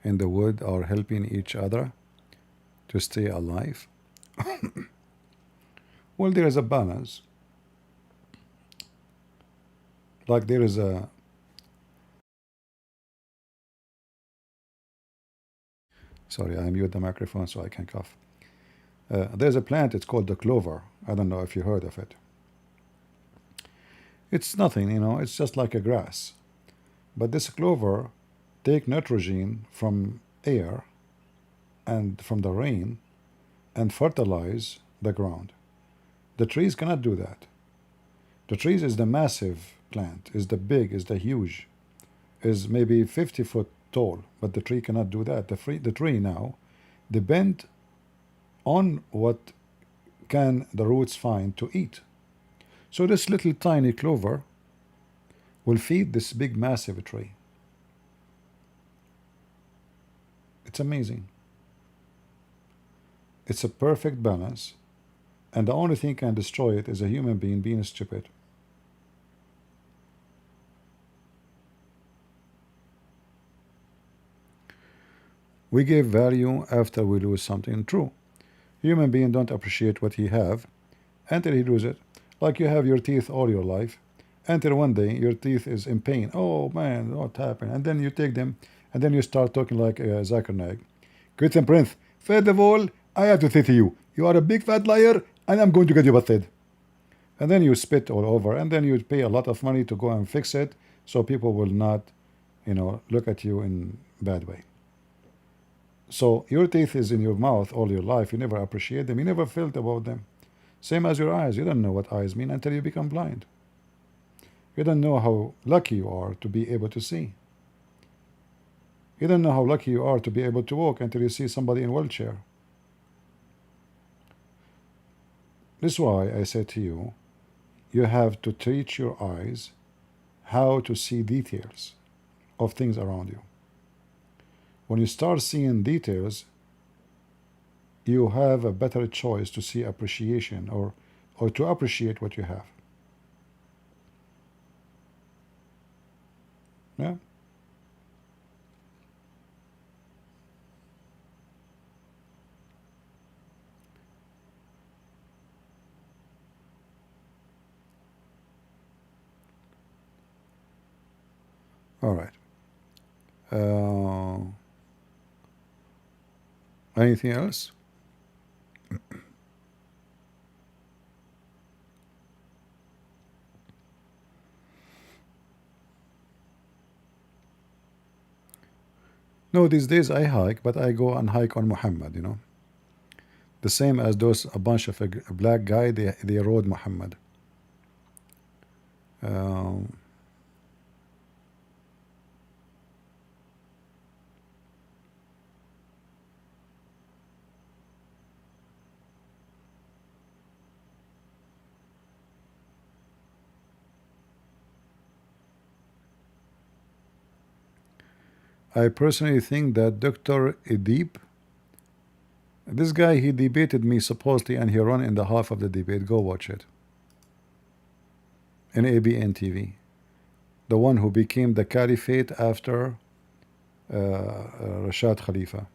in the wood are helping each other to stay alive. Well, there is a balance. Like there is a sorry, I mute the microphone so I can cough. There's a plant, it's called the clover. I don't know if you heard of it. It's nothing, you know, it's just like a grass. But this clover take nitrogen from air and from the rain and fertilize the ground. The trees cannot do that. The trees is the massive plant, is the big, is the huge, is maybe 50 foot tall, but the tree cannot do that. The tree now depend on what can the roots find to eat. So this little tiny clover will feed this big massive tree. It's amazing. It's a perfect balance, and the only thing can destroy it is a human being stupid. We give value after we lose something. True. Human beings don't appreciate what he have until he lose it. Like you have your teeth all your life, until one day your teeth is in pain. Oh man, what happened? And then you take them, and then you start talking like Zakir Naik. Christian Prince, first of all, I have to say to you, you are a big fat liar, and I'm going to get you busted. And then you spit all over, and then you pay a lot of money to go and fix it, so people will not, you know, look at you in bad way. So your teeth is in your mouth all your life. You never appreciate them. You never felt about them. Same as your eyes. You don't know what eyes mean until you become blind. You don't know how lucky you are to be able to see. You don't know how lucky you are to be able to walk until you see somebody in a wheelchair. This is why I said to you, you have to teach your eyes how to see details of things around you. When you start seeing details, you have a better choice to see appreciation or to appreciate what you have. Yeah. All right. Anything else? No, these days I hike, but I go and hike on Muhammad, you know. The same as those, a bunch of a black guy, they rode Muhammad. I personally think that Dr. Edip, this guy, he debated me supposedly, and he ran in the half of the debate. Go watch it. In ABN TV. The one who became the caliphate after Rashad Khalifa.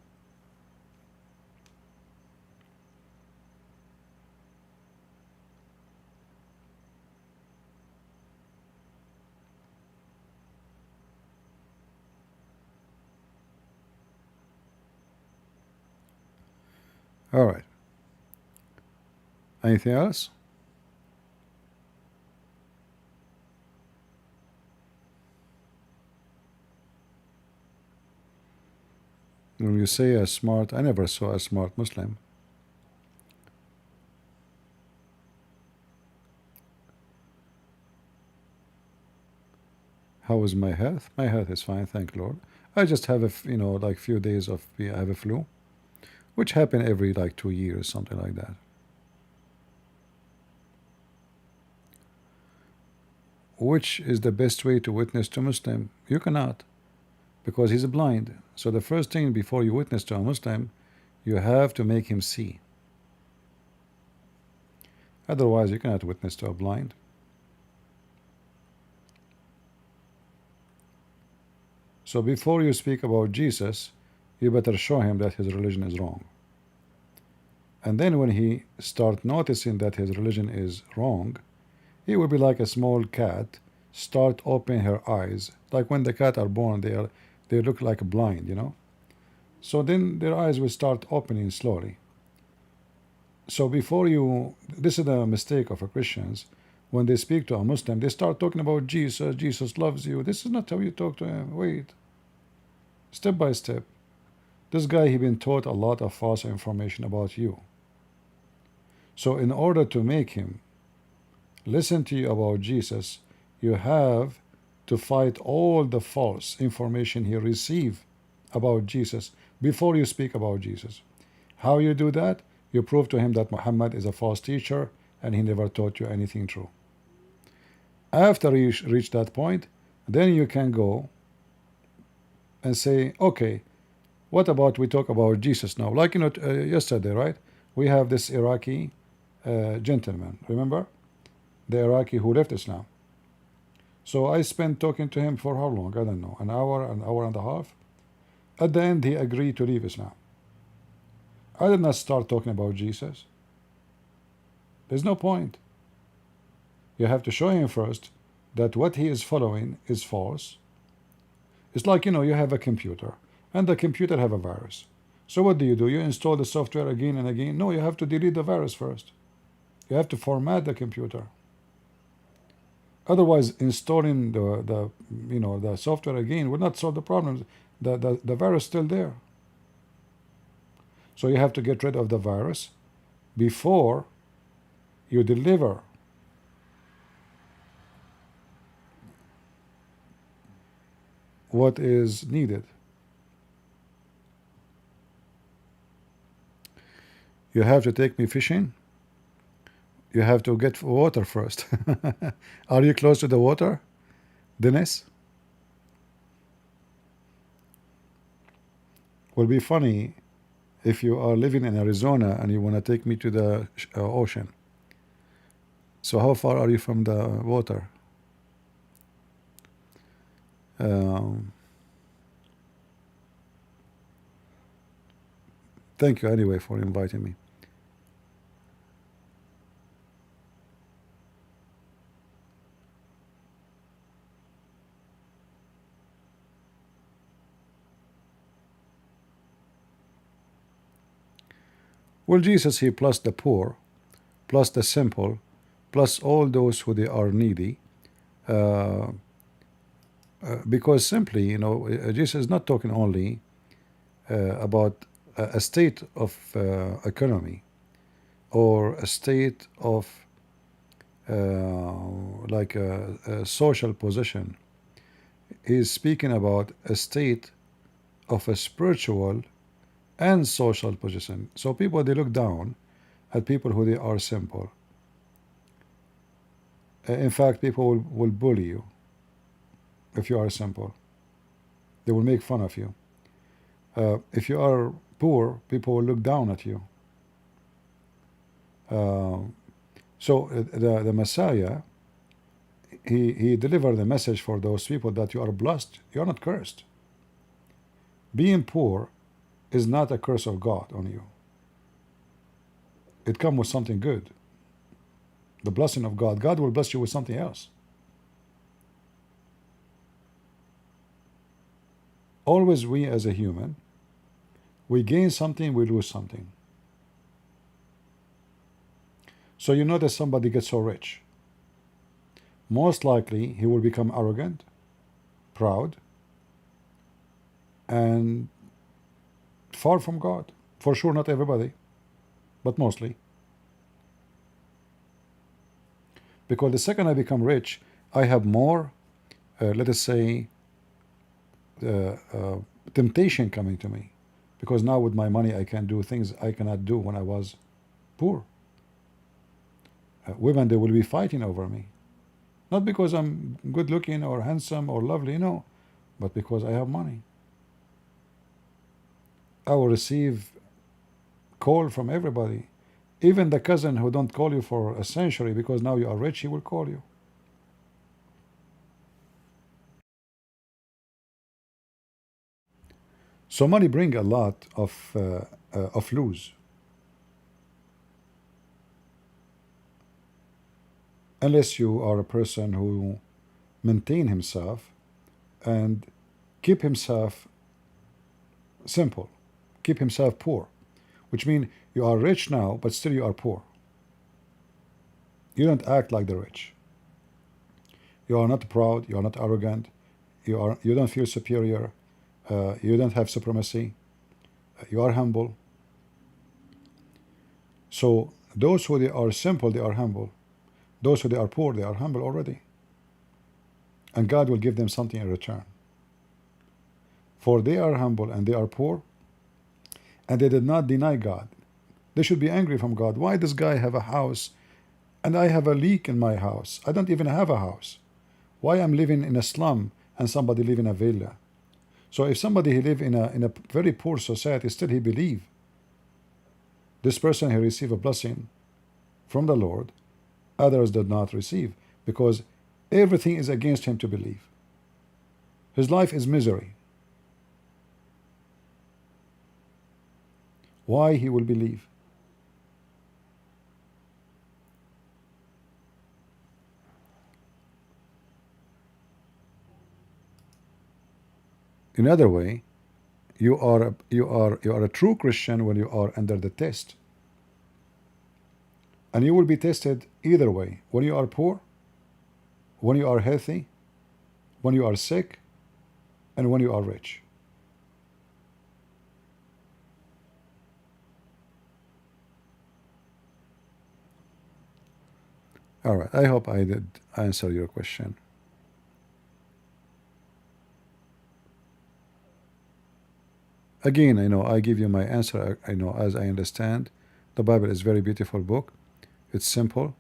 All right. Anything else? When you say a smart, I never saw a smart Muslim. How is my health? My health is fine, thank Lord. I just have like few days of I have a flu, which happen every like 2 years, something like that. which is the best way to witness to Muslim? You cannot, because he's blind. So the first thing before you witness to a Muslim, you have to make him see. Otherwise, you cannot witness to a blind. So before you speak about Jesus, you better show him that his religion is wrong. And then when he start noticing that his religion is wrong, he will be like a small cat, start opening her eyes. Like when the cat are born, they look like blind, you know. So then their eyes will start opening slowly. So before you, this is the mistake of Christians. When they speak to a Muslim, they start talking about Jesus. Jesus loves you. This is not how you talk to him. Wait. Step by step. This guy, he been taught a lot of false information about you. So in order to make him listen to you about Jesus, you have to fight all the false information he received about Jesus before you speak about Jesus. How you do that? You prove to him that Muhammad is a false teacher and he never taught you anything true. After you reach that point, then you can go and say, okay, what about we talk about Jesus now? Like, you know, yesterday, right? We have this Iraqi gentleman, remember? The Iraqi who left Islam. So I spent talking to him for how long? I don't know, an hour and a half. At the end, he agreed to leave Islam. I did not start talking about Jesus. There's no point. You have to show him first that what he is following is false. It's like, you know, you have a computer, and the computer have a virus. So what do? You install the software again and again? No, you have to delete the virus first. You have to format the computer. Otherwise, installing the software again will not solve the problems. The virus is still there. So you have to get rid of the virus before you deliver what is needed. You have to take me fishing. You have to get water first. Are you close to the water, Dennis? Will be funny if you are living in Arizona and you want to take me to the ocean. So how far are you from the water? Thank you anyway for inviting me. Well, Jesus, he plus the poor, plus the simple, plus all those who they are needy, because simply, you know, Jesus is not talking only about a state of economy or a state of like a social position. He's speaking about a state of a spiritual and social position. So people, they look down at people who they are simple. In fact, people will bully you if you are simple. They will make fun of you. If you are poor, people will look down at you. So the Messiah, he delivered the message for those people that you are blessed, you are not cursed. Being poor is not a curse of God on you. It comes with something good. The blessing of God. God will bless you with something else. Always we as a human, we gain something, we lose something. So you notice somebody gets so rich. Most likely he will become arrogant, proud, and far from God. For sure, not everybody, but mostly. Because the second I become rich, I have more, let us say, temptation coming to me. Because now with my money, I can do things I cannot do when I was poor. Women, they will be fighting over me. Not because I'm good looking or handsome or lovely, no, but because I have money. I will receive call from everybody. Even the cousin who don't call you for a century because now you are rich, he will call you. So money bring a lot of lose. Unless you are a person who maintain himself and keep himself simple, keep himself poor, which means you are rich now, but still you are poor. You don't act like the rich. You are not proud. You are not arrogant. You don't feel superior. You don't have supremacy. You are humble. So those who they are simple, they are humble. Those who they are poor, they are humble already. And God will give them something in return. For they are humble and they are poor, and they did not deny God. They should be angry from God. Why does guy have a house and I have a leak in my house? I don't even have a house. Why I'm living in a slum and somebody live in a villa? So if somebody he live in a very poor society, still he believe this person he receive a blessing from the Lord, others did not receive, because everything is against him to believe. His life is misery. Why he will believe? In other way, you are a true Christian when you are under the test. And you will be tested either way. When you are poor, when you are healthy, when you are sick, and when you are rich. All right, I hope I did answer your question. Again, I know I give you my answer. I know as I understand. The Bible is a very beautiful book. It's simple.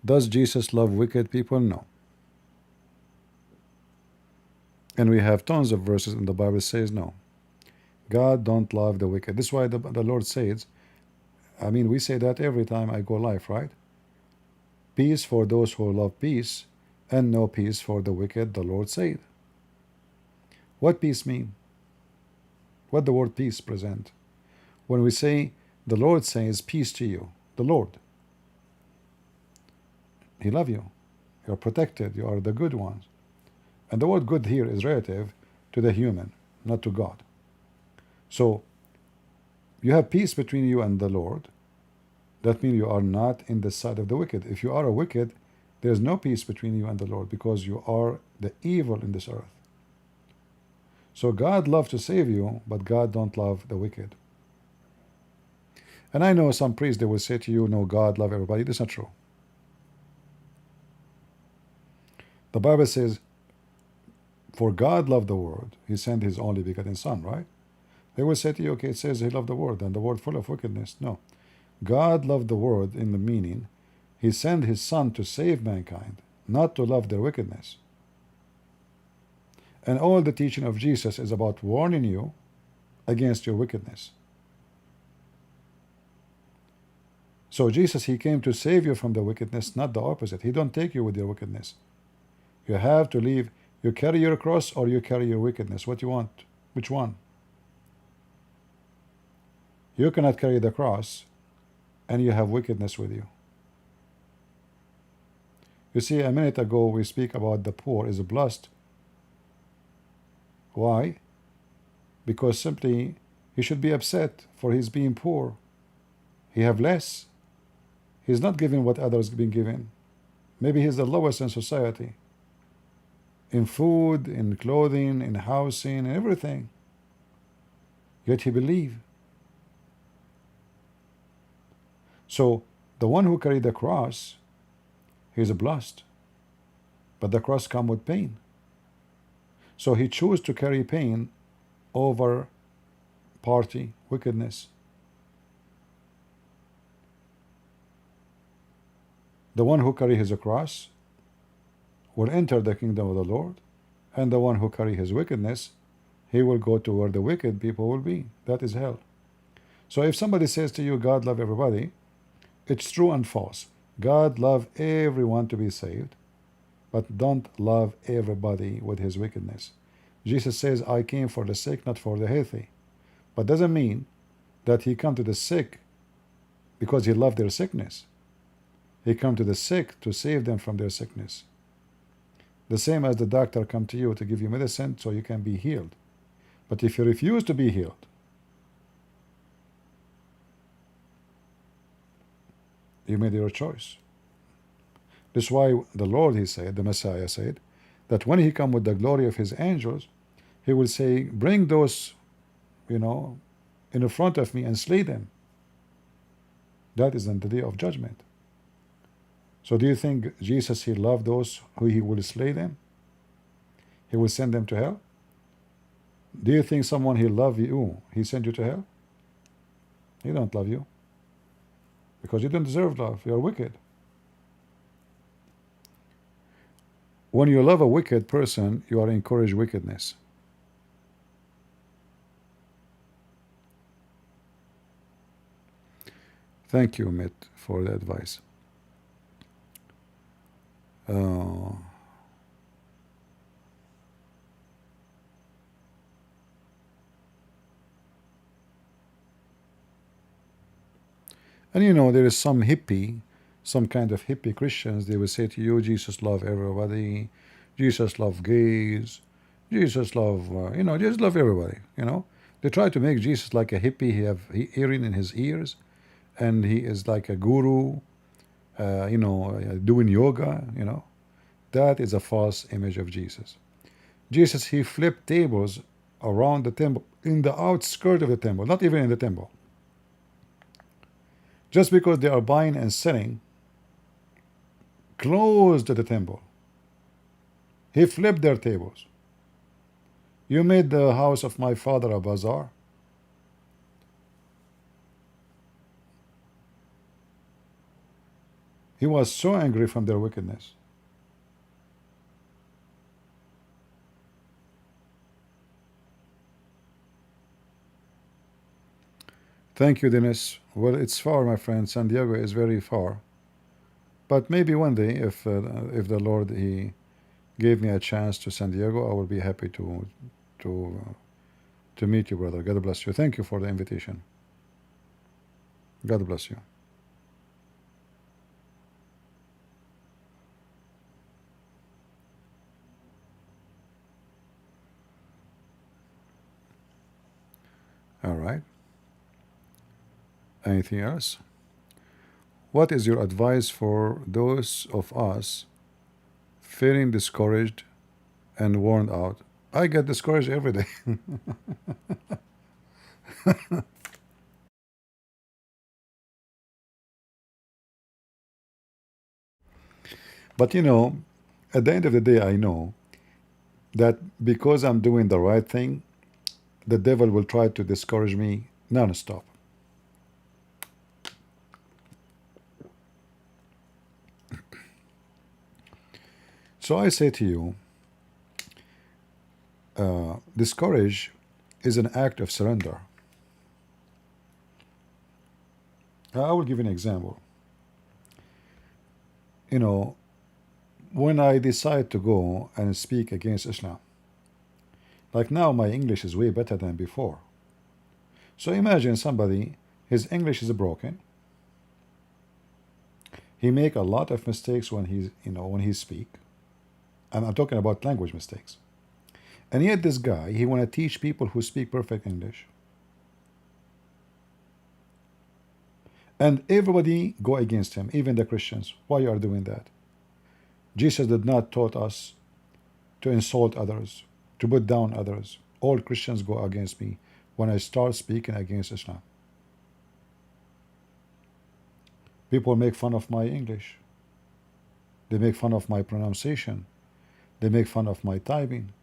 Does Jesus love wicked people? No. And we have tons of verses in the Bible says no. God don't love the wicked. This is why the Lord says, I mean, we say that every time I go live, right? Peace for those who love peace, and no peace for the wicked, the Lord said. What peace mean? What the word peace present? When we say the Lord says peace to you, the Lord, he love you. You're protected. You are the good ones. And the word good here is relative to the human, not to God. So you have peace between you and the Lord. That means you are not in the side of the wicked. If you are a wicked, there is no peace between you and the Lord, because you are the evil in this earth. So God loves to save you, but God don't love the wicked. And I know some priests, they will say to you, no, God love everybody. That's not true. The Bible says, for God loved the world, he sent his only begotten son, right? They will say to you, okay, it says he loved the world, and the world full of wickedness. No. God loved the world in the meaning, he sent his son to save mankind, not to love their wickedness. And all the teaching of Jesus is about warning you against your wickedness. So Jesus, he came to save you from the wickedness, not the opposite. He don't take you with your wickedness. You have to leave. You carry your cross or you carry your wickedness. What you want? Which one? You cannot carry the cross and you have wickedness with you. You see, a minute ago we speak about the poor is blessed. Why? Because simply he should be upset for his being poor. He have less. He's not giving what others been given. Maybe he's the lowest in society. In food, in clothing, in housing, in everything. Yet he believe. So the one who carried the cross, he's blessed. But the cross comes with pain. So he chose to carry pain over party, wickedness. The one who carries his cross, will enter the kingdom of the Lord, and the one who carry his wickedness, he will go to where the wicked people will be. That is hell. So if somebody says to you, God love everybody, it's true and false. God love everyone to be saved, but don't love everybody with his wickedness. Jesus says, I came for the sick, not for the healthy. But doesn't mean that he come to the sick because he loved their sickness. He come to the sick to save them from their sickness. The same as the doctor come to you to give you medicine so you can be healed. But if you refuse to be healed, you made your choice. That's why the Lord, he said, the Messiah said, that when he come with the glory of his angels, he will say, bring those, in the front of me and slay them. That is on the day of judgment. So do you think Jesus, he loved those who he will slay them? He will send them to hell? Do you think someone he love you, he sent you to hell? He don't love you. Because you don't deserve love. You are wicked. When you love a wicked person, you are encourage wickedness. Thank you, Ahmed, for the advice. And there is some hippie, some kind of hippie Christians, they will say to you, Jesus love everybody, Jesus love gays, Jesus love, Jesus love everybody, They try to make Jesus like a hippie, he have earring in his ears, and he is like a guru, doing yoga, That is a false image of Jesus. Jesus, he flipped tables around the temple, in the outskirt of the temple, not even in the temple. Just because they are buying and selling close to the temple, he flipped their tables. You made the house of my father a bazaar. He was so angry from their wickedness. Thank you, Dennis. Well, it's far, my friend. San Diego is very far. But maybe one day, if the Lord, he gave me a chance to San Diego, I will be happy to meet you, brother. God bless you. Thank you for the invitation. God bless you. All right. Anything else? What is your advice for those of us feeling discouraged and worn out? I get discouraged every day. But at the end of the day, I know that because I'm doing the right thing, the devil will try to discourage me non-stop. So I say to you, discourage is an act of surrender. I will give you an example. When I decide to go and speak against Islam, like now my English is way better than before. So imagine somebody, his English is broken. He make a lot of mistakes when he speak. And I'm talking about language mistakes. And yet this guy, he want to teach people who speak perfect English. And everybody go against him, even the Christians. Why you are doing that? Jesus did not taught us to insult others, to put down others. All Christians go against me when I start speaking against Islam. People make fun of my English. They make fun of my pronunciation. They make fun of my typing.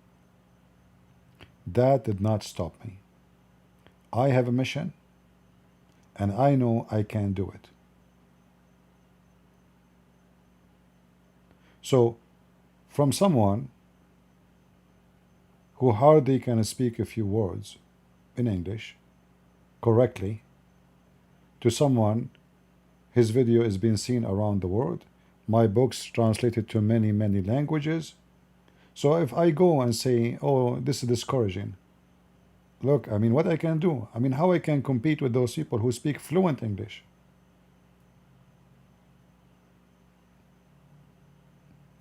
That did not stop me. I have a mission, and I know I can do it. So from someone who hardly can speak a few words in English correctly to someone his video is being seen around the world, my books translated to many languages. So if I go and say, oh, this is discouraging, look, I mean, what I can do, I mean, how I can compete with those people who speak fluent English?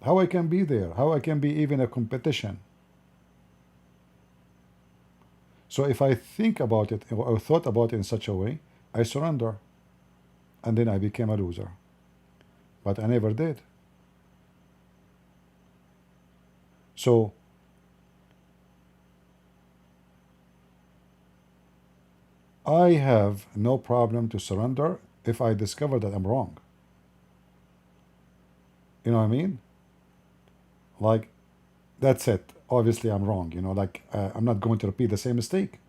How I can be there? How I can be even a competition? So if I think about it or thought about it in such a way, I surrender, and then I became a loser. But I never did. So I have no problem to surrender if I discover that I'm wrong. You know what I mean? Like, that's it. Obviously, I'm wrong. You know, like, I'm not going to repeat the same mistake.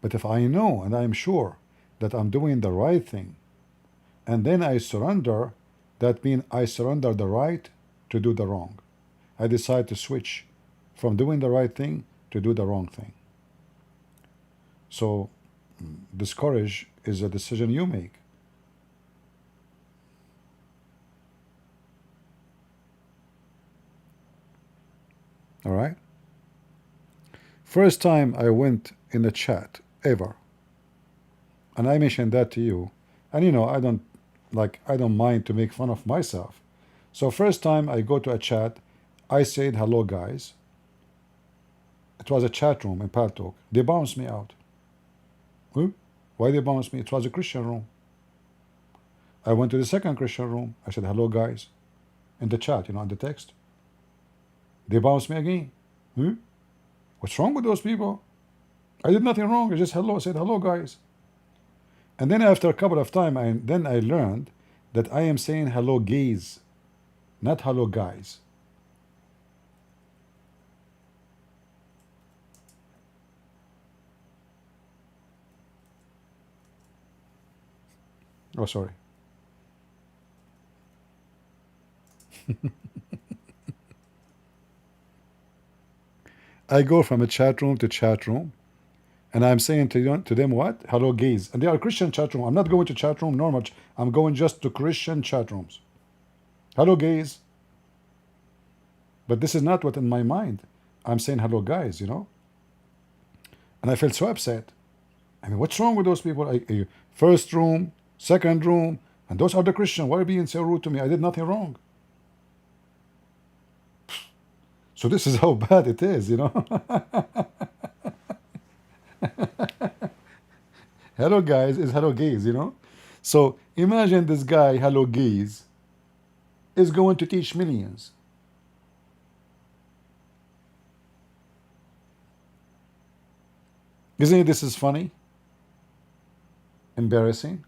But if I know and I'm sure that I'm doing the right thing, and then I surrender, that means I surrender the right to do the wrong. I decide to switch from doing the right thing to do the wrong thing. So, discourage is a decision you make. All right? First time I went in a chat ever, and I mentioned that to you, and you know, I don't mind to make fun of myself. So first time I go to a chat, I said hello guys. It was a chat room in Paltalk. They bounced me out. Why they bounced me? It was a Christian room. I went to the second Christian room. I said hello guys in the chat, you know, in the text. They bounced me again. What's wrong with those people? I did nothing wrong. I just said hello guys. And then after a couple of time, I learned that I am saying hello gays, not hello guys. Oh, sorry. I go from a chat room to chat room, and I'm saying to them what? Hello gays. And they are Christian chat room. I'm not going to chat room normal. I'm going just to Christian chat rooms. Hello gays. But this is not what in my mind. I'm saying hello guys, you know. And I felt so upset. I mean, what's wrong with those people? First room, second room, and those are the Christian. Why are you being so rude to me? I did nothing wrong. So this is how bad it is, you know. Hello guys is hello gays, you know. So imagine this guy, hello gays, is going to teach millions. Isn't this is funny? Embarrassing?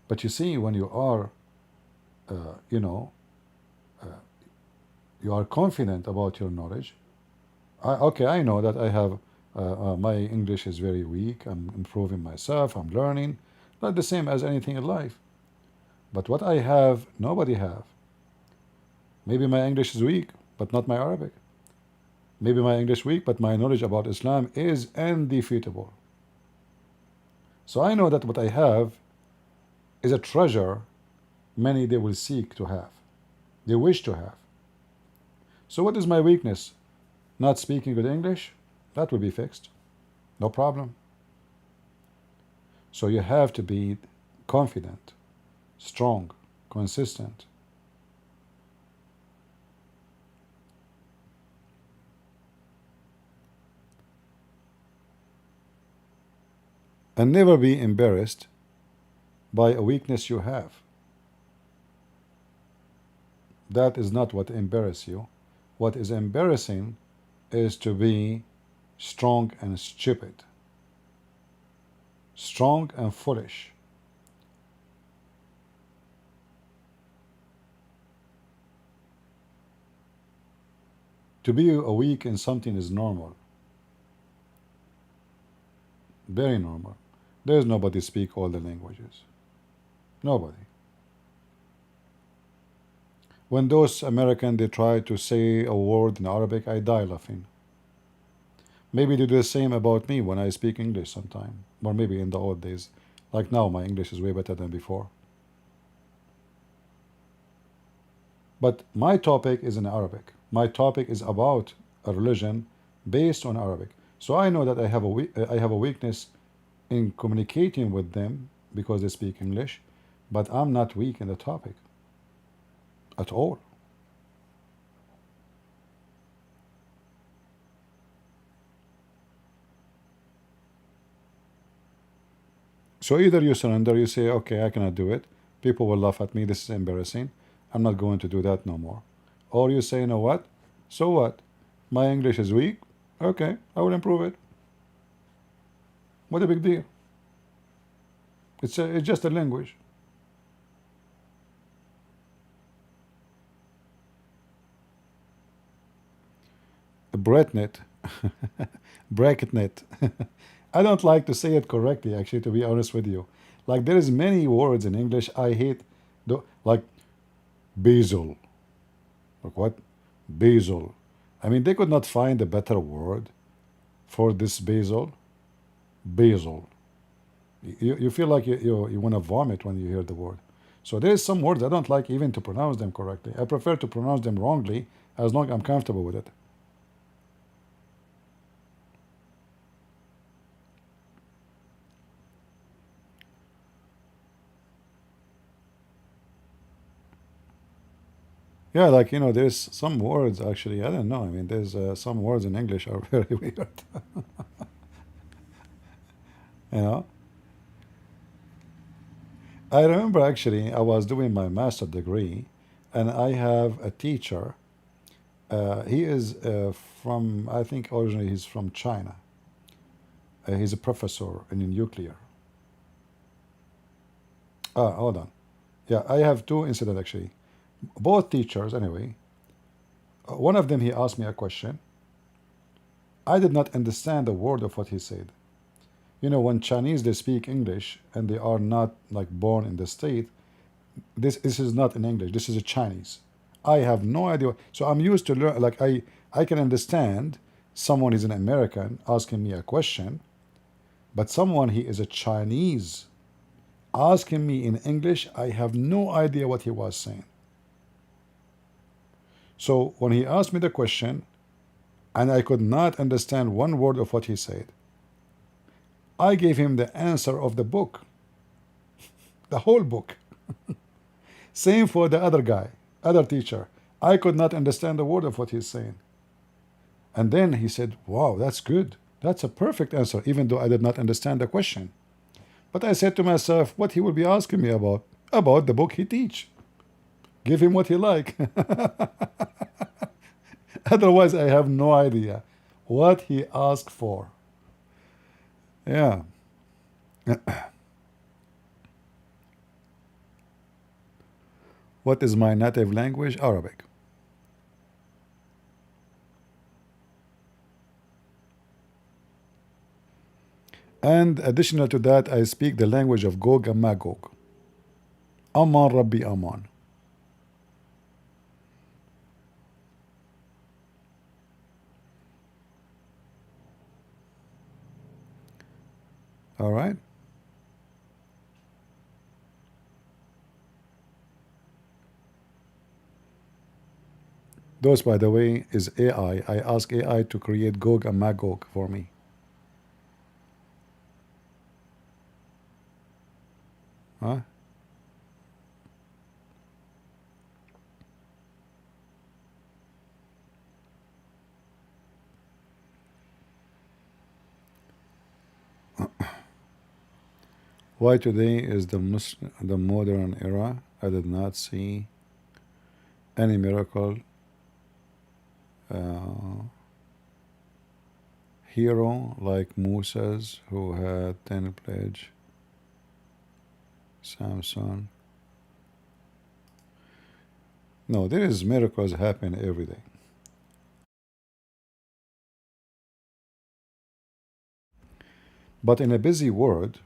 But you see, when you are, you know, you are confident about your knowledge. Okay, I know that I have, my English is very weak. I'm improving myself. I'm learning. Not the same as anything in life. But what I have, nobody have. Maybe my English is weak, but not my Arabic. Maybe my English weak, but my knowledge about Islam is undefeatable. So I know that what I have is a treasure many they will seek to have. They wish to have. So what is my weakness? Not speaking good English? That will be fixed. No problem. So you have to be confident, strong, consistent. And never be embarrassed by a weakness you have. That is not what embarrasses you. What is embarrassing is to be strong and stupid, strong and foolish. To be weak in something is normal, very normal. There is nobody speak all the languages. Nobody. When those Americans, they try to say a word in Arabic, I die laughing. Maybe they do the same about me when I speak English sometime. Or maybe in the old days. Like now, my English is way better than before. But my topic is in Arabic. My topic is about a religion based on Arabic. So I know that I have a weakness in communicating with them because they speak English, but I'm not weak in the topic at all. So either you surrender, you say, okay, I cannot do it. People will laugh at me. This is embarrassing. I'm not going to do that no more. Or you say, you know what? So what? My English is weak. Okay, I will improve it. What a big deal. It's just a language. Bretnet. Bracketnet. I don't like to say it correctly, actually, to be honest with you. Like, there is many words in English I hate. Like, basil. Like what? Basil. I mean, they could not find a better word for this basil. Basil. You feel like you want to vomit when you hear the word. So there's some words I don't like even to pronounce them correctly. I prefer to pronounce them wrongly as long as I'm comfortable with it. Yeah, like, there's some words actually, I don't know. I mean, there's some words in English are very weird. you know? I remember actually I was doing my master degree and I have a teacher. He is from, I think originally he's from China. He's a professor in nuclear. Hold on. Yeah, I have two incidents actually. Both teachers, anyway. One of them, he asked me a question. I did not understand a word of what he said. When Chinese, they speak English and they are not like born in the state, this is not in English. This is a Chinese. I have no idea. So I'm used to learn, like I can understand someone is an American asking me a question, but someone he is a Chinese asking me in English, I have no idea what he was saying. So when he asked me the question, and I could not understand one word of what he said, I gave him the answer of the book, the whole book. Same for the other guy, other teacher. I could not understand a word of what he's saying. And then he said, wow, that's good. That's a perfect answer, even though I did not understand the question. But I said to myself, what he will be asking me about? About the book he teach. Give him what he like. Otherwise, I have no idea what he asked for. Yeah. What is my native language? Arabic. And additional to that, I speak the language of Gog and Magog. Aman Rabbi Aman. All right. Those, by the way, is AI. I ask AI to create Gog and Magog for me. Huh? Why today is the modern era? I did not see any miracle hero like Moses, who had 10 pledge, Samson. No, there is miracles happen every day. But in a busy world,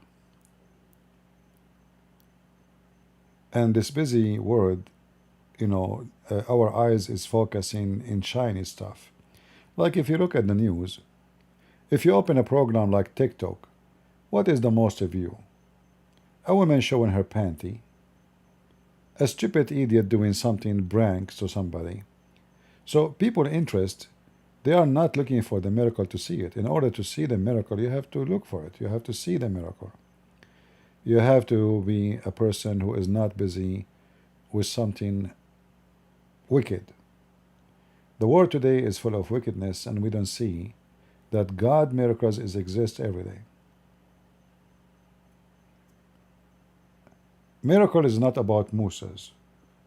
and this busy world our eyes is focusing in shiny stuff. Like if you look at the news, if you open a program like TikTok, what is the most view? A woman showing her panty, a stupid idiot doing something pranks to somebody. So people interest, they are not looking for the miracle to see it. In order to see the miracle, you have to look for it. You have to see the miracle. You have to be a person who is not busy with something wicked. The world today is full of wickedness, and we don't see that God miracles exist every day. Miracle is not about Moses.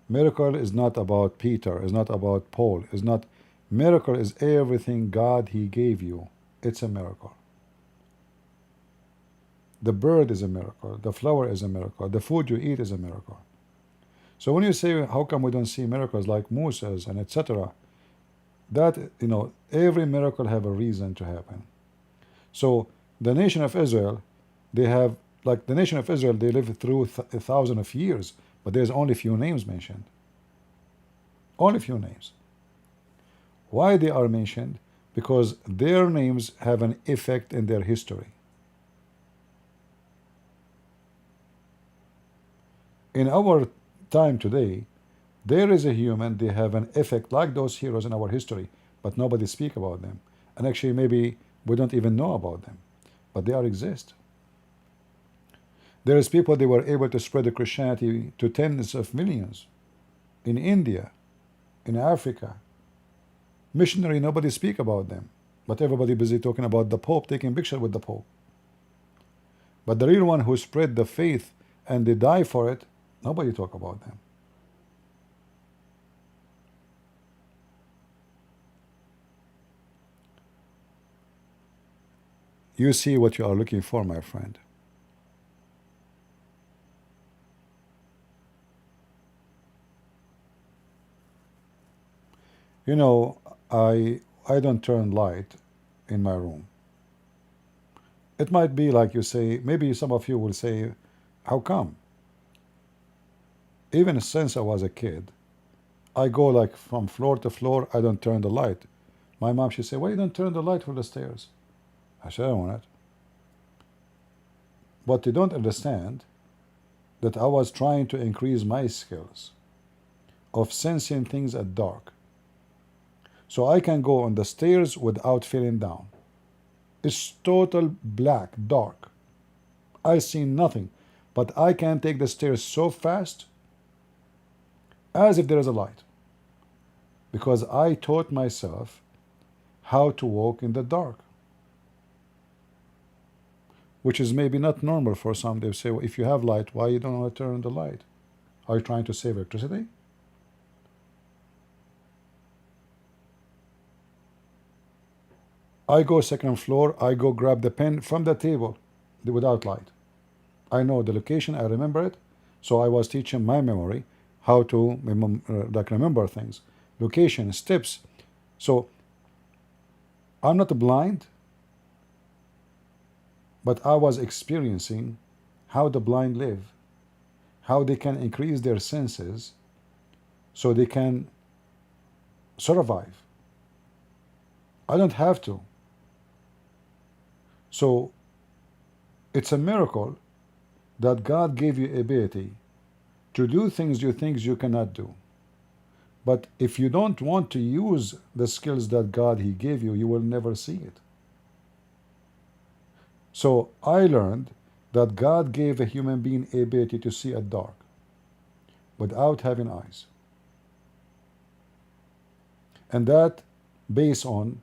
Miracle is not about Peter, is not about Paul, is not. Miracle is everything God He gave you. It's a miracle. The bird is a miracle. The flower is a miracle. The food you eat is a miracle. So when you say, how come we don't see miracles like Moses and etc., that, every miracle have a reason to happen. So the nation of Israel, they have, like the nation of Israel, they lived through 1,000 of years, but there's only few names mentioned. Only few names. Why they are mentioned? Because their names have an effect in their history. In our time today, there is a human, they have an effect like those heroes in our history, but nobody speak about them. And actually maybe we don't even know about them, but they are exist. There is people, they were able to spread the Christianity to tens of millions. In India, in Africa. Missionary, nobody speak about them, but everybody busy talking about the Pope, taking picture with the Pope. But the real one who spread the faith and they die for it, nobody talk about them. You see what you are looking for, my friend. I don't turn light in my room. It might be like you say, maybe some of you will say, how come? Even since I was a kid, I go like from floor to floor, I don't turn the light. My mom, she said, why you don't turn the light for the stairs? I said, I don't want it. But they don't understand that I was trying to increase my skills of sensing things at dark. So I can go on the stairs without feeling down. It's total black, dark. I see nothing, but I can take the stairs so fast as if there is a light. Because I taught myself how to walk in the dark. Which is maybe not normal for some. They say, well, if you have light, why you don't want to turn on the light? Are you trying to save electricity? I go second floor, I go grab the pen from the table without light. I know the location, I remember it. So I was teaching my memory how to remember things. Location, steps. So I'm not blind, but I was experiencing how the blind live, how they can increase their senses so they can survive. I don't have to. So it's a miracle that God gave you ability to do things you cannot do. But if you don't want to use the skills that God He gave you, you will never see it. So I learned that God gave a human being ability to see at dark without having eyes. And that based on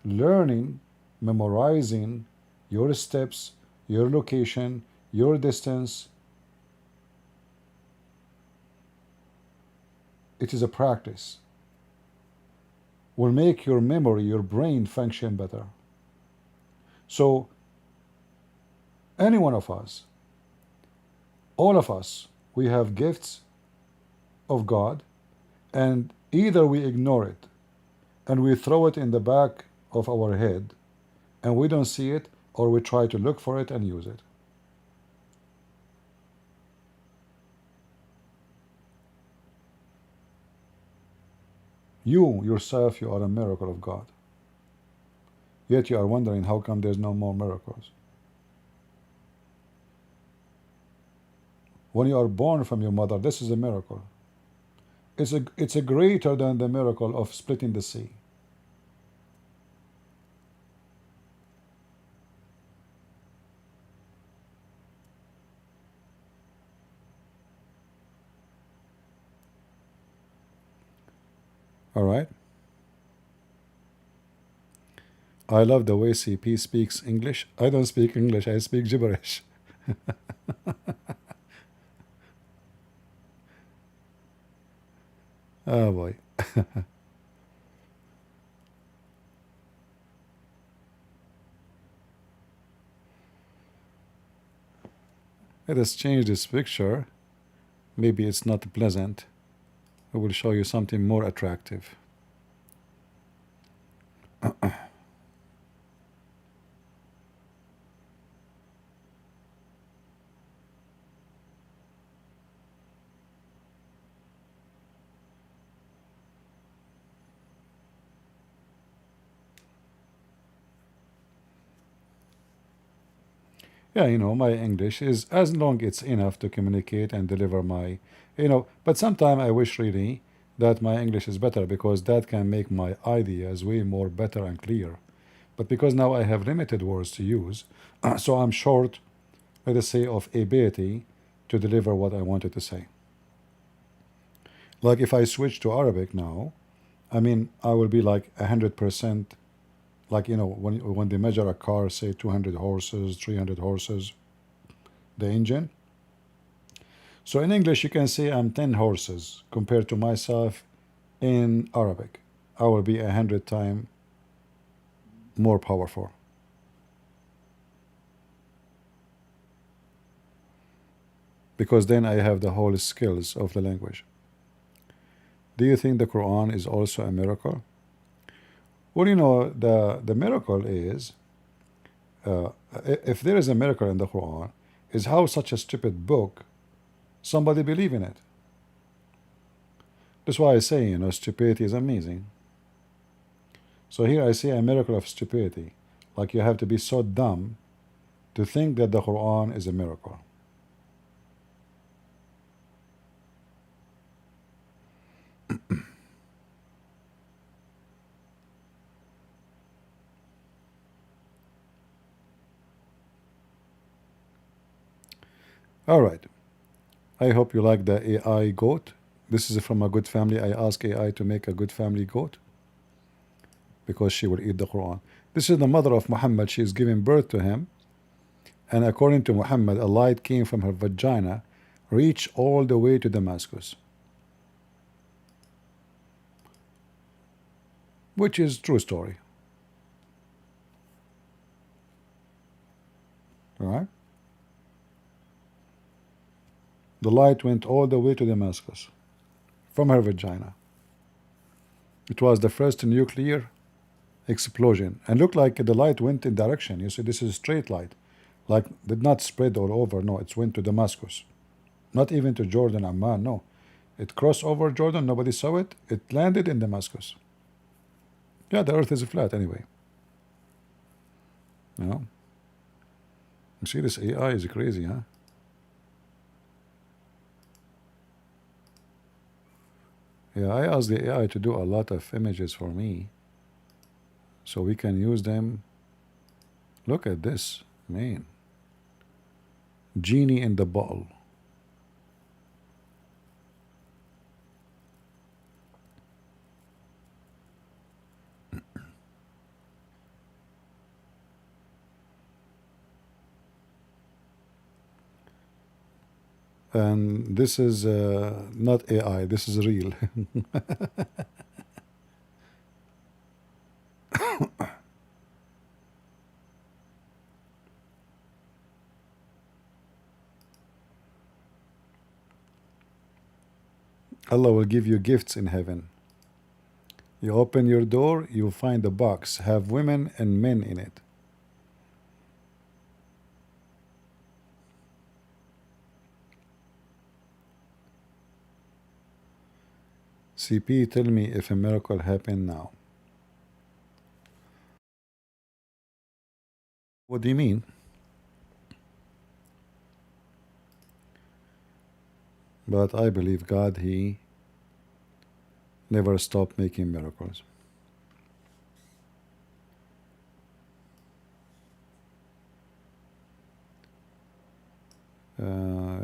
learning, memorizing your steps, your location, your distance. It is a practice. Will make your memory, your brain function better. So any one of us, all of us, we have gifts of God, and either we ignore it and we throw it in the back of our head and we don't see it, or we try to look for it and use it. You yourself, you are a miracle of God. Yet you are wondering how come there's no more miracles. When you are born from your mother, this is a miracle. It's a greater than the miracle of splitting the sea. All right. I love the way CP speaks English. I don't speak English, I speak gibberish. Oh boy. Let us change this picture. Maybe it's not pleasant. I will show you something more attractive. Yeah, my English is as long it's enough to communicate and deliver my, but sometimes I wish really that my English is better, because that can make my ideas way more better and clear. But because now I have limited words to use, so I'm short, let us say, of ability to deliver what I wanted to say. Like if I switch to Arabic now, I mean, I will be like 100%, like, when they measure a car, say 200 horses, 300 horses, the engine. So in English, you can say I'm 10 horses compared to myself. In Arabic, I will be 100 times more powerful. Because then I have the whole skills of the language. Do you think the Quran is also a miracle? Well, the miracle is, if there is a miracle in the Quran, is how such a stupid book, somebody believe in it. That's why I say, stupidity is amazing. So here I see a miracle of stupidity. Like you have to be so dumb to think that the Quran is a miracle. All right. I hope you like the AI goat. This is from a good family. I ask AI to make a good family goat because she will eat the Quran. This is the mother of Muhammad. She is giving birth to him. And according to Muhammad, a light came from her vagina, reached all the way to Damascus. Which is true story. All right? The light went all the way to Damascus from her vagina. It was the first nuclear explosion, and looked like the light went in direction. You see, this is a straight light, like did not spread all over. No, it went to Damascus, not even to Jordan, Amman. No, it crossed over Jordan. Nobody saw it. It landed in Damascus. Yeah, the earth is flat anyway. You see, this AI is crazy, huh? Yeah, I asked the AI to do a lot of images for me so we can use them. Look at this, man. Genie in the bottle. And this is not AI, this is real. Allah will give you gifts in heaven. You open your door, you find a box, have women and men in it. CP, tell me if a miracle happened now. What do you mean? But I believe God, He never stopped making miracles.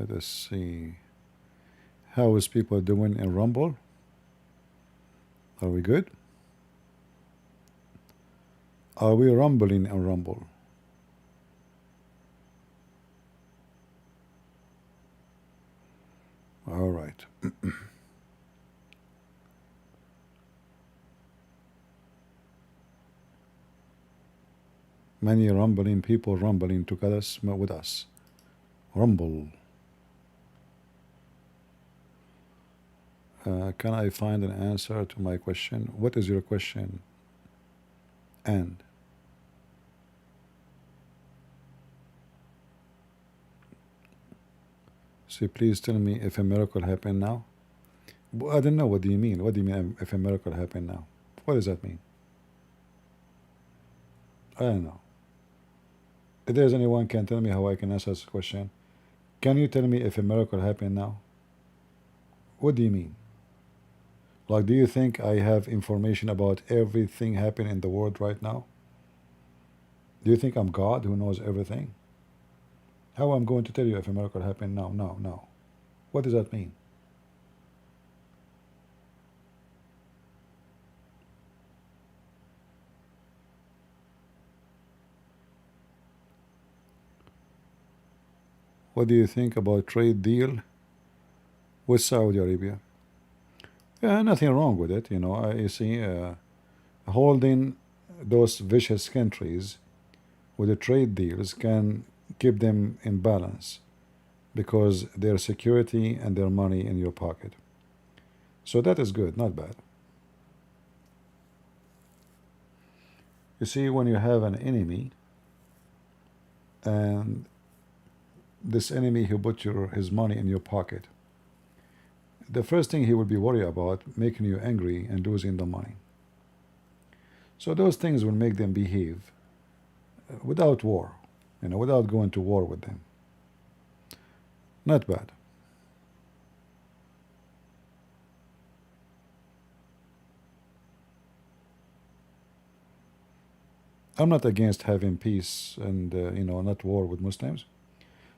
Let's see. How is people doing in Rumble? Are we good? Are we rumbling in Rumble? All right. Many rumbling people rumbling together with us. Rumble. Can I find an answer to my question? What is your question? And see, please tell me if a miracle happened now. I don't know. What do you mean? What do you mean if a miracle happened now? What does that mean? I don't know. If there's anyone can tell me how I can answer this question, can you tell me if a miracle happened now? What do you mean? Like, do you think I have information about everything happening in the world right now? Do you think I'm God who knows everything? How I'm going to tell you if a miracle happened now? No, no. What does that mean? What do you think about trade deal with Saudi Arabia? Yeah, nothing wrong with it. You know, you see, holding those vicious countries with the trade deals can keep them in balance because their security and their money in your pocket. So that is good, not bad. You see, when you have an enemy and this enemy who put his money in your pocket, the first thing he will be worried about making you angry and losing the money. So those things will make them behave without war, you know, without going to war with them. Not bad. I'm not against having peace and you know, not war with Muslims,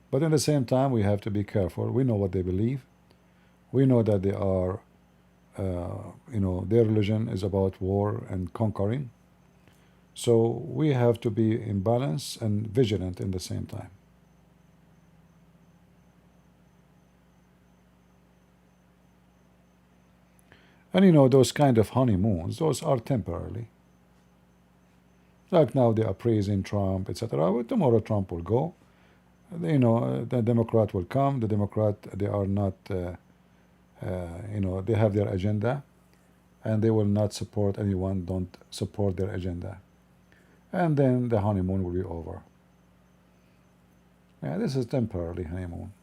but at the same time we have to be careful. We know what they believe. We know that they are, you know, their religion is about war and conquering. So we have to be in balance and vigilant in the same time. And you know, those kind of honeymoons, those are temporarily. Like now they are praising Trump, etc. But tomorrow Trump will go. You know, the Democrat will come. The Democrat, they are not, you know, they have their agenda, and they will not support anyone don't support their agenda. And then the honeymoon will be over. Yeah, this is temporarily honeymoon.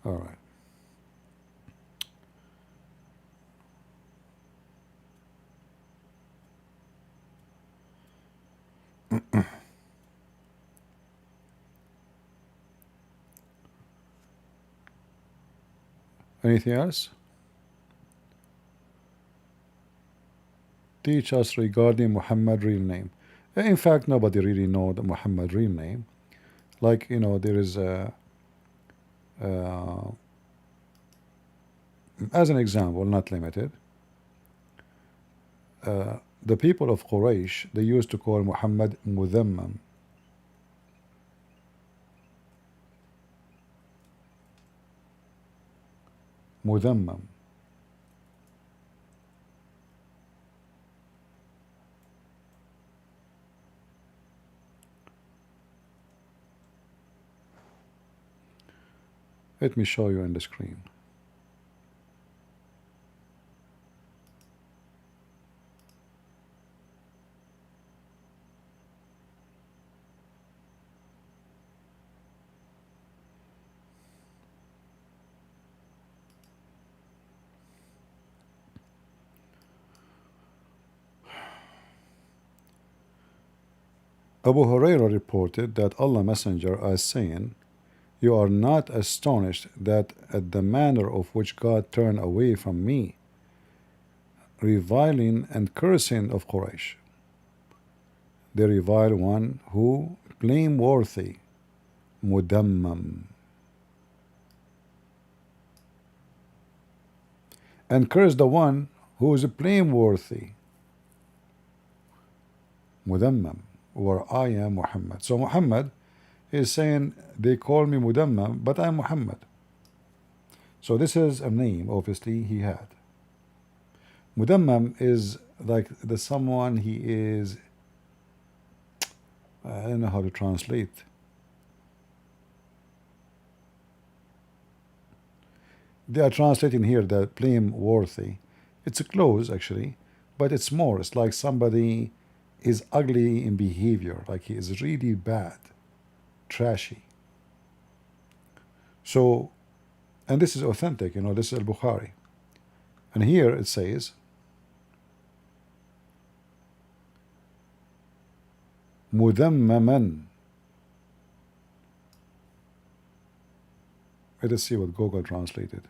All right. Anything else? Teach us regarding Muhammad real name. In fact, nobody really know the Muhammad real name. Like, you know, there is a, as an example, not limited, the people of Quraysh, they used to call Muhammad Mudhammam. Mudhammam. Let me show you on the screen. Abu Hurairah reported that Allah Messenger as saying, "You are not astonished that at the manner of which God turned away from me, reviling and cursing of Quraysh. They revile one who blameworthy, mudammam, and curse the one who is blameworthy, mudammam, or I am Muhammad." So Muhammad is saying they call me mudammam, but I'm Muhammad. So this is a name obviously he had. Mudammam is like the someone he is, I don't know how to translate. They are translating here that blameworthy. It's close actually, but it's more. It's like somebody is ugly in behavior, like he is really bad, trashy. So, and this is authentic, you know, this is al-Bukhari. And here it says, mudammaman. Let us see what Google translated.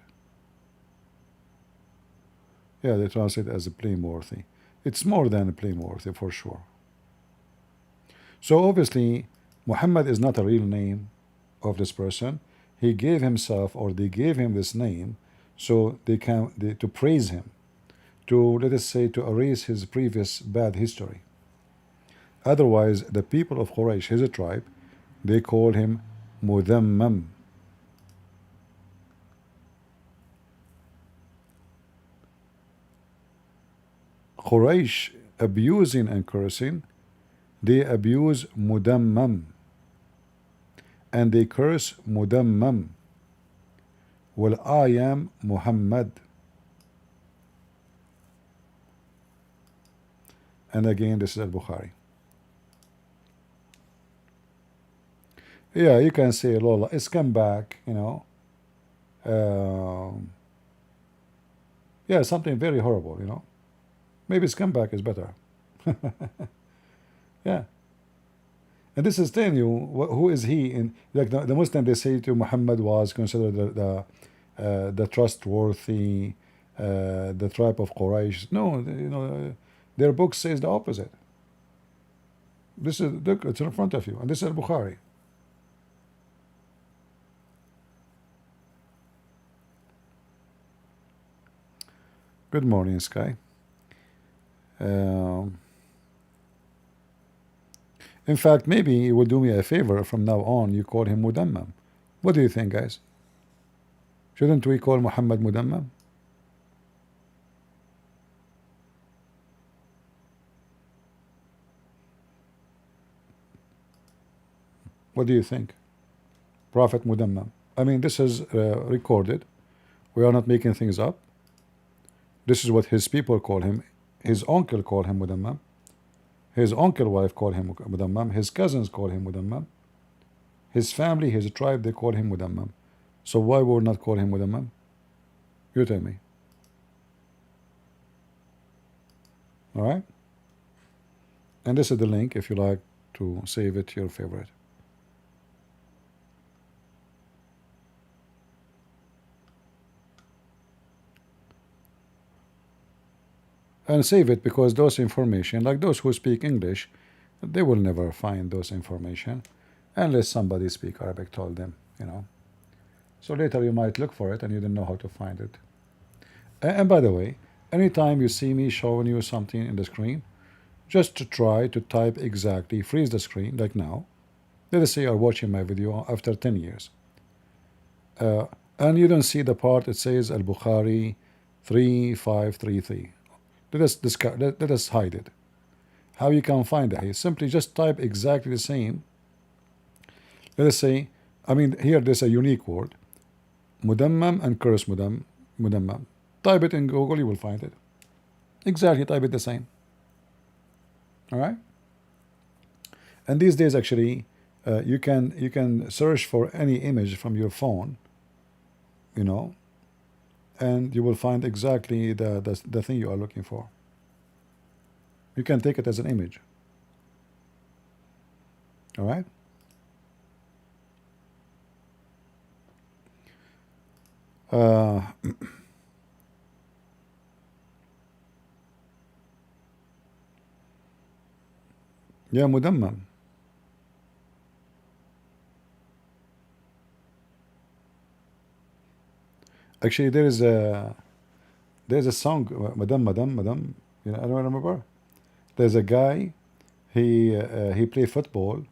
Yeah, they translate as a blameworthy. It's more than a blameworthy for sure. So obviously, Muhammad is not a real name of this person. He gave himself, or they gave him this name, so to praise him, to, let us say, to erase his previous bad history. Otherwise, the people of Quraysh, his tribe, they call him mudammam. Quraysh abusing and cursing, they abuse mudammam, and they curse mudammam. Well, I am Muhammad. And again, this is al-Bukhari. Yeah, you can say Lola, it's come back, you know. Yeah, something very horrible, you know. Maybe scumbag is better. Yeah. And this is telling you who is he in, like the Muslim, they say to Muhammad was considered the trustworthy, the tribe of Quraysh. No, you know, their book says the opposite. This is, look, it's in front of you, and this is Bukhari. Good morning, Sky. In fact, maybe you will do me a favor from now on. You call him Mudammam. What do you think, guys? Shouldn't we call Muhammad Mudammam? What do you think? Prophet Mudammam. I mean, this is recorded. We are not making things up. This is what his people call him. His uncle called him Mudammam. His uncle wife called him Mudammam. His cousins call him Mudammam. His family, his tribe, they call him Mudammam. So why would not call him Mudammam? You tell me. Alright? And this is the link if you like to save it to your favorite. And save it, because those information, like those who speak English, they will never find those information unless somebody speak Arabic told them, you know. So later you might look for it and you don't know how to find it. And by the way, anytime you see me showing you something in the screen, just to try to type exactly, freeze the screen like now. Let us say you are watching my video after 10 years. And you don't see the part it says Al-Bukhari 3533. Let us hide it. How you can find it? Simply just type exactly the same. Let us say, I mean, here there's a unique word, Mudammam and curse Mudammam. Type it in Google, you will find it. Exactly, type it the same. All right. And these days, actually, you can search for any image from your phone, you know, and you will find exactly the thing you are looking for. You can take it as an image. All right. Yeah, مدمم. Actually, there's a song, Madam, Madam, Madam. You know, I don't remember. There's a guy. He played football,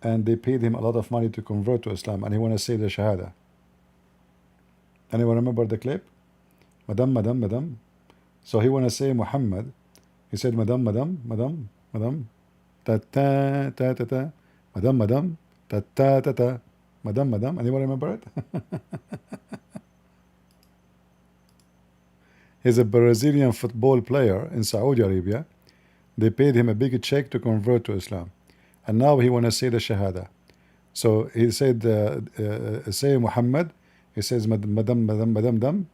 and they paid him a lot of money to convert to Islam, and he want to say the Shahada. Anyone remember the clip? Madam, Madam, Madam. So he want to say Muhammad. He said Madam, Madam, Madam, Madam, ta ta ta ta ta, Madam, Madam, ta ta ta ta, Madam, Madam. Anyone remember it? He's a Brazilian football player in Saudi Arabia. They paid him a big check to convert to Islam, and now he want to say the Shahada. So he said, say Muhammad. He says Madam, Madam, Madam, Madam.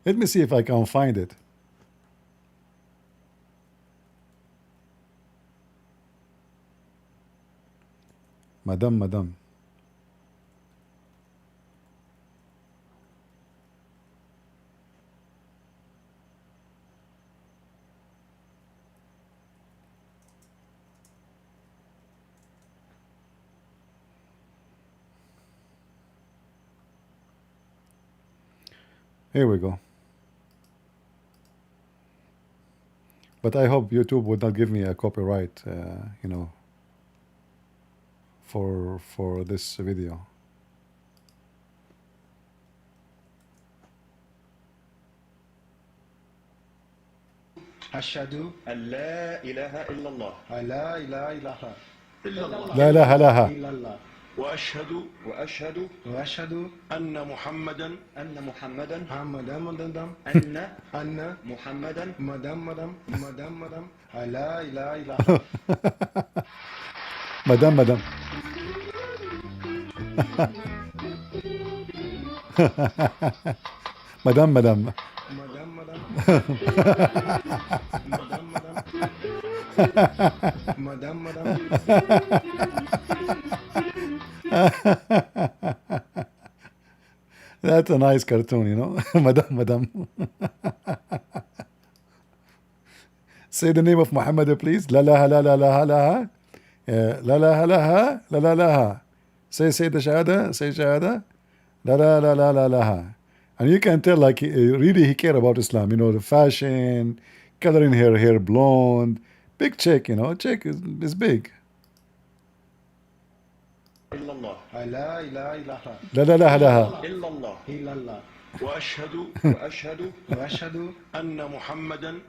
Let me see if I can find it. Madam, Madam. Here we go. But I hope YouTube would not give me a copyright, you know, for this video. أشهد أن لا إله إلا الله لا إله إلا الله لا إله لها. إلا الله وأشهد أن محمدا أن محمدا مدام لا إله إلا الله Madam, Madam. Madam, Madam. That's a nice cartoon, you know. Madam, Madam. Say the name of Muhammad, please. La la la la la la. La la la la la la. Say the Shahada. Say Shahada. La la la la la la. And you can tell, like, really he care about Islam. You know, the fashion, coloring her hair blonde, big chick. You know, chick is big. إلا الله لا إله إلا الله La la la la. إلا الله إلا الله وأشهد أن محمدا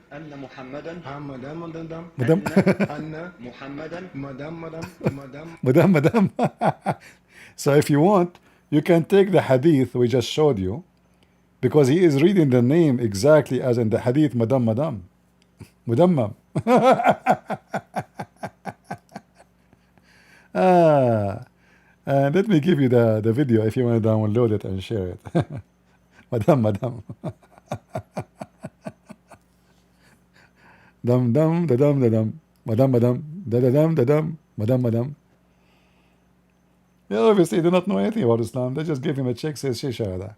Madam. أن محمدا Madam, Madam. So if you want, you can take the hadith we just showed you, because he is reading the name exactly as in the hadith, Madam, Madam. Mudammam. Let me give you the video if you want to download it and share it. Madam, Madam. Dum dum da dum da dum. Madam, Madam. Da da dum da dum. Madam, Madam. Yeah, obviously they do not know anything about Islam. They just give him a check, says Shihab.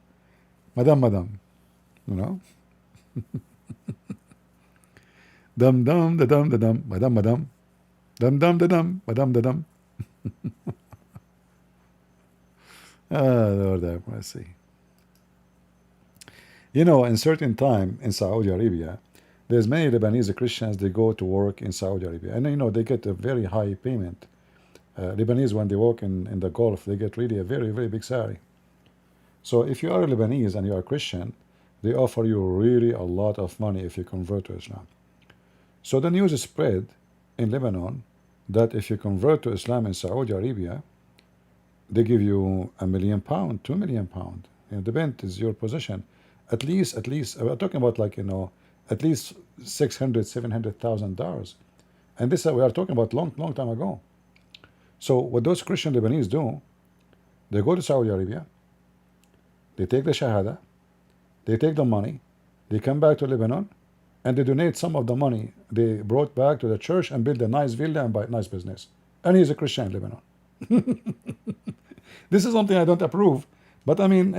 Madam, Madam. You know? Dum dum da dum da dum. Madam, Madam. Dum dum da dum. Madam, da dum. Lord have mercy. You know, in certain time in Saudi Arabia, there's many Lebanese Christians, they go to work in Saudi Arabia. And, you know, they get a very high payment. Lebanese, when they work in the Gulf, they get really a very, very big salary. So if you are a Lebanese and you are a Christian, they offer you really a lot of money if you convert to Islam. So the news is spread in Lebanon that if you convert to Islam in Saudi Arabia, they give you £1 million, £2 million. You know, depends is your position. At least, we're talking about, like, you know, at least $600,000-$700,000. And this we are talking about long time ago. So what those Christian Lebanese do, they go to Saudi Arabia, they take the Shahada, they take the money, they come back to Lebanon, and they donate some of the money they brought back to the church and build a nice villa and buy a nice business. And he's a Christian in Lebanon. This is something I don't approve, but I mean,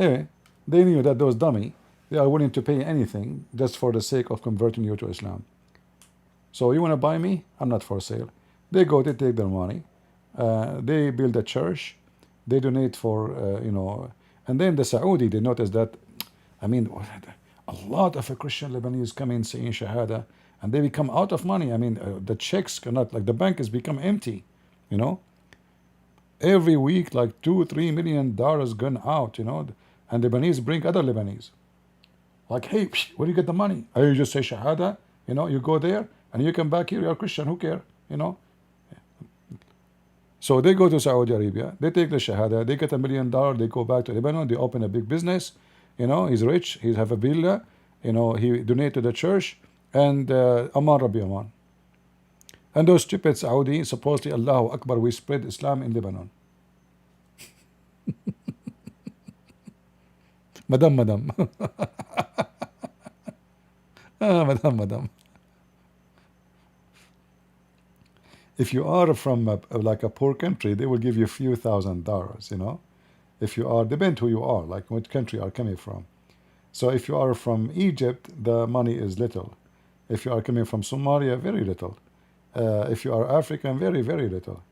they knew that those dummy, they are willing to pay anything just for the sake of converting you to Islam. So you want to buy me? I'm not for sale. They go, they take their money, they build a church, they donate for, and then the Saudi, they notice that, I mean, a lot of Christian Lebanese come in saying Shahada, and they become out of money. I mean, the checks cannot, like the bank has become empty, Every week, like $2-3 million gone out, and Lebanese bring other Lebanese. Like, hey, where do you get the money? You just say Shahada, you go there, and you come back here, you're a Christian, who care, So they go to Saudi Arabia, they take the Shahada, they get $1 million, they go back to Lebanon, they open a big business, he's rich, he have a villa, he donate to the church, and Aman Rabbi Aman. And those stupid Saudi, supposedly Allahu Akbar, we spread Islam in Lebanon. Madam. Madam. If you are from like a poor country, they will give you a few $1,000s, If you are, depend who you are, like what country you are coming from. So if you are from Egypt, the money is little. If you are coming from Somalia, very little. If you are African, very, very little.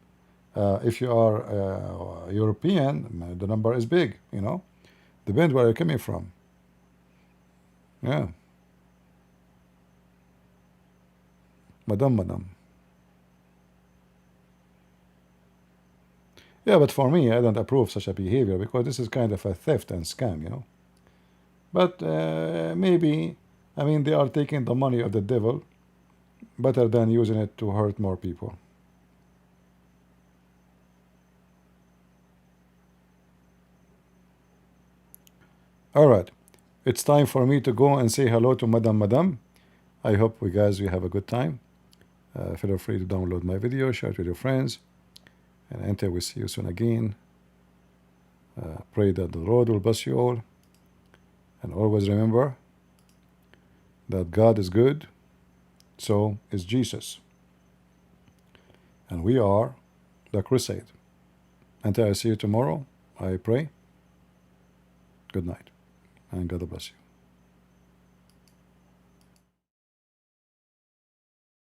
If you are European, the number is big, Depends where you're coming from. Yeah. Madam. Yeah, but for me, I don't approve such a behavior because this is kind of a theft and scam, But maybe, I mean, they are taking the money of the devil better than using it to hurt more people. All right, it's time for me to go and say hello to Madam. I hope we have a good time. Feel free to download my video, share it with your friends, and until we see you soon again, pray that the Lord will bless you all, and always remember that God is good, so is Jesus, and we are the crusade. Until I see you tomorrow, I pray good night, and God bless you.